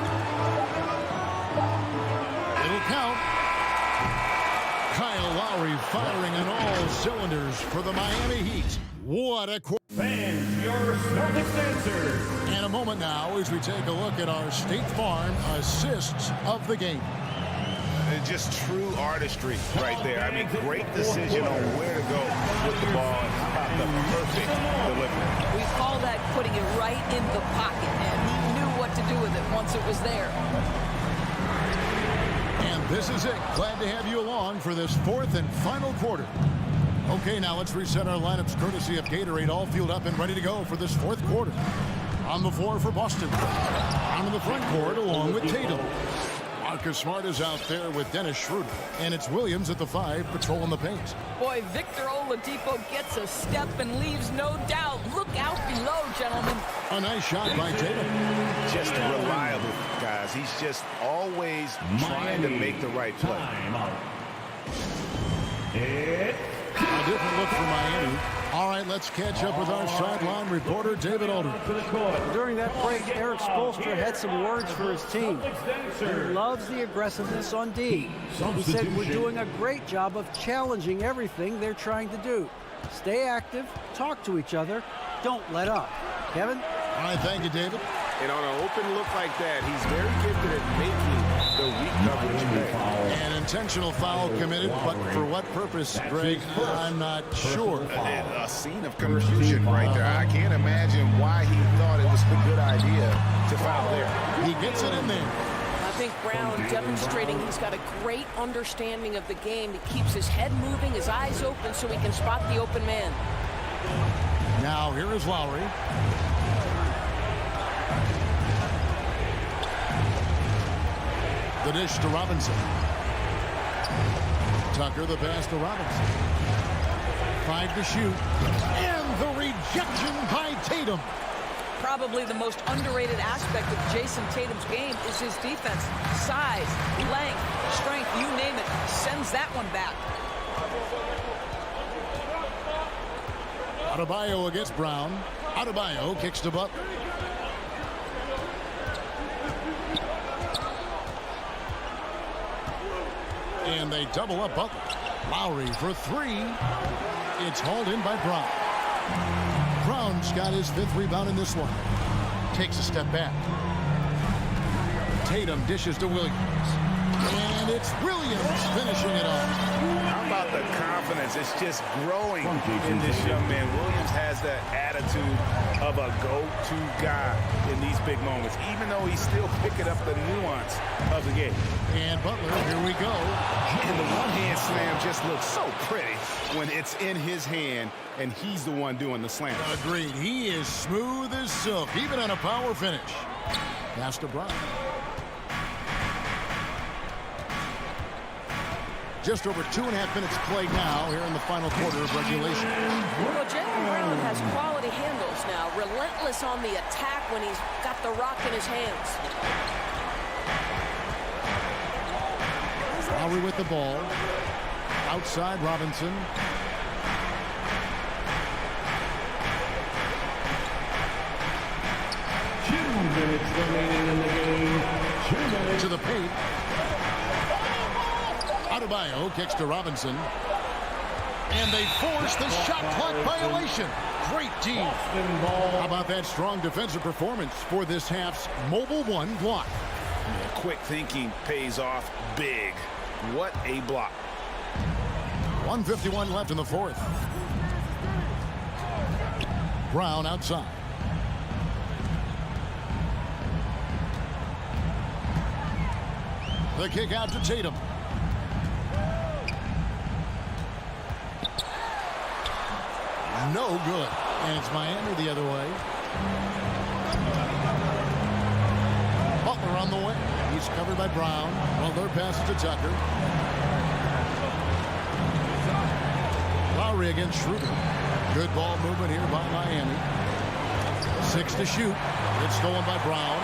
Speaker 6: It'll count. Kyle Lowry firing on all cylinders for the Miami Heat. What a quarter.
Speaker 4: Fans, your Celtics answer.
Speaker 6: And a moment now as we take a look at our State Farm assists of the game.
Speaker 9: And just true artistry right there. I mean, great decision on where to go with the ball. And how about the perfect delivery?
Speaker 12: We call that putting it right in the pocket, and he knew what to do with it once it was there.
Speaker 6: And this is it. Glad to have you along for this fourth and final quarter. Okay, now let's reset our lineups courtesy of Gatorade, all fueled up and ready to go for this fourth quarter. On the floor for Boston. On the front court along with Tatum. Marcus Smart is out there with Dennis Schroeder. And it's Williams at the 5 patrolling the paint.
Speaker 12: Boy, Victor Oladipo gets a step and leaves no doubt. Look out below, gentlemen.
Speaker 6: A nice shot by Tatum.
Speaker 9: Just reliable, guys. He's just always trying to make the right play.
Speaker 4: It's
Speaker 6: A different look for Miami. All right, let's catch up with our sideline reporter, David Aldridge.
Speaker 10: During that break, Eric Spoelstra had some words for his team. He loves the aggressiveness on D. He said, we're doing a great job of challenging everything they're trying to do. Stay active, talk to each other, don't let up. Kevin?
Speaker 6: All right, thank you, David.
Speaker 9: And on an open look like that, he's very gifted at making the weak coverage pay.
Speaker 6: An intentional foul committed, but for what purpose, Greg, I'm not sure.
Speaker 9: A scene of confusion right there. I can't imagine why he thought it was a good idea to foul there.
Speaker 6: He gets it in there.
Speaker 13: I think Brown demonstrating he's got a great understanding of the game. He keeps his head moving, his eyes open so he can spot the open man.
Speaker 6: Now here is Lowry. The dish to Robinson. Tucker the pass to Robinson. 5 to shoot. And the rejection by Tatum.
Speaker 12: Probably the most underrated aspect of Jason Tatum's game is his defense. Size, length, strength, you name it, sends that one back.
Speaker 6: Adebayo against Brown. Adebayo kicks to Butler. And they double up Butler. Lowry for 3. It's hauled in by Brown. Brown's got his 5th rebound in this one. Takes a step back. Tatum dishes to Williams. And it's Williams finishing it off.
Speaker 9: How about the confidence? It's just growing in this young man. Williams has that attitude of a go-to guy in these big moments, even though he's still picking up the nuance of the game.
Speaker 6: And Butler, here we go.
Speaker 9: And the one-hand slam just looks so pretty when it's in his hand and he's the one doing the slam.
Speaker 6: Agreed. He is smooth as silk, even on a power finish. Pass to Brown. Just over 2.5 minutes played now here in the final quarter of regulation.
Speaker 13: Well, Jaylen Brown has quality handles now. Relentless on the attack when he's got the rock in his hands.
Speaker 6: Lowry with the ball. Outside Robinson. To the paint. Adebayo kicks to Robinson. And they force the shot clock violation. Great team. How about that strong defensive performance for this half's Mobile 1 block?
Speaker 9: Quick thinking pays off big. What a block.
Speaker 6: 1:51 left in the 4th. Brown outside. The kick out to Tatum. No good. And it's Miami the other way. Butler on the way. He's covered by Brown. Butler passes to Tucker. Lowry against Schroeder. Good ball movement here by Miami. 6 to shoot. It's stolen by Brown.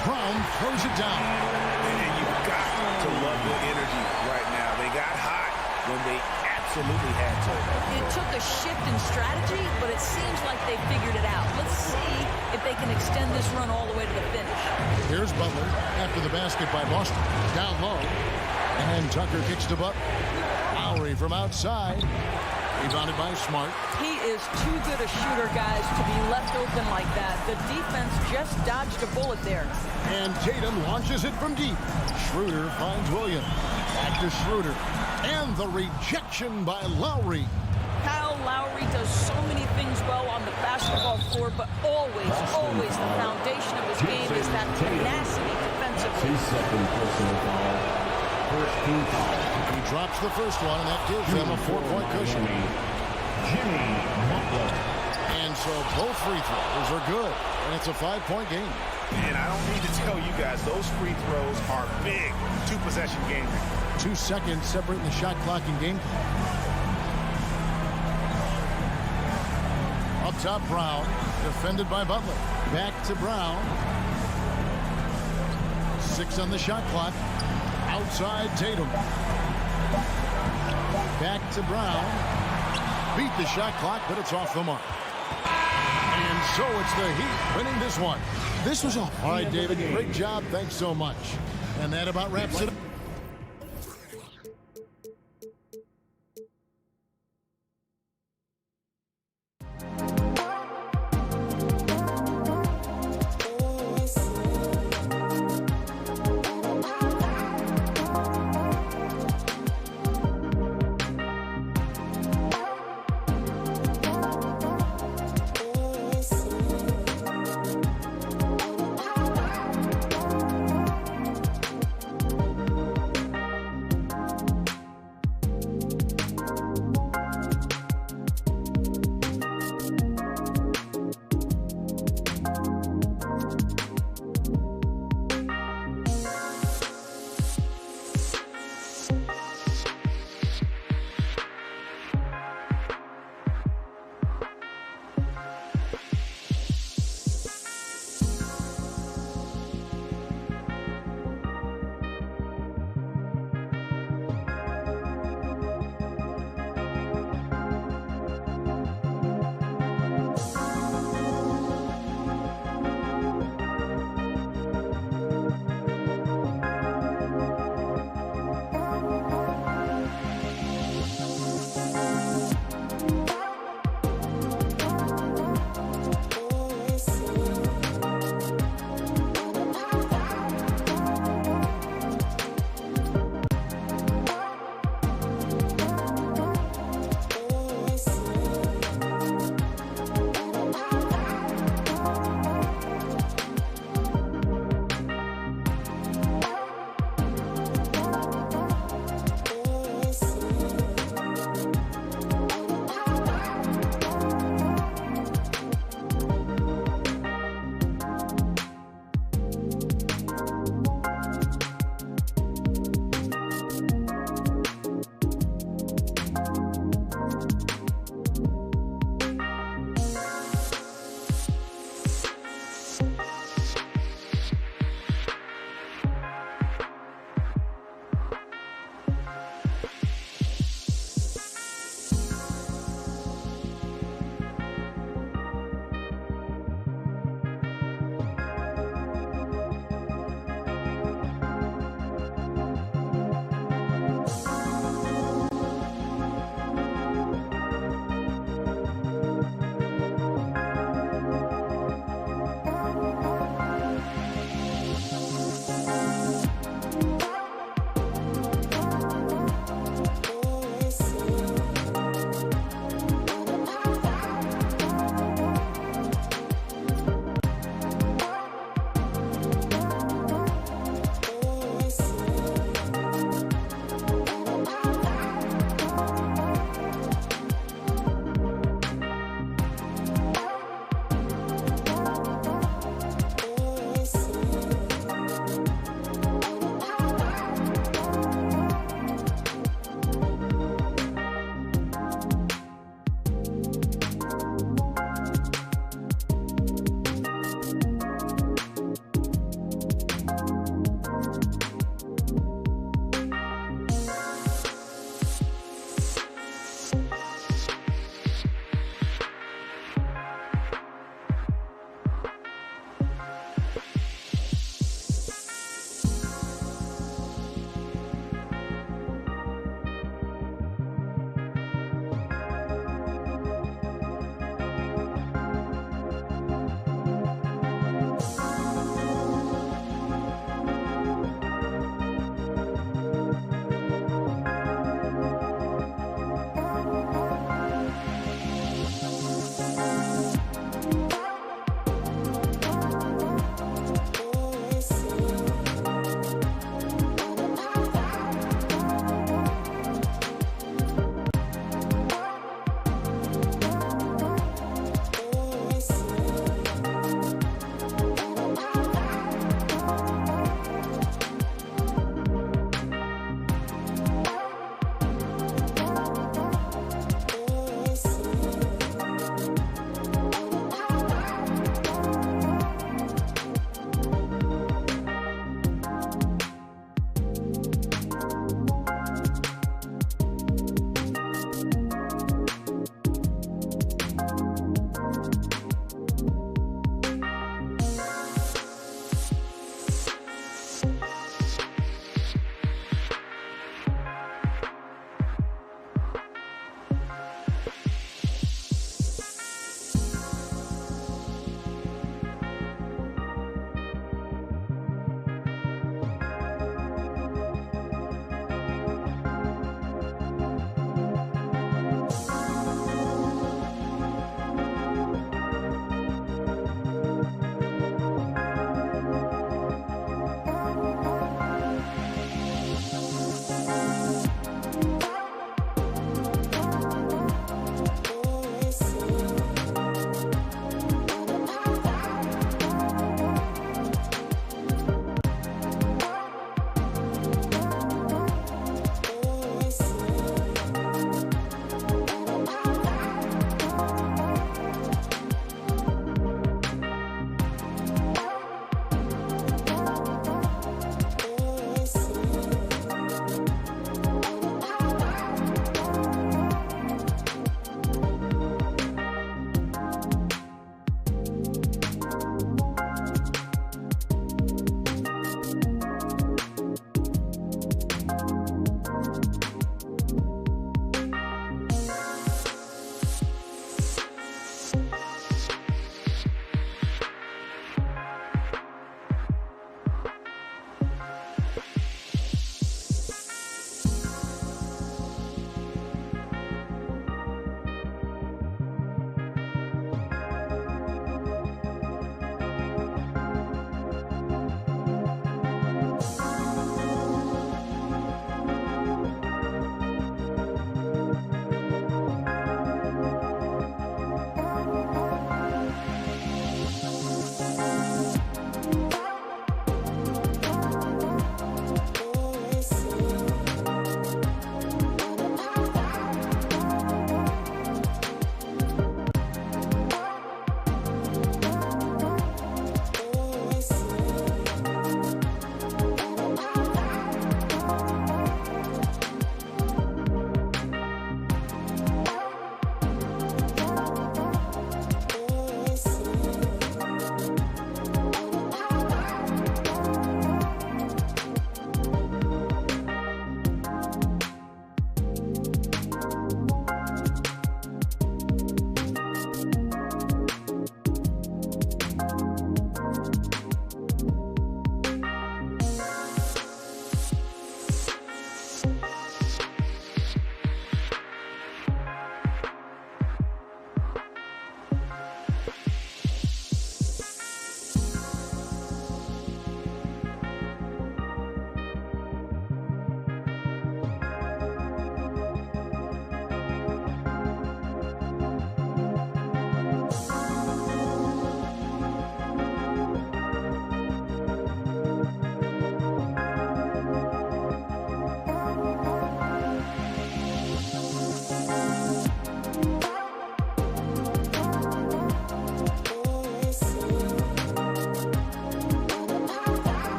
Speaker 6: Brown throws it down.
Speaker 9: And you've got to love the energy right now. They got hot when they absolutely had to.
Speaker 12: It took a shift in strategy, but it seems like they figured it out. Let's see if they can extend this run all the way to the finish.
Speaker 6: Here's Butler after the basket by Boston. Down low. And Tucker kicks to Butler. Lowry from outside. Rebounded by Smart.
Speaker 12: He is too good a shooter, guys, to be left open like that. The defense just dodged a bullet there.
Speaker 6: And Tatum launches it from deep. Schroeder finds Williams. Back to Schroeder. And the rejection by Lowry.
Speaker 12: Kyle Lowry does so many things well on the basketball floor, but always the foundation of his game is that tenacity defensively.
Speaker 6: He drops the first one, and that gives them a 4-point cushion. And so both free throws are good, and it's a 5-point game.
Speaker 9: And I don't need to tell you guys, those free throws are big. 2-possession game.
Speaker 6: 2 seconds separating the shot clock and game clock. Up top Brown. Defended by Butler. Back to Brown. 6 on the shot clock. Outside Tatum. Back to Brown. Beat the shot clock, but it's off the mark. And so it's the Heat winning this one. This was all. All right, David, great job. Thanks so much. And that about wraps it up.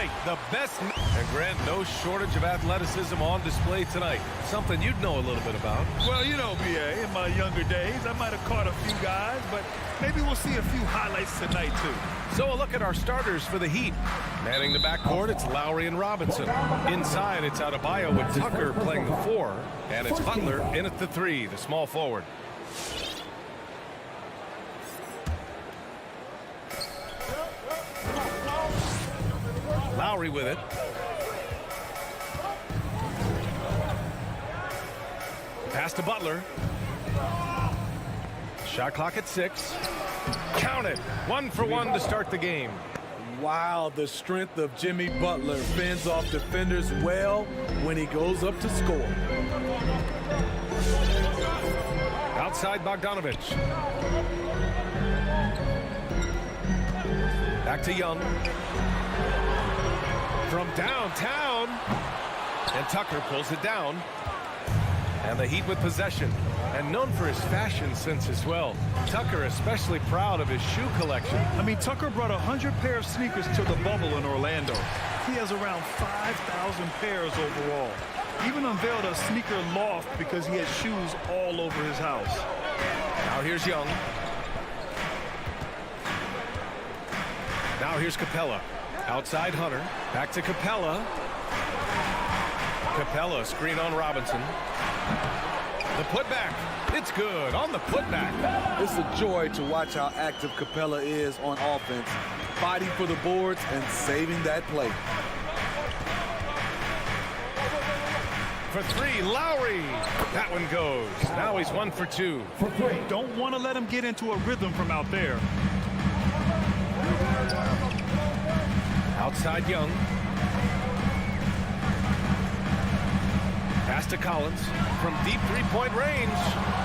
Speaker 1: right, the best. And Grant, no shortage of athleticism on display tonight. Something you'd know a little bit about.
Speaker 3: Well, you know, B.A., in my younger days, I might have caught a few guys, but maybe we'll see a few highlights tonight, too.
Speaker 1: So a look at our starters for the Heat. Manning the backcourt, it's Lowry and Robinson. Inside, it's Adebayo with Tucker playing the 4. And it's Butler in at the 3, the small forward. Lowry with it. Pass to Butler. Shot clock at 6. Count it. 1 for 1 to start the game.
Speaker 8: Wow, the strength of Jimmy Butler fends off defenders well when he goes up to score.
Speaker 1: Outside Bogdanovich. Back to Young. From downtown. And Tucker pulls it down. And the Heat with possession. And known for his fashion sense as well. Tucker especially proud of his shoe collection.
Speaker 3: I mean, Tucker brought 100 pair of sneakers to the bubble in Orlando. He has around 5,000 pairs overall. Even unveiled a sneaker loft because he has shoes all over his house.
Speaker 1: Now here's Young. Now here's Capella. Outside Hunter. Back to Capella. Capella screen on Robinson. The putback. It's good on the putback.
Speaker 8: It's a joy to watch how active Capella is on offense, fighting for the boards and saving that play.
Speaker 1: For 3, Lowry. That one goes. Now he's 1 for 2.
Speaker 3: Don't want to let him get into a rhythm from out there.
Speaker 1: Outside Young. Pass to Collins from deep three-point range.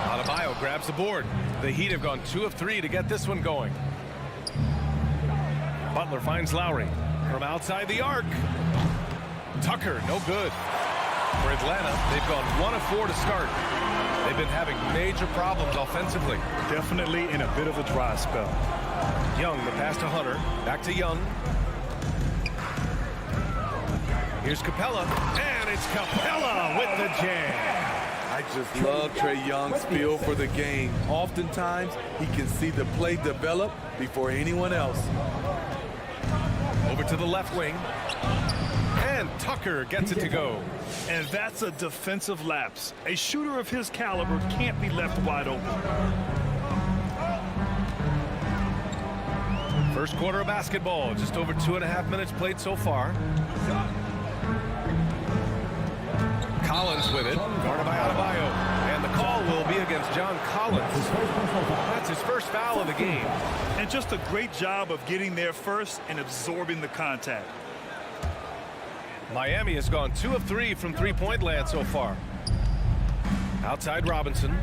Speaker 1: Adebayo grabs the board. The Heat have gone 2 of 3 to get this one going. Butler finds Lowry from outside the arc. Tucker, no good. For Atlanta, they've gone 1 of 4 to start. They've been having major problems offensively.
Speaker 3: Definitely in a bit of a dry spell.
Speaker 1: Young, the pass to Hunter. Back to Young. Here's Capella, and it's Capella with the jam.
Speaker 8: I just love Trae Young's feel for the game. Oftentimes, he can see the play develop before anyone else.
Speaker 1: Over to the left wing. And Tucker gets it to go.
Speaker 3: And that's a defensive lapse. A shooter of his caliber can't be left wide open.
Speaker 1: First quarter of basketball, just over 2.5 minutes played so far. Collins with it, guarded by Adebayo. And the call will be against John Collins. That's his first foul of the game.
Speaker 3: And just a great job of getting there first and absorbing the contact.
Speaker 1: Miami has gone 2 of 3 from three-point land so far. Outside Robinson.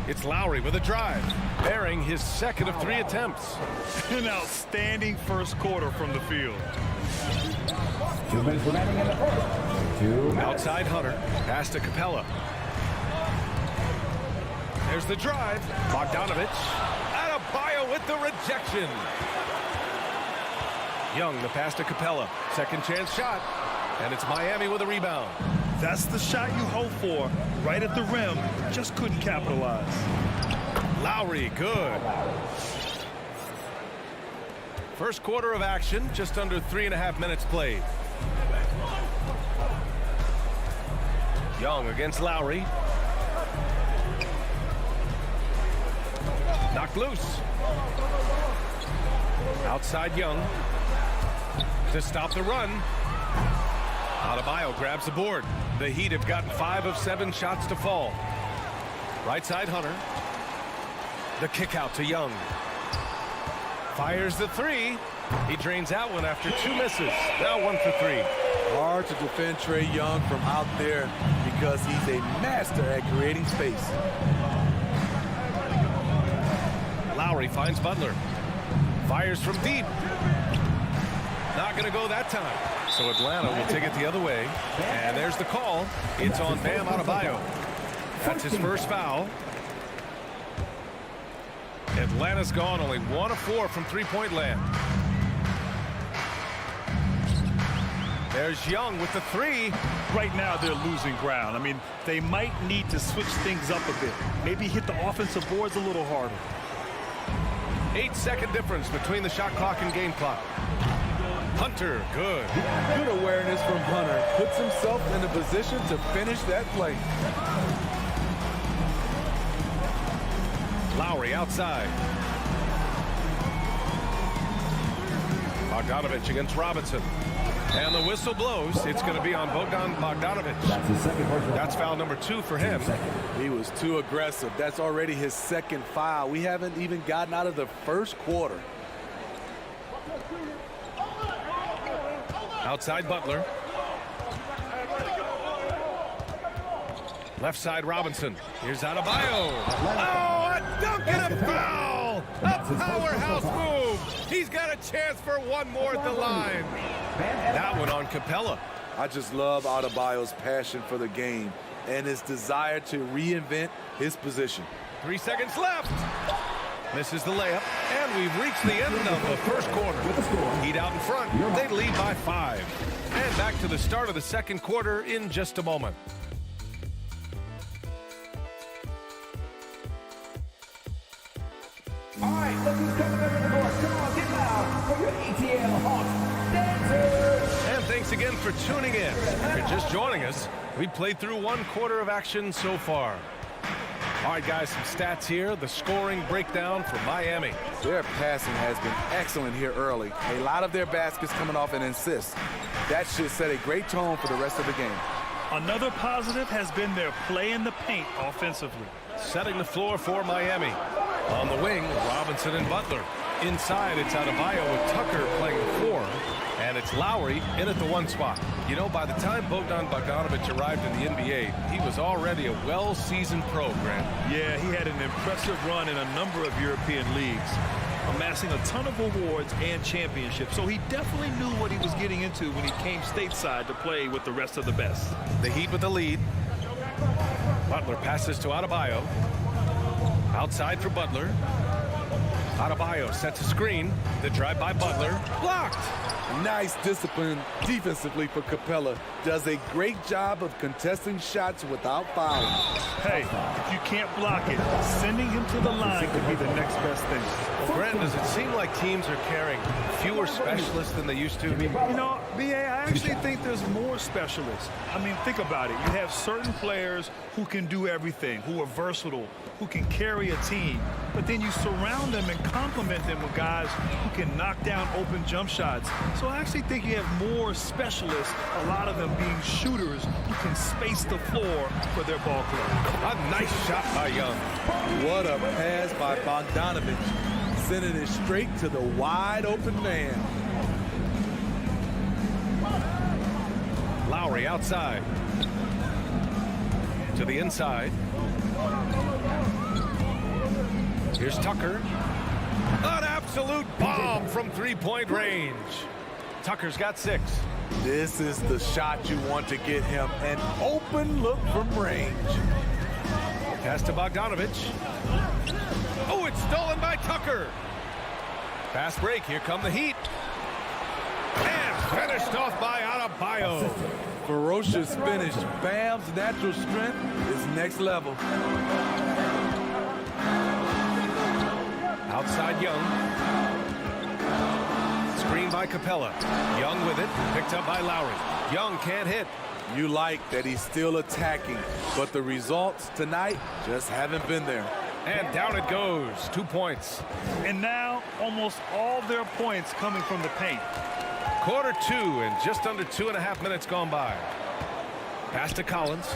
Speaker 1: It's Lowry with a drive, bearing his second of 3 attempts.
Speaker 3: An outstanding first quarter from the field.
Speaker 4: 2 minutes remaining in the first. 2.
Speaker 1: Outside Hunter, pass to Capella. There's the drive. Bogdanovich. Adebayo with the rejection. Young, the pass to Capella. Second chance shot. And it's Miami with a rebound.
Speaker 3: That's the shot you hope for. Right at the rim. Just couldn't capitalize.
Speaker 1: Lowry, good. First quarter of action, just under 3.5 minutes played. Young against Lowry. Knocked loose. Outside Young. To stop the run. Adebayo grabs the board. The Heat have gotten 5 of 7 shots to fall. Right side Hunter. The kick out to Young. Fires the 3. He drains that one after 2 misses. Now 1 for 3.
Speaker 8: Hard to defend Trae Young from out there because he's a master at creating space.
Speaker 1: Lowry finds Butler. Fires from deep. Not going to go that time. So Atlanta will take it the other way. And there's the call. It's on Bam Adebayo. That's his first foul. Atlanta's gone only 1 of 4 from three-point land. There's Young with the three.
Speaker 3: Right now they're losing ground. I mean, they might need to switch things up a bit. Maybe hit the offensive boards a little harder.
Speaker 1: 8-second difference between the shot clock and game clock. Hunter, good.
Speaker 8: Good awareness from Hunter. Puts himself in a position to finish that play.
Speaker 1: Lowry outside. Bogdanovich against Robinson. And the whistle blows. It's going to be on Bogdan Bogdanovich.
Speaker 4: That's his second personal.
Speaker 1: That's foul number 2 for him.
Speaker 8: He was too aggressive. That's already his second foul. We haven't even gotten out of the first quarter.
Speaker 1: Outside Butler. Left side Robinson. Here's Adebayo. Oh, a dunk and a foul! A powerhouse move. He's got a chance for one more at the line. That one on Capella.
Speaker 8: I just love Adebayo's passion for the game and his desire to reinvent his position.
Speaker 1: 3 seconds left. Misses the layup, and we've reached the end of the first quarter. Heat out in front. They lead by 5. And back to the start of the second quarter in just a moment.
Speaker 4: All right, look who's coming up in the court. Come on, get loud for your ATL Hawks dancers.
Speaker 1: And thanks again for tuning in. If you're just joining us, we played through 1 quarter of action so far. All right, guys, some stats here. The scoring breakdown for Miami.
Speaker 8: Their passing has been excellent here early. A lot of their baskets coming off an assist. That should set a great tone for the rest of the game.
Speaker 3: Another positive has been their play in the paint offensively.
Speaker 1: Setting the floor for Miami. On the wing, Robinson and Butler. Inside, it's Adebayo with Tucker playing the 4. And it's Lowry in at the 1 spot. You know, by the time Bogdan Bogdanovich arrived in the NBA, he was already a well-seasoned pro, Grant.
Speaker 3: Yeah, he had an impressive run in a number of European leagues, amassing a ton of awards and championships. So he definitely knew what he was getting into when he came stateside to play with the rest of the best.
Speaker 1: The Heat with the lead. Butler passes to Adebayo. Outside for Butler. Adebayo sets a screen. The drive by Butler. Blocked.
Speaker 8: Nice discipline defensively for Capella. Does a great job of contesting shots without fouling.
Speaker 3: Hey, if you can't block it, sending him to the line could be the next best thing.
Speaker 1: Well, Grant, does it seem like teams are carrying fewer specialists than they used to?
Speaker 3: You know, B.A., I actually think there's more specialists. I mean, think about it. You have certain players who can do everything, who are versatile, who can carry a team. But then you surround them and complement them with guys who can knock down open jump shots. So I actually think you have more specialists, a lot of them being shooters who can space the floor for their ball club.
Speaker 1: A nice shot by Young.
Speaker 8: What a pass by Bogdanovich, sending it straight to the wide open man.
Speaker 1: Lowry outside. To the inside. Here's Tucker. An absolute bomb from three-point range. Tucker's got 6.
Speaker 8: This is the shot you want to get him. An open look from range.
Speaker 1: Pass to Bogdanovich. Oh, it's stolen by Tucker. Fast break. Here come the Heat. And finished off by Adebayo.
Speaker 8: Ferocious finish. Bam's natural strength is next level.
Speaker 1: Outside Young. Screen by Capella. Young with it. Picked up by Lowry. Young can't hit.
Speaker 8: You like that he's still attacking, but the results tonight just haven't been there.
Speaker 1: And down it goes. 2 points.
Speaker 3: And now almost all their points coming from the paint.
Speaker 1: Quarter 2 and just under 2.5 minutes gone by. Pass to Collins.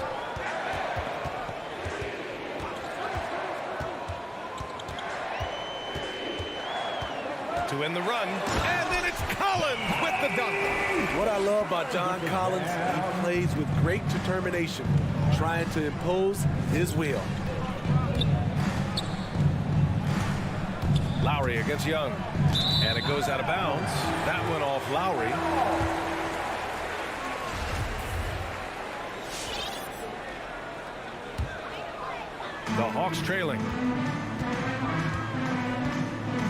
Speaker 1: To end the run, and then it's Collins with the dunk.
Speaker 8: What I love about John Collins, he plays with great determination, trying to impose his will.
Speaker 1: Lowry against Young, and it goes out of bounds. That went off Lowry. The Hawks trailing.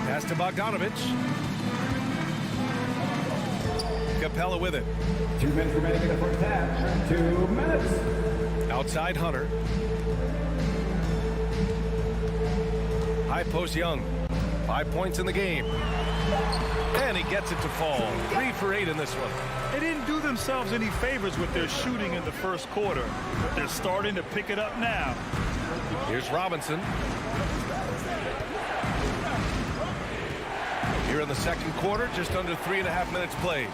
Speaker 1: Pass to Bogdanovich. Capella with it.
Speaker 4: 2 minutes remaining in the first half. 2 minutes.
Speaker 1: Outside Hunter. High post Young. 5 points in the game. And he gets it to fall. 3 for 8 in this one.
Speaker 3: They didn't do themselves any favors with their shooting in the first quarter, but they're starting to pick it up now.
Speaker 1: Here's Robinson. Here in the second quarter, just under 3.5 minutes played.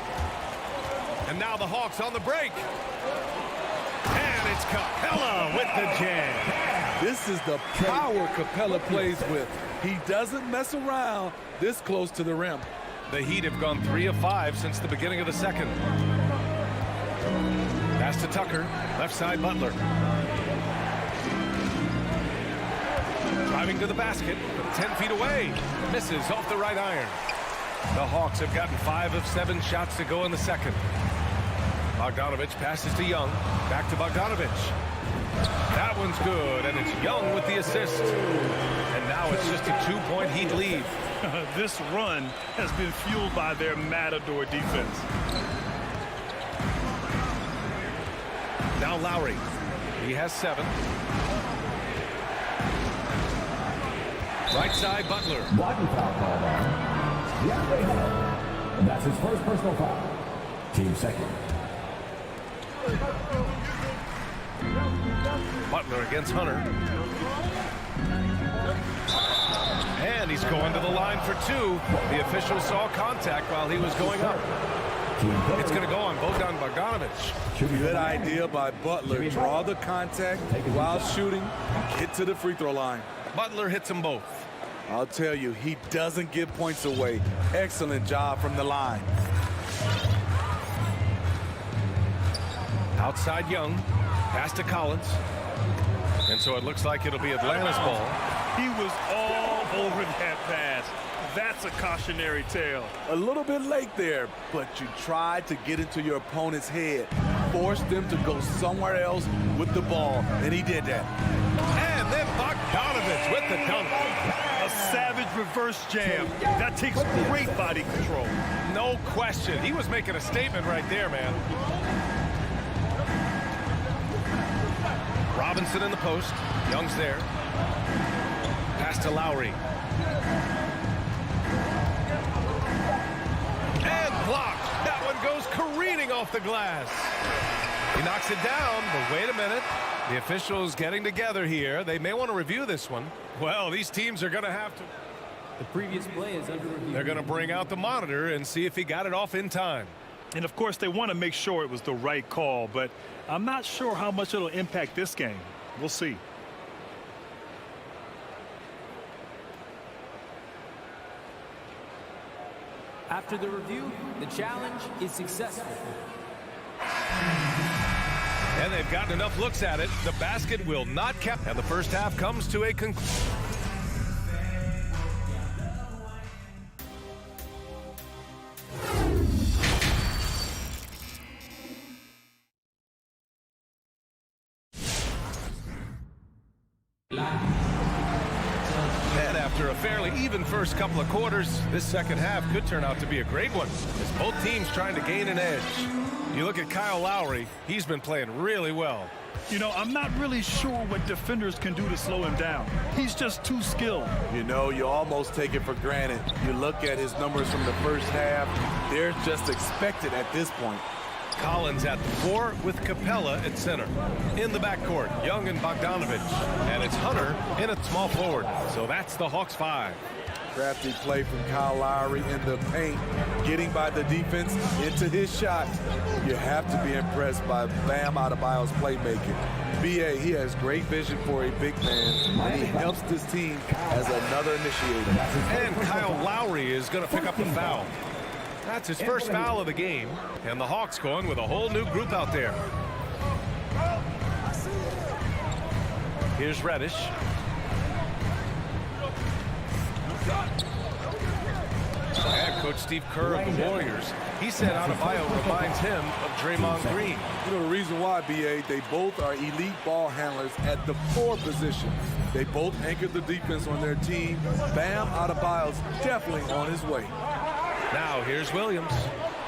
Speaker 1: And now the Hawks on the break. And it's Capella with the jam.
Speaker 8: This is the power Capella plays with. He doesn't mess around this close to the rim.
Speaker 1: The Heat have gone 3 of 5 since the beginning of the second. Pass to Tucker, left side Butler. Driving to the basket, 10 feet away. Misses off the right iron. The Hawks have gotten 5 of 7 shots to go in the second. Bogdanovich passes to Young. Back to Bogdanovich. That one's good, and it's Young with the assist. And now it's just a 2-point Heat lead.
Speaker 3: This run has been fueled by their matador defense.
Speaker 1: Now Lowry. He has 7. Right side Butler.
Speaker 4: Blocking foul called on. And that's his first personal foul. Team second.
Speaker 1: Butler against Hunter. And he's going to the line for 2. The official saw contact while he was going up. It's going to go on Bogdan Bogdanovich.
Speaker 8: Good idea by Butler. Draw the contact while shooting. Get to the free throw line.
Speaker 1: Butler hits them both.
Speaker 8: I'll tell you, he doesn't give points away. Excellent job from the line.
Speaker 1: Outside Young. Pass to Collins. And so it looks like it'll be Atlanta's ball.
Speaker 3: He was all over that pass. That's a cautionary tale.
Speaker 8: A little bit late there, but you tried to get into your opponent's head. Force them to go somewhere else with the ball, and he did that.
Speaker 1: And then Bogdanovich with the dunk.
Speaker 3: A savage reverse jam. That takes great body control.
Speaker 1: No question. He was making a statement right there, man. Robinson in the post. Young's there. Pass to Lowry. And blocked. That one goes careening off the glass. He knocks it down, but wait a minute. The officials getting together here. They may want to review this one. Well, these teams are going to have to.
Speaker 14: The previous play is under review.
Speaker 1: They're going to bring out the monitor and see if he got it off in time.
Speaker 3: And, of course, they want to make sure it was the right call, but I'm not sure how much it'll impact this game. We'll see.
Speaker 14: After the review, the challenge is successful.
Speaker 1: And they've gotten enough looks at it. The basket will not count. And the first half comes to a conclusion. And after a fairly even first couple of quarters, this second half could turn out to be a great one, as both teams trying to gain an edge. You look at Kyle Lowry, he's been playing really well.
Speaker 3: You know, I'm not really sure what defenders can do to slow him down. He's just too skilled.
Speaker 8: You know, you almost take it for granted. You look at his numbers from the first half, they're just expected at this point.
Speaker 1: Collins at the 4 with Capella at center. In the backcourt, Young and Bogdanovich. And it's Hunter in at small forward. So that's the Hawks 5.
Speaker 8: Crafty play from Kyle Lowry in the paint, getting by the defense into his shot. You have to be impressed by Bam Adebayo's playmaking. B.A., he has great vision for a big man, and he helps this team as another initiator.
Speaker 1: And Kyle Lowry is going to pick up the foul. That's his first foul of the game, and the Hawks going with a whole new group out there. Here's Reddish. And Coach Steve Kerr of the Warriors, he said Adebayo reminds him of Draymond Green.
Speaker 8: You know the reason why, B.A., they both are elite ball handlers at the 4 position. They both anchored the defense on their team. Bam Adebayo's definitely on his way.
Speaker 1: Now here's Williams.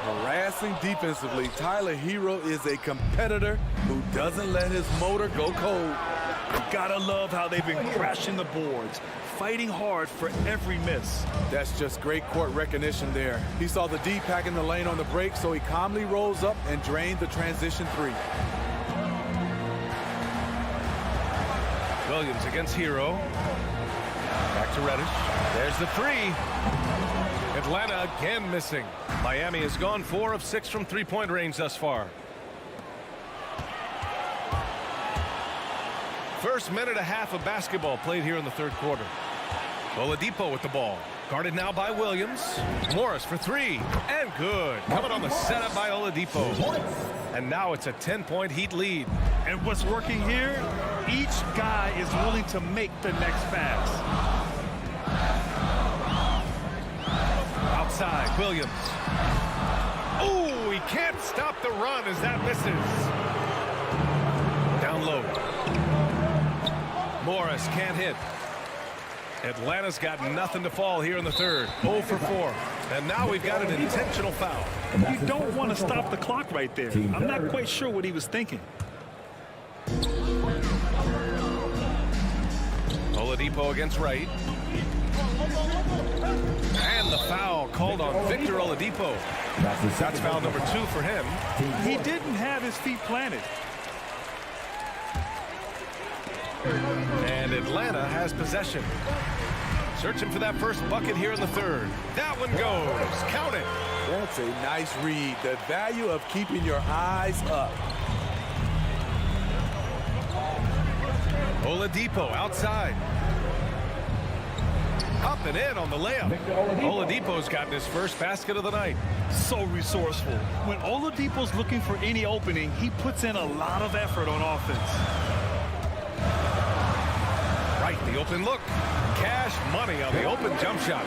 Speaker 8: Harassing defensively, Tyler Hero is a competitor who doesn't let his motor go cold.
Speaker 3: You gotta love how they've been crashing the boards, fighting hard for every miss.
Speaker 8: That's just great court recognition there. He saw the D pack in the lane on the break, so he calmly rose up and drained the transition 3.
Speaker 1: Williams against Hero. Back to Reddish. There's the 3. Atlanta again missing. Miami has gone 4 of 6 from three-point range thus far. First minute and a half of basketball played here in the third quarter. Oladipo with the ball. Guarded now by Williams. Morris for 3. And good. Coming on the setup by Oladipo. And now it's a 10-point Heat lead.
Speaker 3: And what's working here? Each guy is willing to make the next pass.
Speaker 1: Outside, Williams. Ooh, he can't stop the run as that misses. Down low. Morris can't hit. Atlanta's got nothing to fall here in the third. 0 for 4. And now we've got an intentional foul.
Speaker 3: You don't want to stop the clock right there. I'm not quite sure what he was thinking.
Speaker 1: Oladipo against Wright. And the foul called on Victor Oladipo. That's foul number 2 for him.
Speaker 3: He didn't have his feet planted.
Speaker 1: And Atlanta has possession. Searching for that first bucket here in the third. That one goes. Count it.
Speaker 8: That's a nice read. The value of keeping your eyes up.
Speaker 1: Oladipo outside. Up and in on the layup. Oladipo's gotten his first basket of the night.
Speaker 3: So resourceful. When Oladipo's looking for any opening, he puts in a lot of effort on offense.
Speaker 1: Right, the open look. Cash money on the open jump shot.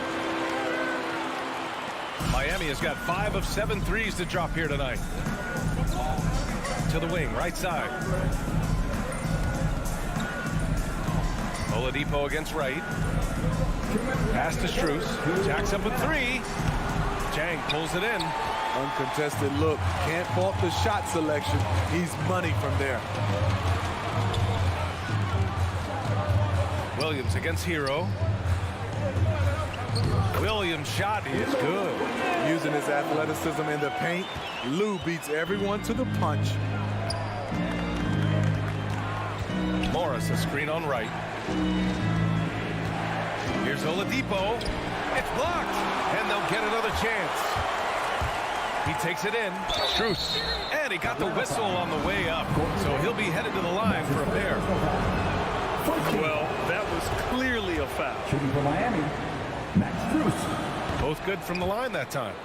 Speaker 1: Miami has got 5 of 7 threes to drop here tonight. To the wing, right side. Oladipo against Wright. Pass to Strus. Jacks up a 3. Jang pulls it in.
Speaker 8: Uncontested look. Can't fault the shot selection. He's money from there.
Speaker 1: Williams against Hero. Williams' shot is good.
Speaker 8: Using his athleticism in the paint, Lou beats everyone to the punch.
Speaker 1: Morris, a screen on Wright. Here's Oladipo. It's blocked, and they'll get another chance. He takes it in. Strus. And he got the whistle on the way up, so he'll be headed to the line for a pair.
Speaker 3: Well, that was clearly a foul.
Speaker 4: Shooting for Miami, Max Strus.
Speaker 1: Both good from the line that time.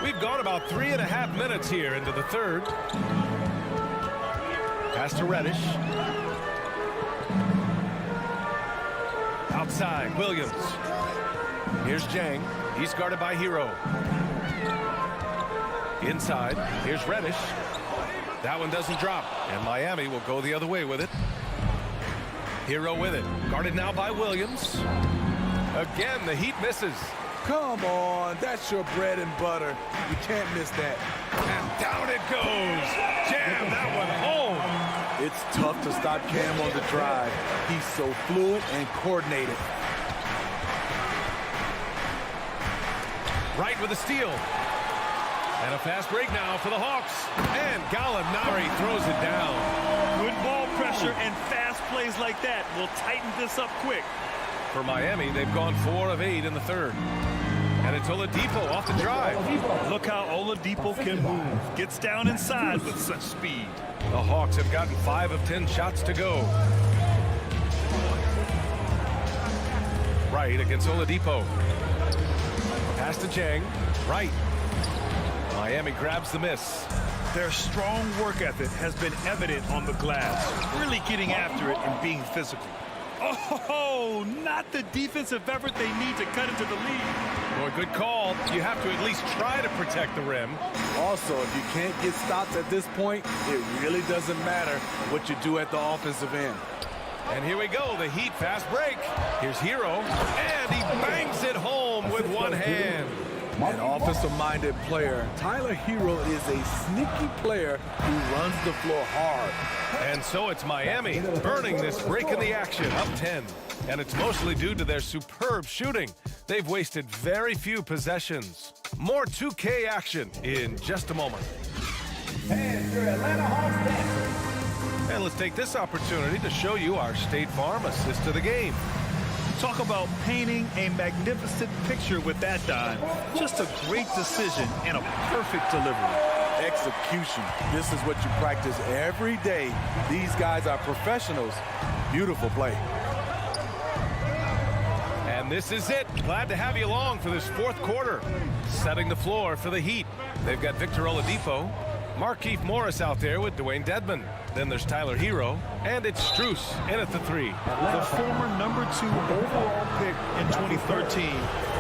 Speaker 1: We've gone about 3.5 minutes here into the third. Pass to Reddish. Outside, Williams. Here's Jang. He's guarded by Hero. Inside, here's Reddish. That one doesn't drop, and Miami will go the other way with it. Hero with it. Guarded now by Williams. Again, the Heat misses.
Speaker 8: Come on, that's your bread and butter. You can't miss that.
Speaker 1: And down it goes. Jam that one home.
Speaker 8: It's tough to stop Cam on the drive. He's so fluid and coordinated.
Speaker 1: Right with a steal. And a fast break now for the Hawks. And Gallinari throws it down.
Speaker 3: Good ball pressure and fast plays like that will tighten this up quick.
Speaker 1: For Miami, they've gone 4 of 8 in the third. And it's Oladipo off the drive.
Speaker 3: Look how Oladipo can move. Gets down inside with such speed.
Speaker 1: The Hawks have gotten 5 of 10 shots to go. Right against Oladipo. Pass to Jang. Right. Miami grabs the miss.
Speaker 3: Their strong work ethic has been evident on the glass. Really getting after it and being physical. Oh, not the defensive effort they need to cut into the lead.
Speaker 1: Boy, good call. You have to at least try to protect the rim.
Speaker 8: Also, if you can't get stops at this point, it really doesn't matter what you do at the offensive end.
Speaker 1: And here we go, the Heat fast break. Here's Hero, and he bangs it home with one hand.
Speaker 8: An offensive-minded player. Tyler Hero is a sneaky player who runs the floor hard.
Speaker 1: And so it's Miami burning this break in the action, up 10. And it's mostly due to their superb shooting. They've wasted very few possessions. More 2K action in just a moment.
Speaker 4: And your Atlanta Hawks dancers.
Speaker 1: And let's take this opportunity to show you our State Farm assist to the game.
Speaker 3: Talk about painting a magnificent picture with that dive. Just a great decision and a perfect delivery.
Speaker 8: Execution. This is what you practice every day. These guys are professionals. Beautiful play.
Speaker 1: And this is it. Glad to have you along for this fourth quarter. Setting the floor for the Heat. They've got Victor Oladipo, Markieff Morris out there with Dwayne Dedmon. Then there's Tyler Hero, and it's Strus in at the 3.
Speaker 3: The former #2 overall pick in 2013,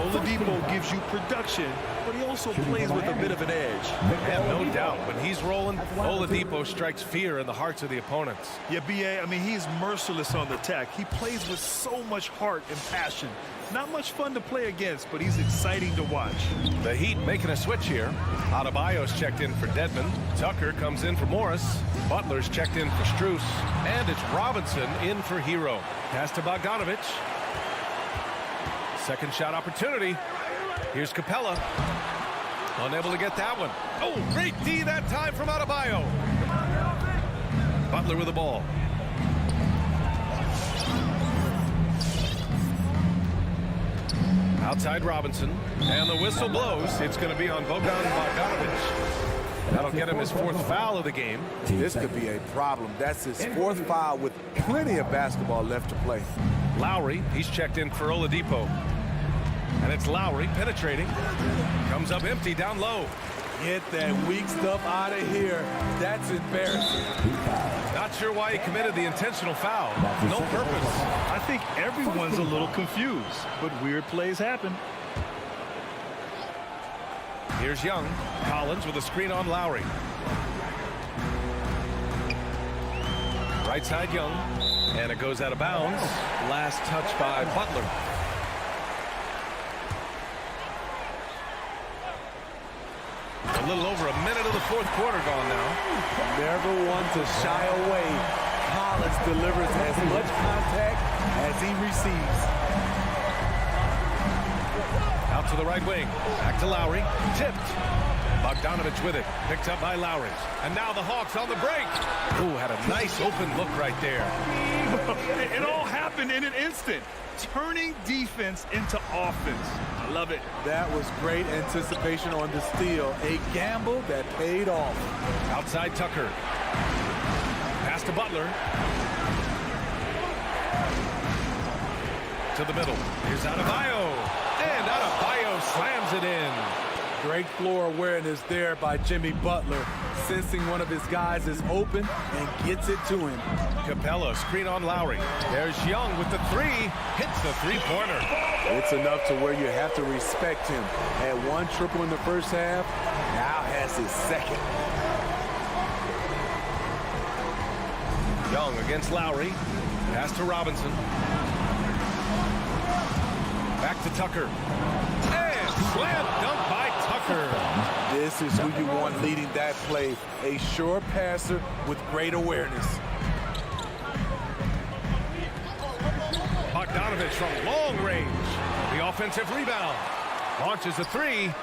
Speaker 3: Oladipo gives you production, but he also plays with a bit of an edge.
Speaker 1: And no doubt, when he's rolling, Oladipo strikes fear in the hearts of the opponents.
Speaker 3: Yeah, B.A., I mean, he's merciless on the attack. He plays with so much heart and passion. Not much fun to play against, but he's exciting to watch.
Speaker 1: The Heat making a switch here. Adebayo's checked in for Dedmon. Tucker comes in for Morris. Butler's checked in for Strus. And it's Robinson in for Hero. Pass to Bogdanovic. Second shot opportunity. Here's Capella. Unable to get that one. Oh, great D that time from Adebayo. Butler with the ball. Outside Robinson, and the whistle blows. It's going to be on Bogdanovic. That'll get him his 4th foul of the game.
Speaker 8: This could be a problem. That's his 4th foul with plenty of basketball left to play.
Speaker 1: Lowry, he's checked in for Oladipo. And it's Lowry penetrating. Comes up empty down low.
Speaker 8: Get that weak stuff out of here. That's embarrassing.
Speaker 1: Not sure why he committed the intentional foul. No purpose.
Speaker 3: I think everyone's a little confused, but weird plays happen.
Speaker 1: Here's Young. Collins with a screen on Lowry. Right side Young. And it goes out of bounds. Last touch by Butler. A little over a minute of the 4th quarter gone now.
Speaker 8: Never one to shy away. Collins delivers as much contact as he receives.
Speaker 1: Out to the right wing. Back to Lowry. Tipped. Bogdanovic with it. Picked up by Lowry. And now the Hawks on the break. Ooh, had a nice open look right there.
Speaker 3: It all happened in an instant. Turning defense into offense. I love it.
Speaker 8: That was great anticipation on the steal. A gamble that paid off.
Speaker 1: Outside Tucker. Pass to Butler. To the middle. Here's Adebayo. And Adebayo slams it in.
Speaker 8: Great floor awareness there by Jimmy Butler, sensing one of his guys is open and gets it to him.
Speaker 1: Capella, screen on Lowry. There's Young with the 3. Hits the 3-pointer.
Speaker 8: It's enough to where you have to respect him. Had 1 triple in the first half, now has his 2nd.
Speaker 1: Young against Lowry. Pass to Robinson. Back to Tucker. And slam dunk by Tucker.
Speaker 8: This is who you want leading that play. A sure passer with great awareness.
Speaker 1: Bogdanovic from long range. The offensive rebound. Launches a 3.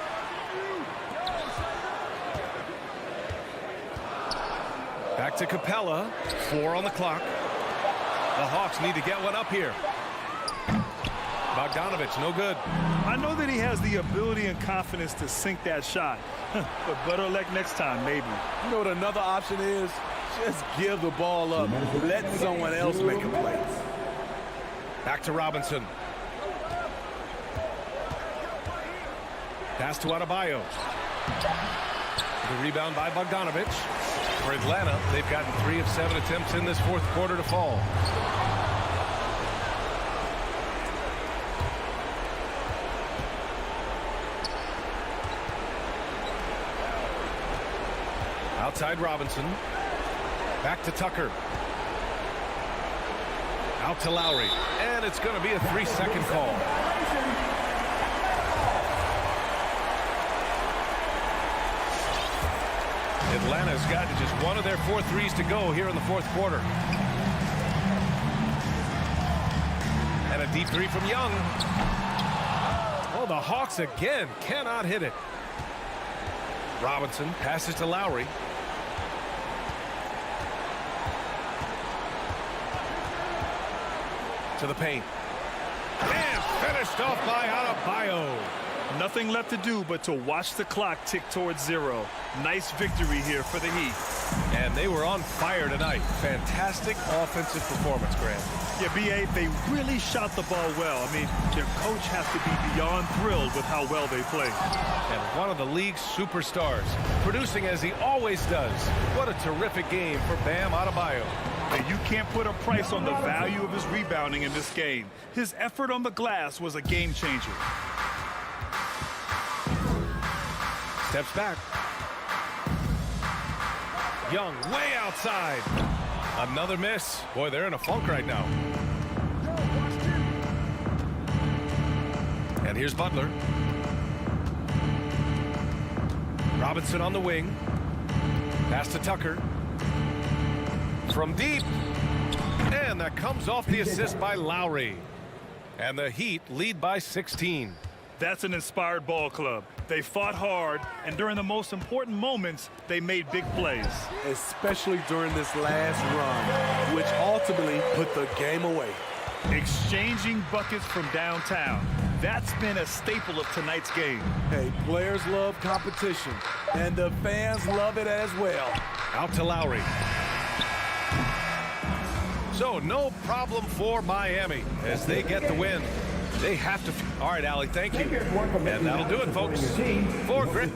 Speaker 1: Back to Capella. 4 on the clock. The Hawks need to get one up here. Bogdanovic, no good.
Speaker 3: I know that he has the ability and confidence to sink that shot. But better luck next time, maybe.
Speaker 8: You know what another option is? Just give the ball up. Let someone else make a play.
Speaker 1: Back to Robinson. Pass to Adebayo. The rebound by Bogdanovic. For Atlanta, they've gotten 3 of 7 attempts in this 4th quarter to fall. Outside Robinson. Back to Tucker. Out to Lowry. And it's going to be a 3-second call. Atlanta's got just one of their 4 threes to go here in the fourth quarter. And a deep three from Young. Oh, the Hawks again cannot hit it. Robinson passes to Lowry. To the paint. And finished off by Adebayo.
Speaker 3: Nothing left to do but to watch the clock tick towards 0. Nice victory here for the Heat.
Speaker 1: And they were on fire tonight. Fantastic offensive performance, Grant.
Speaker 3: Yeah, B.A., they really shot the ball well. I mean, their coach has to be beyond thrilled with how well they played.
Speaker 1: And one of the league's superstars, producing as he always does. What a terrific game for Bam Adebayo.
Speaker 3: And you can't put a price on the value of his rebounding in this game. His effort on the glass was a game changer.
Speaker 1: Steps back. Young way outside. Another miss. Boy, they're in a funk right now. And here's Butler. Robinson on the wing. Pass to Tucker. From deep. And that comes off the assist by Lowry. And the Heat lead by 16.
Speaker 3: That's an inspired ball club. They fought hard, and during the most important moments, they made big plays.
Speaker 8: Especially during this last run, which ultimately put the game away.
Speaker 3: Exchanging buckets from downtown. That's been a staple of tonight's game.
Speaker 8: Hey, players love competition, and the fans love it as well.
Speaker 1: Out to Lowry. So no problem for Miami as they get the win. They have to. All right, Allie, thank you. And that'll do it, folks. For Grit.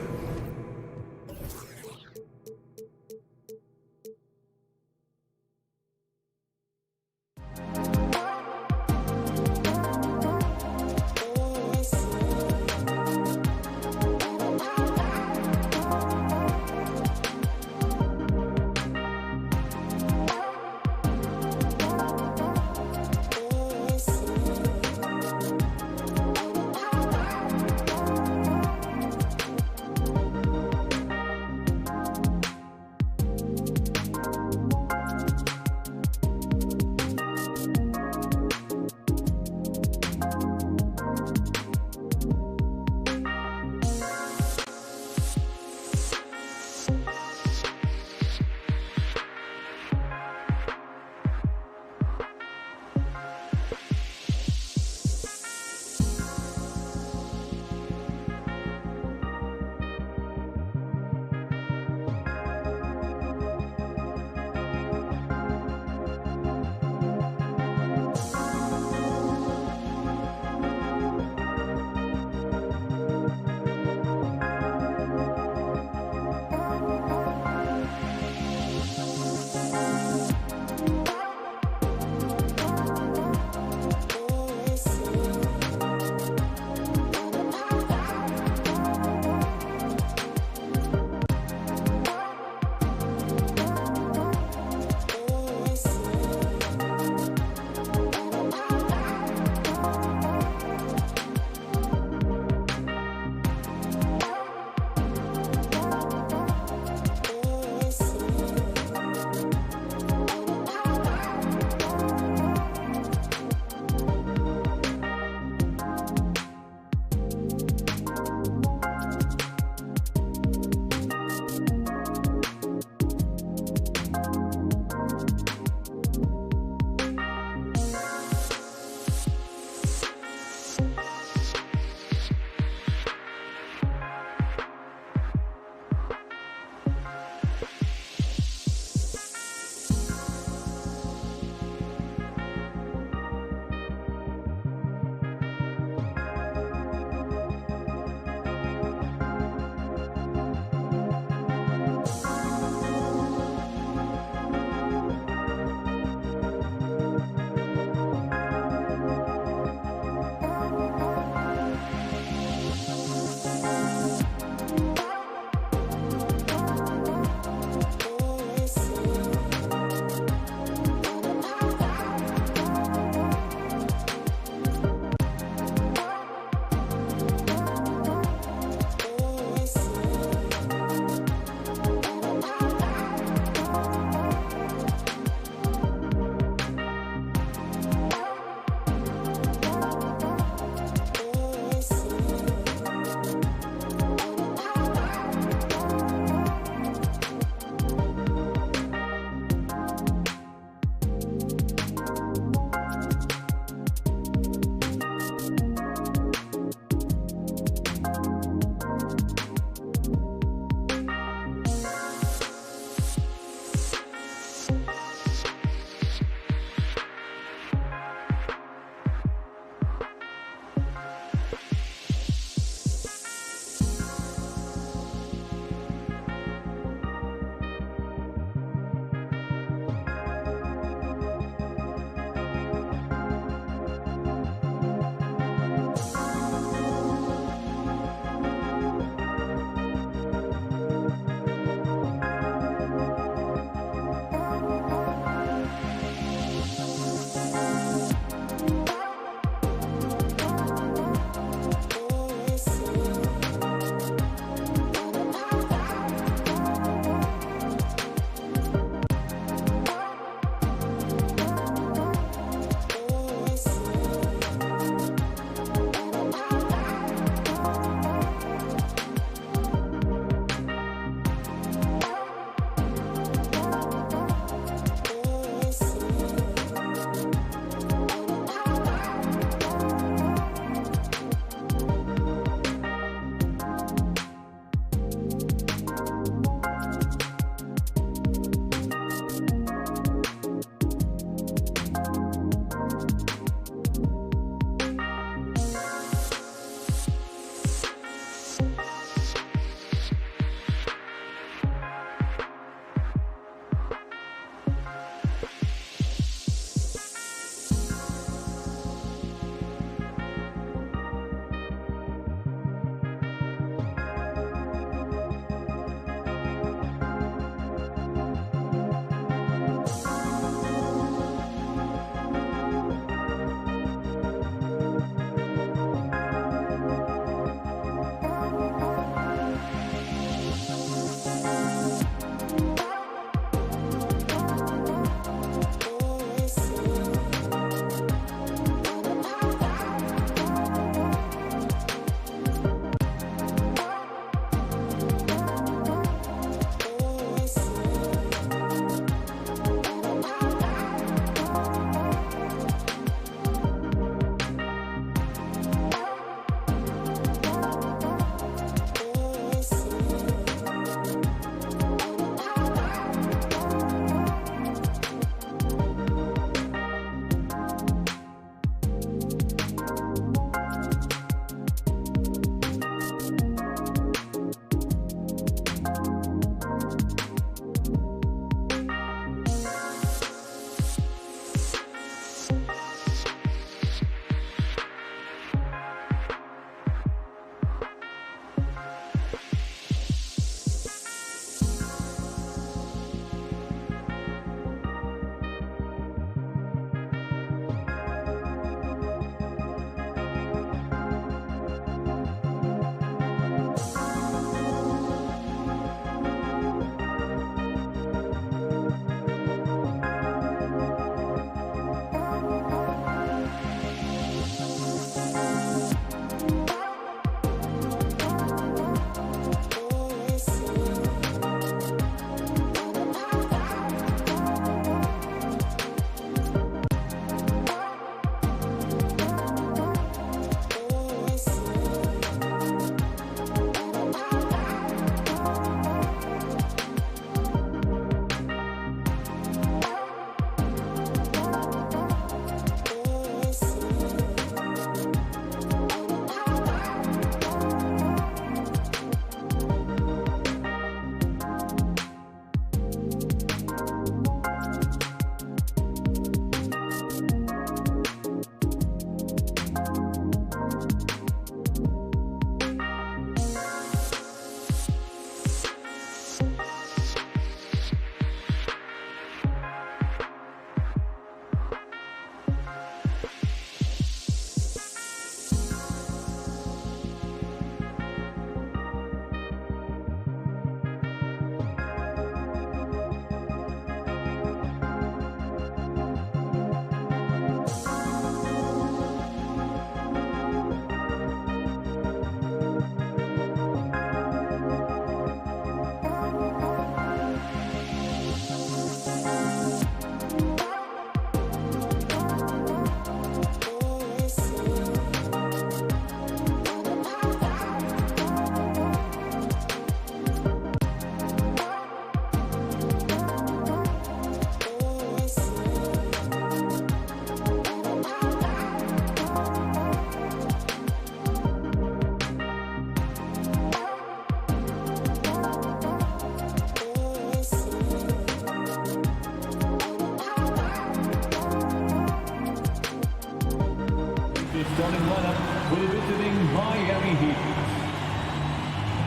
Speaker 4: starting lineup for the visiting Miami Heat.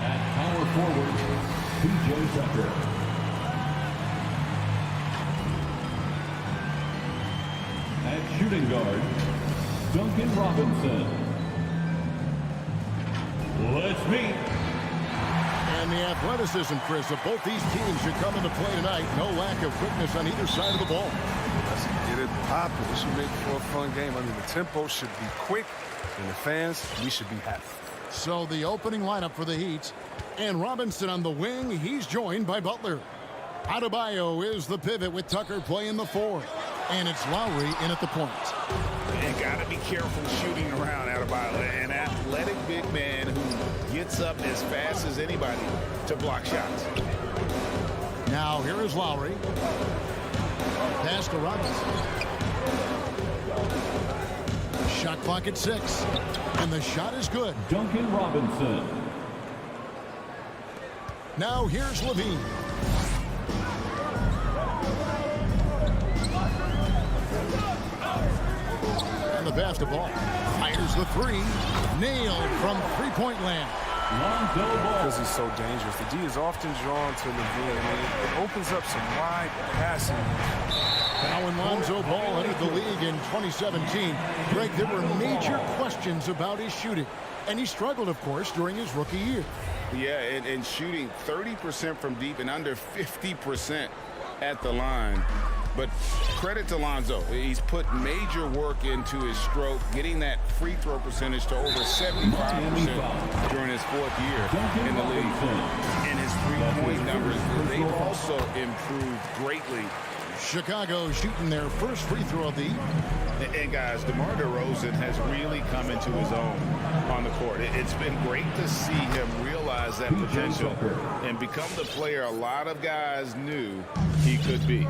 Speaker 4: At power forward, P.J. Tucker. At shooting guard, Duncan Robinson. Let's meet.
Speaker 6: And the athleticism, Chris, of both these teams should come into play tonight. No lack of quickness on either side of the ball.
Speaker 2: Let's get it popping. This should make for a fun game. I mean, the tempo should be quick, and the fans, we should be happy.
Speaker 6: So the opening lineup for the Heat. And Robinson on the wing. He's joined by Butler. Adebayo is the pivot with Tucker playing the 4. And it's Lowry in at the point.
Speaker 9: And got to be careful shooting around Adebayo. An athletic big man who gets up as fast as anybody to block shots.
Speaker 6: Now here is Lowry. Pass to Robinson. Shot clock at 6. And the shot is good.
Speaker 4: Duncan Robinson.
Speaker 6: Now here's Levine. And the basketball. Fires the 3. Nailed from three-point land.
Speaker 2: Because he's so dangerous. The D is often drawn to Levine. I mean, it opens up some wide passing.
Speaker 6: Now when Lonzo Ball entered the league in 2017, Greg, there were major questions about his shooting. And he struggled, of course, during his rookie year.
Speaker 7: Yeah, and shooting 30% from deep and under 50% at the line. But credit to Lonzo. He's put major work into his stroke, getting that free throw percentage to over 75% during his 4th year in the league. And his three-point numbers, they've also improved greatly.
Speaker 6: Chicago shooting their first free throw of the evening.
Speaker 9: And guys, DeMar DeRozan has really come into his own on the court. It's been great to see him realize that potential and become the player a lot of guys knew he could be.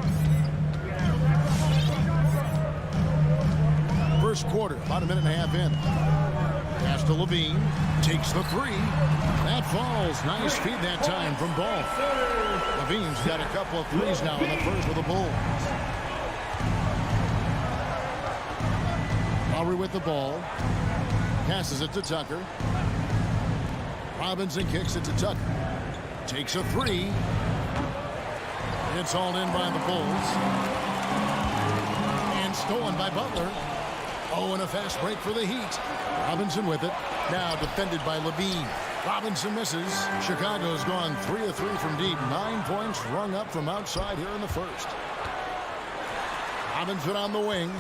Speaker 6: First quarter, about a minute and a half in. Pass to Levine. Takes the 3. That falls. Nice feed that time from Ball. Levine's got a couple of threes now in the first with the Bulls. Lowry with the ball. Passes it to Tucker. Robinson kicks it to Tucker. Takes a 3. It's hauled in by the Bulls. And stolen by Butler. Oh, and a fast break for the Heat. Robinson with it. Now defended by Levine. Robinson misses. Chicago's gone 3 of 3 from deep. 9 points rung up from outside here in the first. Robinson on the wing.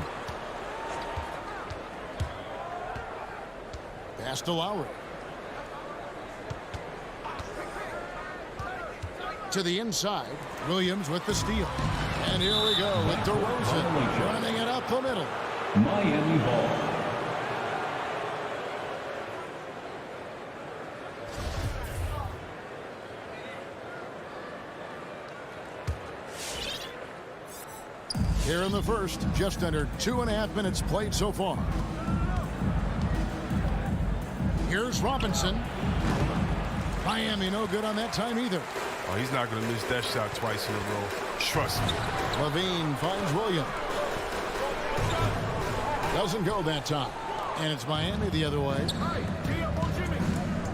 Speaker 6: Pass to Lowry. To the inside. Williams with the steal. And here we go with DeRozan running it up the middle.
Speaker 4: Miami ball.
Speaker 6: Here in the first, just under 2.5 minutes played so far. Here's Robinson. Miami no good on that time either.
Speaker 2: Oh, he's not going to miss that shot twice in a row. Trust me.
Speaker 6: Levine finds Williams. Doesn't go that time. And it's Miami the other way.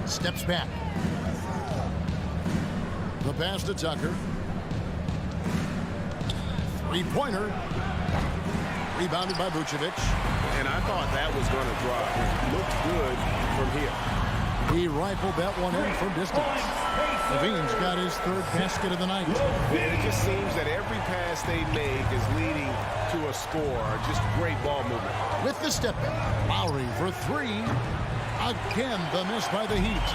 Speaker 6: Steps back. The pass to Tucker. Three-pointer. Rebounded by Vucevic.
Speaker 9: And I thought that was going to drop. Looked good from here.
Speaker 6: He rifled that one in from distance. Levine's got his 3rd basket of the night.
Speaker 9: And it just seems that every pass they make is leading to a score. Just great ball movement.
Speaker 6: With the step back, Lowry for 3. Again, the miss by the Heat.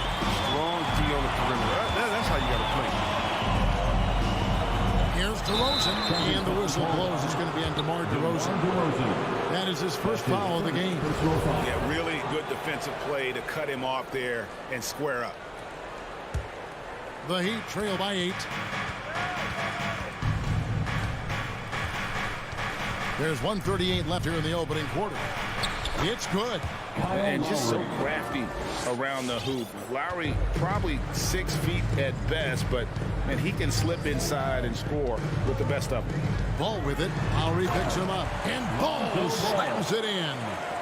Speaker 2: Strong D on the perimeter. That's how you got to play.
Speaker 6: Here's DeRozan, and the whistle blows. It's going to be on DeMar DeRozan. That is his first foul of the game.
Speaker 9: Yeah, really good defensive play to cut him off there and square up.
Speaker 6: The Heat trail by 8. There's 1:38 left here in the opening quarter. It's good.
Speaker 7: And just so crafty around the hoop. Lowry probably 6 feet at best, and he can slip inside and score with the best of them.
Speaker 6: Ball with it. Lowry picks him up. And Ball slams it in.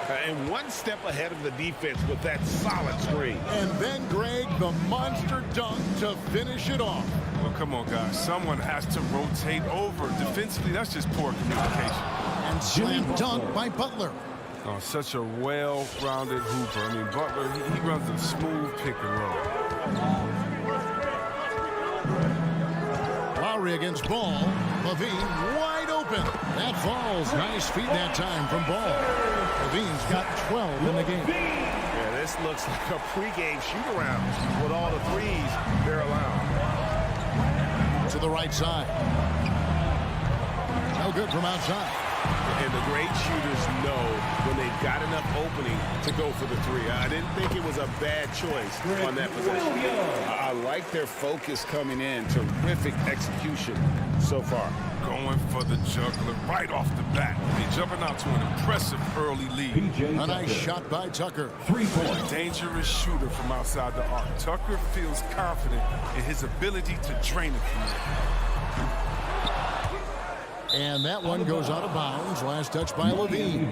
Speaker 9: And one step ahead of the defense with that solid screen.
Speaker 6: And then, Greg, the monster dunk to finish it off.
Speaker 2: Well, come on, guys. Someone has to rotate over. Defensively, that's just poor communication.
Speaker 6: And slam dunk by Butler.
Speaker 2: Oh, such a well-rounded hooper. I mean, Butler, he runs a smooth pick and roll.
Speaker 6: Lowry against Ball. Levine wide open. That falls. Nice feed that time from Ball. Levine's got 12 in the game.
Speaker 9: Yeah, this looks like a pregame shoot-around with all the threes they're allowed.
Speaker 6: To the right side. No good from outside.
Speaker 9: And the great shooters know when they've got enough opening to go for the three. I didn't think it was a bad choice on that possession. I like their focus coming in. Terrific execution so far.
Speaker 2: Going for the juggler right off the bat. They're jumping out to an impressive early lead.
Speaker 6: A nice shot by Tucker.
Speaker 4: 3-point.
Speaker 2: Dangerous shooter from outside the arc. Tucker feels confident in his ability to drain it from there.
Speaker 6: And that one goes out of bounds. Last touch by Levine.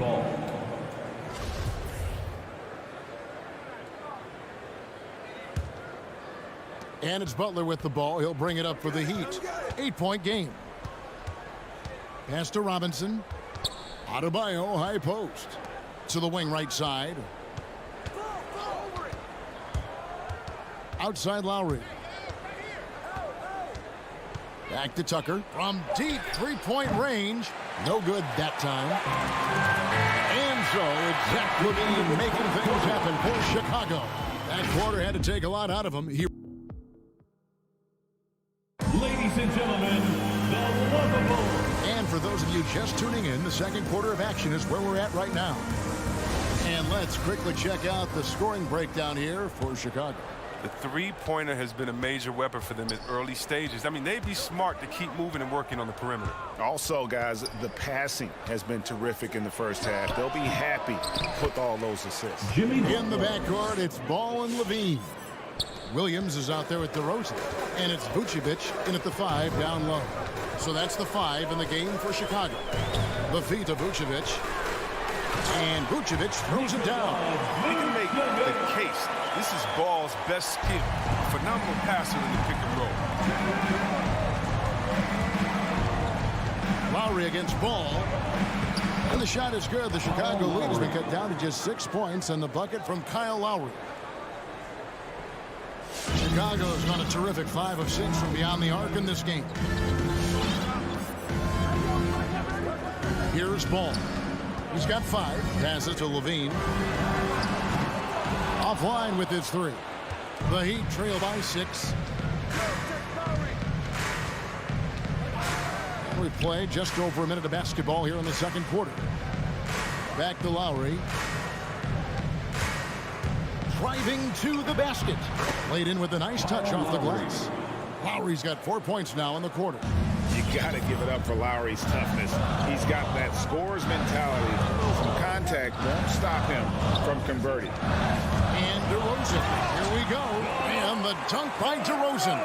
Speaker 6: And it's Butler with the ball. He'll bring it up for the Heat. 8-point game. Pass to Robinson. Adebayo, high post. To the wing right side. Outside Lowry. Back to Tucker. From deep three-point range. No good that time. And so it's Zach Levine making things happen for Chicago. That quarter had to take a lot out of him.
Speaker 4: Ladies and gentlemen, the lovable.
Speaker 6: And for those of you just tuning in, the second quarter of action is where we're at right now. And let's quickly check out the scoring breakdown here for Chicago.
Speaker 2: The three-pointer has been a major weapon for them at early stages. I mean, they'd be smart to keep moving and working on the perimeter.
Speaker 9: Also, guys, the passing has been terrific in the first half. They'll be happy with all those assists.
Speaker 6: In the backcourt, it's Ball and Levine. Williams is out there with DeRozan. And it's Vucevic in at the 5 down low. So that's the 5 in the game for Chicago. The feet of Vucevic. And Vucevic throws it down.
Speaker 2: You can make the case. This is Ball's best skill. A phenomenal passer in the pick and roll.
Speaker 6: Lowry against Ball. And the shot is good. The Chicago lead has been cut down to just 6 points, and the bucket from Kyle Lowry. Chicago has gone a terrific 5 of 6 from beyond the arc in this game. Here's Ball. He's got 5. Passes to Levine. Offline with his 3. The Heat trail by 6. We play just over a minute of basketball here in the second quarter. Back to Lowry. Driving to the basket. Laid in with a nice touch off the glass. Lowry's got 4 points now in the quarter.
Speaker 9: You got to give it up for Lowry's toughness. He's got that scorer's mentality. Some contact won't stop him from converting.
Speaker 6: And DeRozan. Here we go. And the dunk by DeRozan.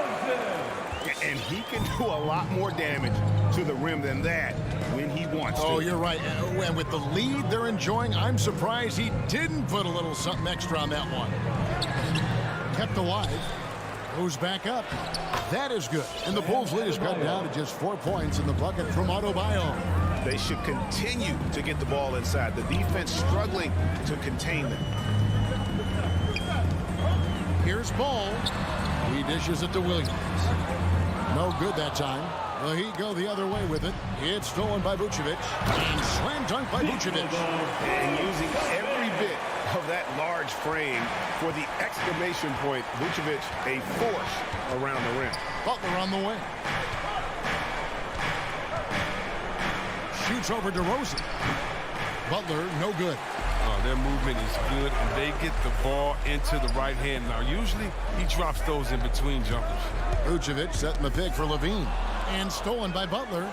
Speaker 9: And he can do a lot more damage to the rim than that when he wants to.
Speaker 6: Oh, you're right. And with the lead they're enjoying, I'm surprised he didn't put a little something extra on that one. Kept alive. Goes back up. That is good. And the Bulls lead is cut down to just 4 points in the bucket from Adebayo.
Speaker 9: They should continue to get the ball inside. The defense struggling to contain them.
Speaker 6: Here's Ball. He dishes it to Williams. No good that time. The Heat go the other way with it. It's stolen by Vucevic. And slam dunk by Vucevic.
Speaker 9: And using every bit of that large frame for the exclamation point. Vucevic, a force around the rim.
Speaker 6: Butler on the way. Shoots over DeRozan. Butler, no good.
Speaker 2: Their movement is good, and they get the ball into the right hand. Now, usually he drops those in between jumpers.
Speaker 6: Vucevic setting the pick for Levine. And stolen by Butler.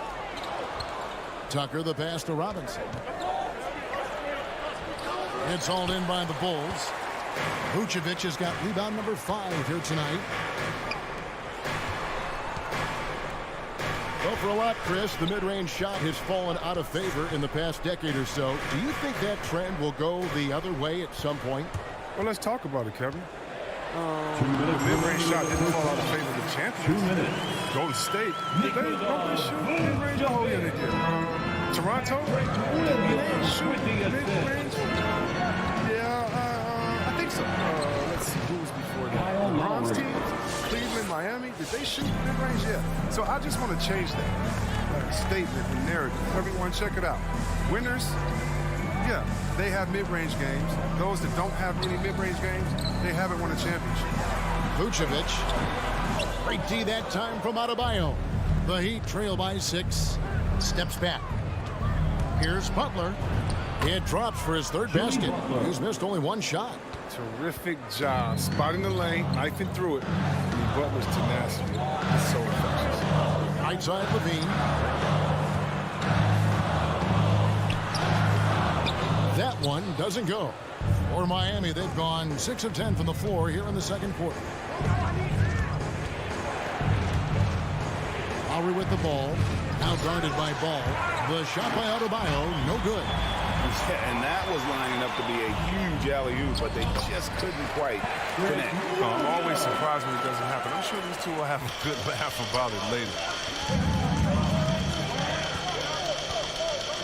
Speaker 6: Tucker the pass to Robinson. It's hauled in by the Bulls. Vucevic has got rebound number 5 here tonight. Well, for a lot, Chris, the mid-range shot has fallen out of favor in the past decade or so. Do you think that trend will go the other way at some point?
Speaker 2: Well, let's talk about it, Kevin. The mid-range shot didn't fall out of favor of the champions.
Speaker 4: 2 minutes.
Speaker 2: Golden State, they don't shoot mid-range all year they did. Toronto, they didn't shoot mid-range. Yeah, I think so. Let's see who was before that. LeBron's teams, Cleveland, Miami, did they shoot mid-range? Yeah. So I just want to change that statement and narrative. Everyone, check it out. Winners, yeah, they have mid-range games. Those that don't have any mid-range games, they haven't won a championship.
Speaker 6: Vucevic. Great D that time from Adebayo. The Heat trail by 6. Steps back. Here's Butler. It drops for his third basket. He's missed only one shot.
Speaker 2: Terrific job spotting the lane, knifing through it. Butler's tenacity is so infectious.
Speaker 6: Right side, Levine. That one doesn't go. For Miami, they've gone 6 of 10 from the floor here in the second quarter. Lowry with the ball. Now guarded by Ball. The shot by Adebayo, no good.
Speaker 7: And that was lining up to be a huge alley-oop, but they just couldn't quite connect.
Speaker 2: I'm always surprised when it doesn't happen. I'm sure these two will have a good laugh about it later.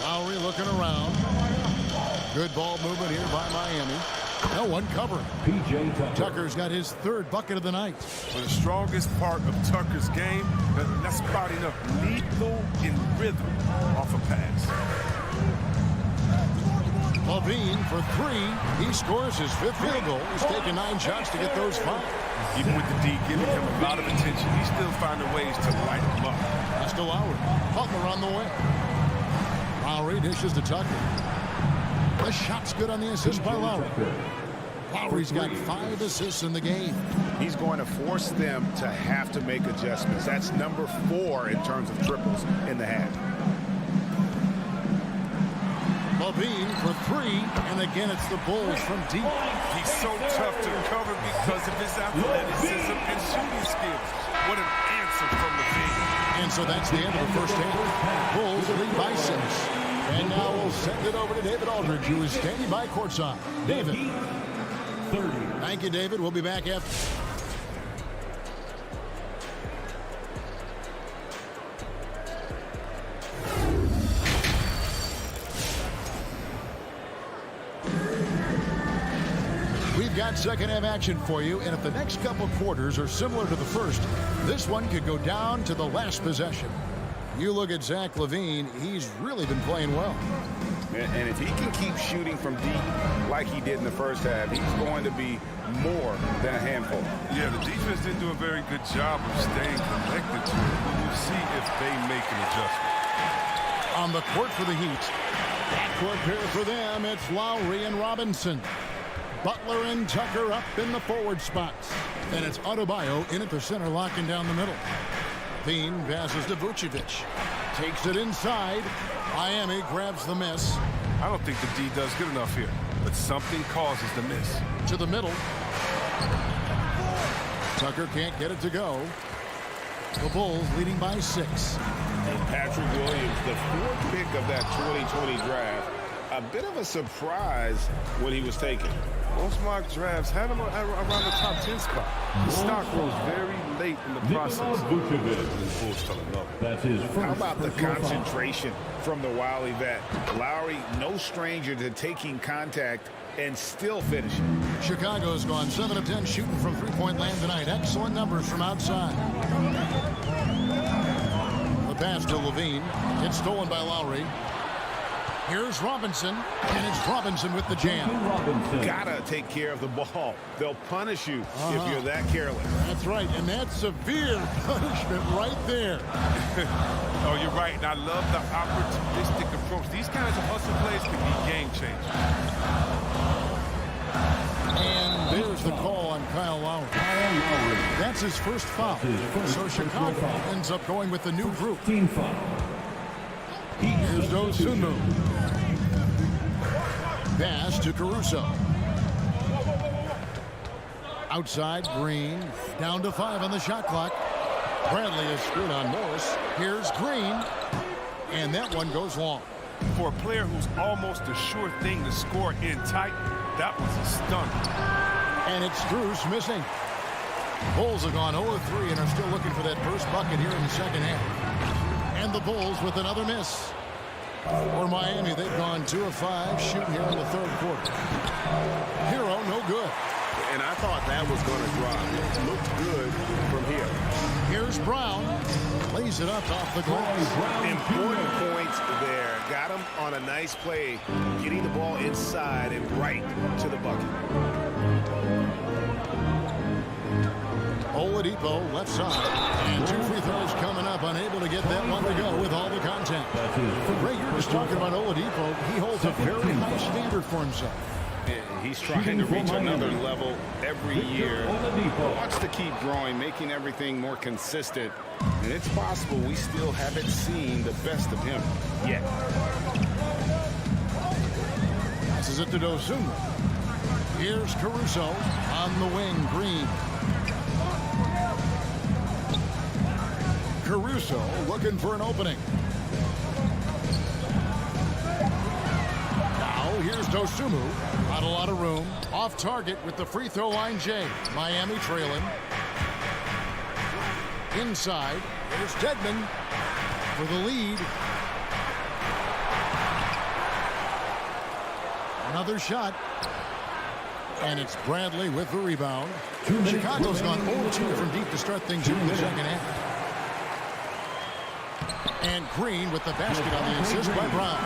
Speaker 6: Lowry looking around. Good ball movement here by Miami. No one covering.
Speaker 4: PJ
Speaker 6: Tucker's got his third bucket of the night.
Speaker 2: Well, the strongest part of Tucker's game, that's spotting up lethal in rhythm off a pass.
Speaker 6: Levine for 3. He scores his 5th field goal. He's taken 9 shots to get those 5.
Speaker 2: Even with the D giving him a lot of attention, he's still finding ways to light him up.
Speaker 6: That's to Lowry. Butler on the way. Lowry dishes to Tucker. The shot's good on the assist by Lowry. Lowry's got 5 assists in the game.
Speaker 9: He's going to force them to have to make adjustments. That's number 4 in terms of triples in the half.
Speaker 6: Levine for 3, and again it's the Bulls from deep.
Speaker 2: He's so tough to cover because of his athleticism and shooting skills. What an answer from Levine.
Speaker 6: And so that's the end of the first half. Bulls lead by 6. And now we'll send it over to David Aldridge, who is standing by courtside. David.
Speaker 4: 30.
Speaker 6: Thank you, David. We'll be back after. We've got second half action for you, and if the next couple quarters are similar to the first, this one could go down to the last possession. You look at Zach LaVine, he's really been playing well.
Speaker 9: And if he can keep shooting from deep like he did in the first half, he's going to be more than a handful.
Speaker 2: Yeah, the defense didn't do a very good job of staying connected to it. We'll see if they make an adjustment.
Speaker 6: On the court for the Heat. Backcourt pair for them, it's Lowry and Robinson. Butler and Tucker up in the forward spots. And it's Adebayo in at the center, locking down the middle. Bean passes to Vucevic. Takes it inside. Miami grabs the miss.
Speaker 2: I don't think the D does good enough here, but something causes the miss.
Speaker 6: To the middle. Tucker can't get it to go. The Bulls leading by 6.
Speaker 7: And Patrick Williams, the 4th pick of that 2020 draft. A bit of a surprise when he was taken.
Speaker 2: Most mock drafts had him around the top 10 spot. The stock rose very late in the process.
Speaker 4: That's his first.
Speaker 9: How about the concentration from the wily vet? Lowry, no stranger to taking contact and still finishing.
Speaker 6: Chicago's gone 7 of 10 shooting from three-point land tonight. Excellent numbers from outside. The pass to Levine. It's stolen by Lowry. Here's Robinson, and it's Robinson with the jam.
Speaker 9: Gotta take care of the ball. They'll punish you if you're that careless.
Speaker 6: That's right, and that's severe punishment right there.
Speaker 2: Oh, you're right, and I love the opportunistic approach. These kinds of hustle plays can be game changers.
Speaker 6: And there's the call on Kyle Lowry. That's his first foul. So Chicago ends up going with the new group. Here's Dosunmu. Pass to Caruso. Outside, Green. Down to 5 on the shot clock. Bradley is screwed on Morris. Here's Green. And that one goes long.
Speaker 2: For a player who's almost a sure thing to score in tight, that was a stunner.
Speaker 6: And it's Strus missing. Bulls have gone 0-3 and are still looking for that first bucket here in the second half. And the Bulls with another miss. For Miami, they've gone 2 of 5 shooting here in the third quarter. Hero, no good.
Speaker 9: And I thought that was going to drop. It looked good from here.
Speaker 6: Here's Brown. Lays it up off the glass.
Speaker 9: Important points there. Got him on a nice play, getting the ball inside and right to the bucket.
Speaker 6: Oladipo left side. And 2 free throws coming up. Unable to get that one to go with all the contact. Ray, you're just talking about Oladipo. He holds a very high standard for himself.
Speaker 7: He's trying to reach another level every year. Wants to keep growing, making everything more consistent. And it's possible we still haven't seen the best of him yet.
Speaker 6: This is it to Dosunmu. Here's Caruso on the wing. Green. Caruso looking for an opening. Now here's Dosunmu. Not a lot of room. Off target with the free throw line, Jay. Miami trailing. Inside. There's Dedmon for the lead. Another shot. And it's Bradley with the rebound. Chicago's gone 0-2 from deep to start things in the second half. And Green with the basket on the assist by Brown.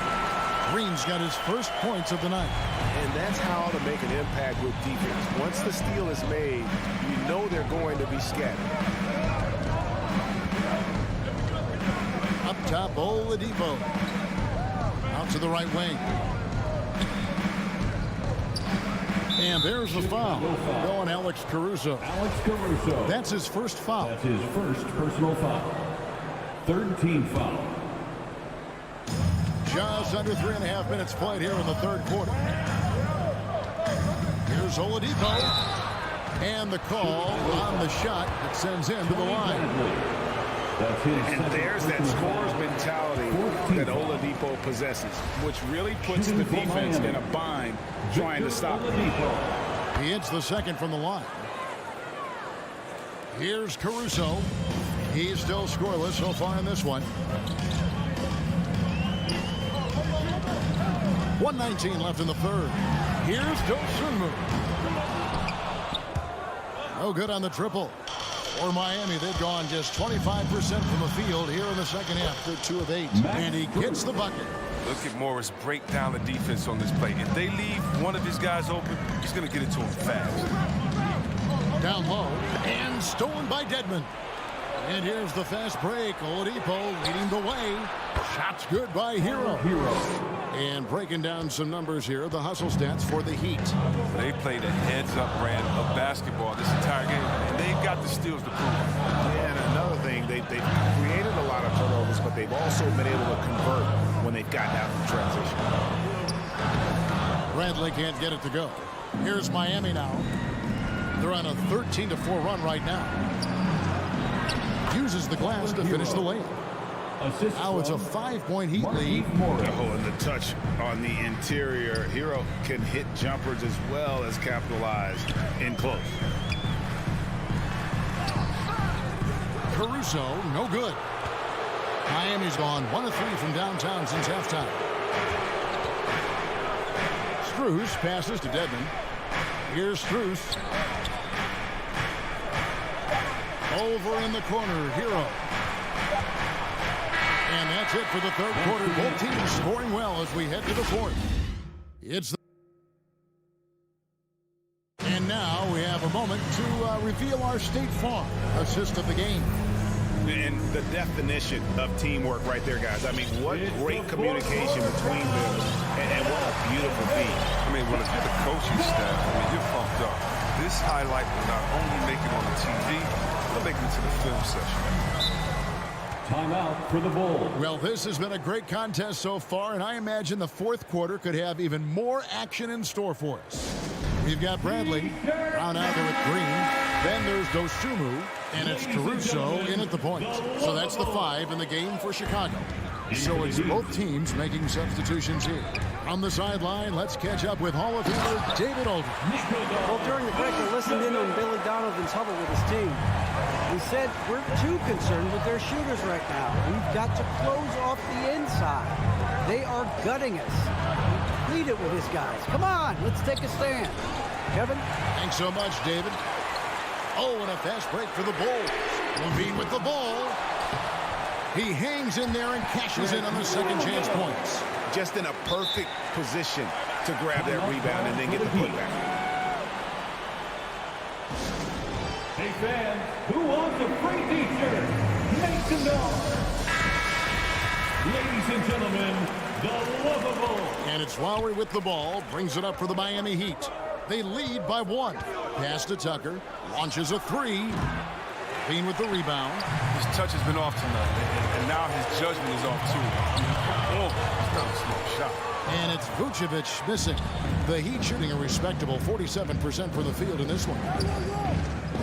Speaker 6: Green's got his first points of the night.
Speaker 9: And that's how to make an impact with defense. Once the steal is made, you know they're going to be scattered.
Speaker 6: Up top, Oladipo. Out to the right wing. And there's the foul. Going Alex Caruso.
Speaker 4: Alex Caruso.
Speaker 6: That's his first foul.
Speaker 4: That's his first personal foul. Third team foul.
Speaker 6: Just under 3.5 minutes played here in the third quarter. Here's Oladipo. And the call on the shot that sends him to the line.
Speaker 9: And there's that scorer's mentality that Oladipo possesses, which really puts the defense in a bind trying to stop him.
Speaker 6: He hits the second from the line. Here's Caruso. He's still scoreless so far in this one. 1:19 left in the third. Here's Dosunmu. No good on the triple. For Miami, they've gone just 25% from the field here in the second half. They're 2 of 8. And he gets the bucket.
Speaker 2: Look at Morris break down the defense on this play. If they leave one of these guys open, he's going to get it to him fast.
Speaker 6: Down low. And stolen by Dedmon. And here's the fast break. Oladipo leading the way. Shots good by Hero. And breaking down some numbers here, the hustle stats for the Heat.
Speaker 2: They played a heads-up brand of basketball this entire game, and they've got the steals to prove it.
Speaker 9: Yeah, and another thing, they've created a lot of turnovers, but they've also been able to convert when they've gotten out of transition.
Speaker 6: Bradley can't get it to go. Here's Miami now. They're on a 13-4 run right now. Uses the glass to finish the layup. Now it's a 5-point Heat lead.
Speaker 9: Oh, and the touch on the interior. Hero can hit jumpers as well as capitalize in close.
Speaker 6: Caruso, no good. Miami's gone 1 of 3 from downtown since halftime. Strus passes to Dedmon. Here's Strus. Over in the corner, Hero. And that's it for the third quarter. Both teams scoring well as we head to the fourth. And now we have a moment to reveal our State Farm assist of the game.
Speaker 9: And the definition of teamwork right there, guys. I mean, what great communication between them, and what a beautiful feat.
Speaker 2: I mean, when it's the coaching staff, I mean, you're pumped up. This highlight will not only make it on the TV, it'll make it to the film session.
Speaker 4: Timeout for the Bulls.
Speaker 6: Well, this has been a great contest so far, and I imagine the fourth quarter could have even more action in store for us. We've got Bradley, Brown out there with Green. Then there's Dosunmu, And it's Caruso in at the point. So that's the 5 in the game for Chicago. So it's both teams making substitutions here. On the sideline, let's catch up with Hall of Famer David Aldridge.
Speaker 10: Well, during the break, I listened in on Billy Donovan's huddle with his team. He said, we're too concerned with their shooters right now. We've got to close off the inside. They are gutting us. He pleaded with his guys. Come on, let's take a stand. Kevin?
Speaker 6: Thanks so much, David. Oh, and a fast break for the Bulls. Levine with the ball. He hangs in there and cashes in on the second chance points.
Speaker 9: Just in a perfect position to grab that rebound and then get the putback.
Speaker 4: Hey fans, who wants a free t-shirt? Make some noise. Ladies and gentlemen, the lovable.
Speaker 6: And it's Lowry with the ball, brings it up for the Miami Heat. They lead by 1. Pass to Tucker, launches a 3. Bean with the rebound.
Speaker 2: His touch has been off tonight, and now his judgment is off too. Oh, it's not a small shot.
Speaker 6: And it's Vucevic missing. The Heat shooting a respectable 47% from the field in this one.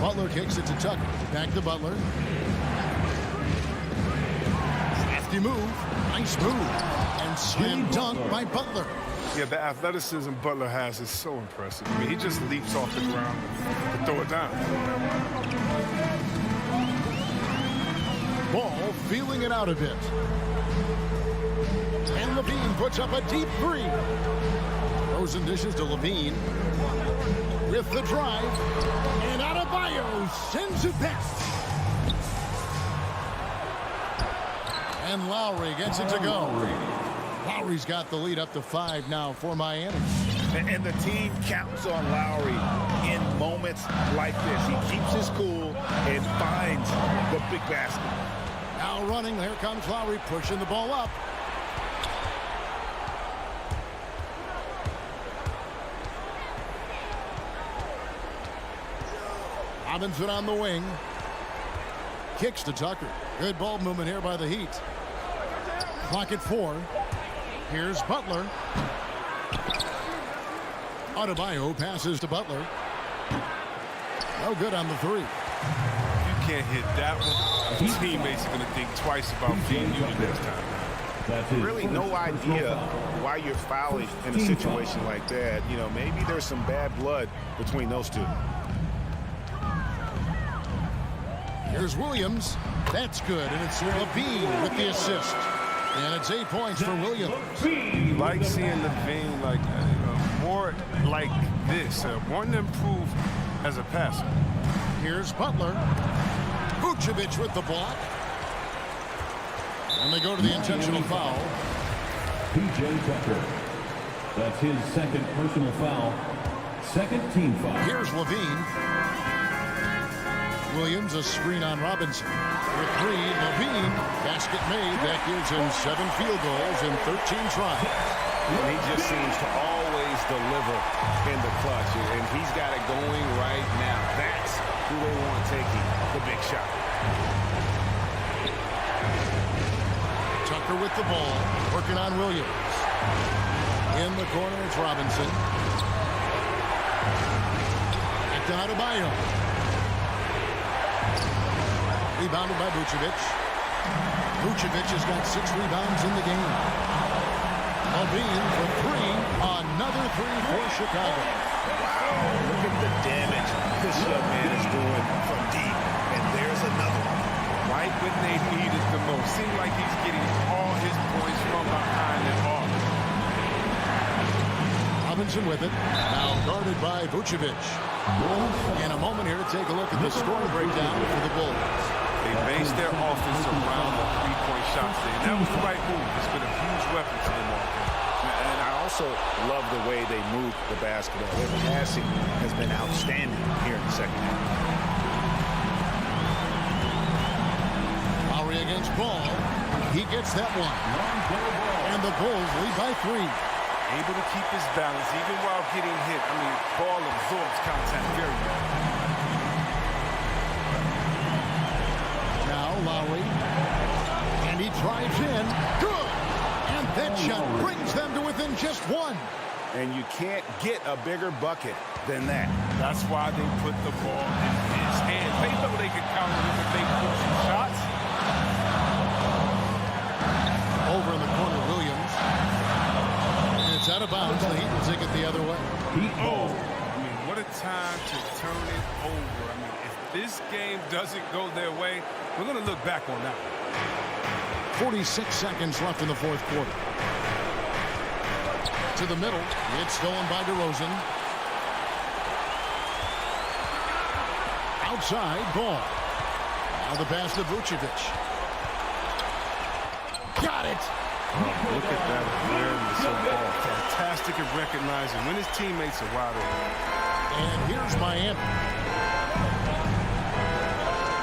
Speaker 6: Butler kicks it to Tucker. Back to Butler. Hefty move. Nice move. And slam dunk by Butler.
Speaker 2: Yeah, the athleticism Butler has is so impressive. I mean, he just leaps off the ground to throw it down.
Speaker 6: Ball feeling it out a bit. And Levine puts up a deep 3. Frozen dishes to Levine. With the drive. And Adebayo sends it back. And Lowry gets it to go. Lowry's got the lead up to 5 now for Miami.
Speaker 9: And the team counts on Lowry in moments like this. He keeps his cool and finds the big basket.
Speaker 6: Now running, here comes Lowry pushing the ball up. Robinson on the wing. Kicks to Tucker. Good ball movement here by the Heat. Clock at 4. Here's Butler. Adebayo passes to Butler. No good on the 3.
Speaker 2: You can't hit that one. The teammates are going to think twice about being you the next time.
Speaker 9: Really no idea why you're fouling in a situation like that. You know, maybe there's some bad blood between those two.
Speaker 6: Here's Williams. That's good, and it's Levine with the assist. And it's 8 points for Williams.
Speaker 2: You like seeing Levine like more like this. Wanting to improve as a passer.
Speaker 6: Here's Butler. Vucevic with the block. And they go to the intentional foul.
Speaker 4: P.J. Tucker. That's his second personal foul. Second team foul.
Speaker 6: Here's Levine. Williams, a screen on Robinson. For 3, Levine. Basket made. That gives him 7 field goals in 13 tries.
Speaker 9: And he just seems to always deliver in the clutch. And he's got it going right now. That's who they want taking the big shot.
Speaker 6: Tucker with the ball. Working on Williams. In the corner, it's Robinson. Back to Adebayo. Rebounded by Vucevic. Vucevic has got 6 rebounds in the game. Levine for 3. Another 3 for Chicago.
Speaker 9: Wow, look at the damage this young man is doing from deep. And there's another one.
Speaker 2: Right when they need it the most. Seems like he's getting all his points from behind and off.
Speaker 6: Robinson with it. Now guarded by Vucevic. In a moment here to take a look at the scoring breakdown for the Bulls.
Speaker 2: They based their offense around the three-point shots there. And that was the right move. It's been a huge weapon for them all game.
Speaker 9: And I also love the way they move the basketball. Their passing has been outstanding here in the second half.
Speaker 6: Lowry against Ball. He gets that one. And the Bulls lead by 3.
Speaker 2: Able to keep his balance even while getting hit. I mean, Ball absorbs contact very well.
Speaker 6: Lowry, and he drives in. Good! And that shot brings them to within just 1.
Speaker 9: And you can't get a bigger bucket than that.
Speaker 2: That's why they put the ball in his hands. They know they can counter him if they pull some shots.
Speaker 6: Over in the corner, Williams. And it's out of bounds. The Heat will take it the other way.
Speaker 2: Oh, I mean, what a time to turn it over. I mean, if this game doesn't go their way, we're going to look back on that.
Speaker 6: 46 seconds left in the fourth quarter. To the middle. It's stolen by DeRozan. Outside, ball. Now the pass to Vucevic. Got it.
Speaker 2: Oh, look at that awareness of ball. Fantastic at recognizing when his teammates are wide open.
Speaker 6: And here's Miami.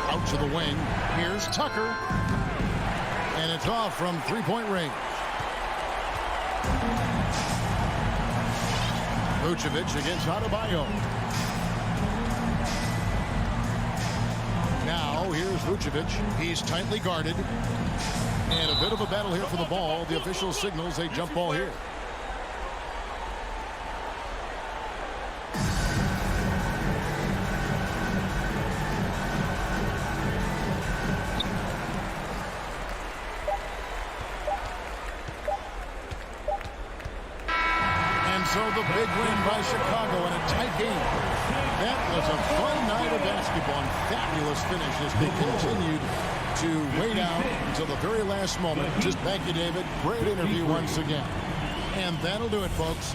Speaker 6: Out to the wing. Here's Tucker. And it's off from three-point range. Vucevic against Adebayo. Now here's Vucevic. He's tightly guarded. And a bit of a battle here for the ball. The official signals a jump ball here. So the big win by Chicago in a tight game. That was a fun night of basketball and fabulous finish as they continued to wait out until the very last moment. Just thank you, David. Great interview once again. And that'll do it, folks.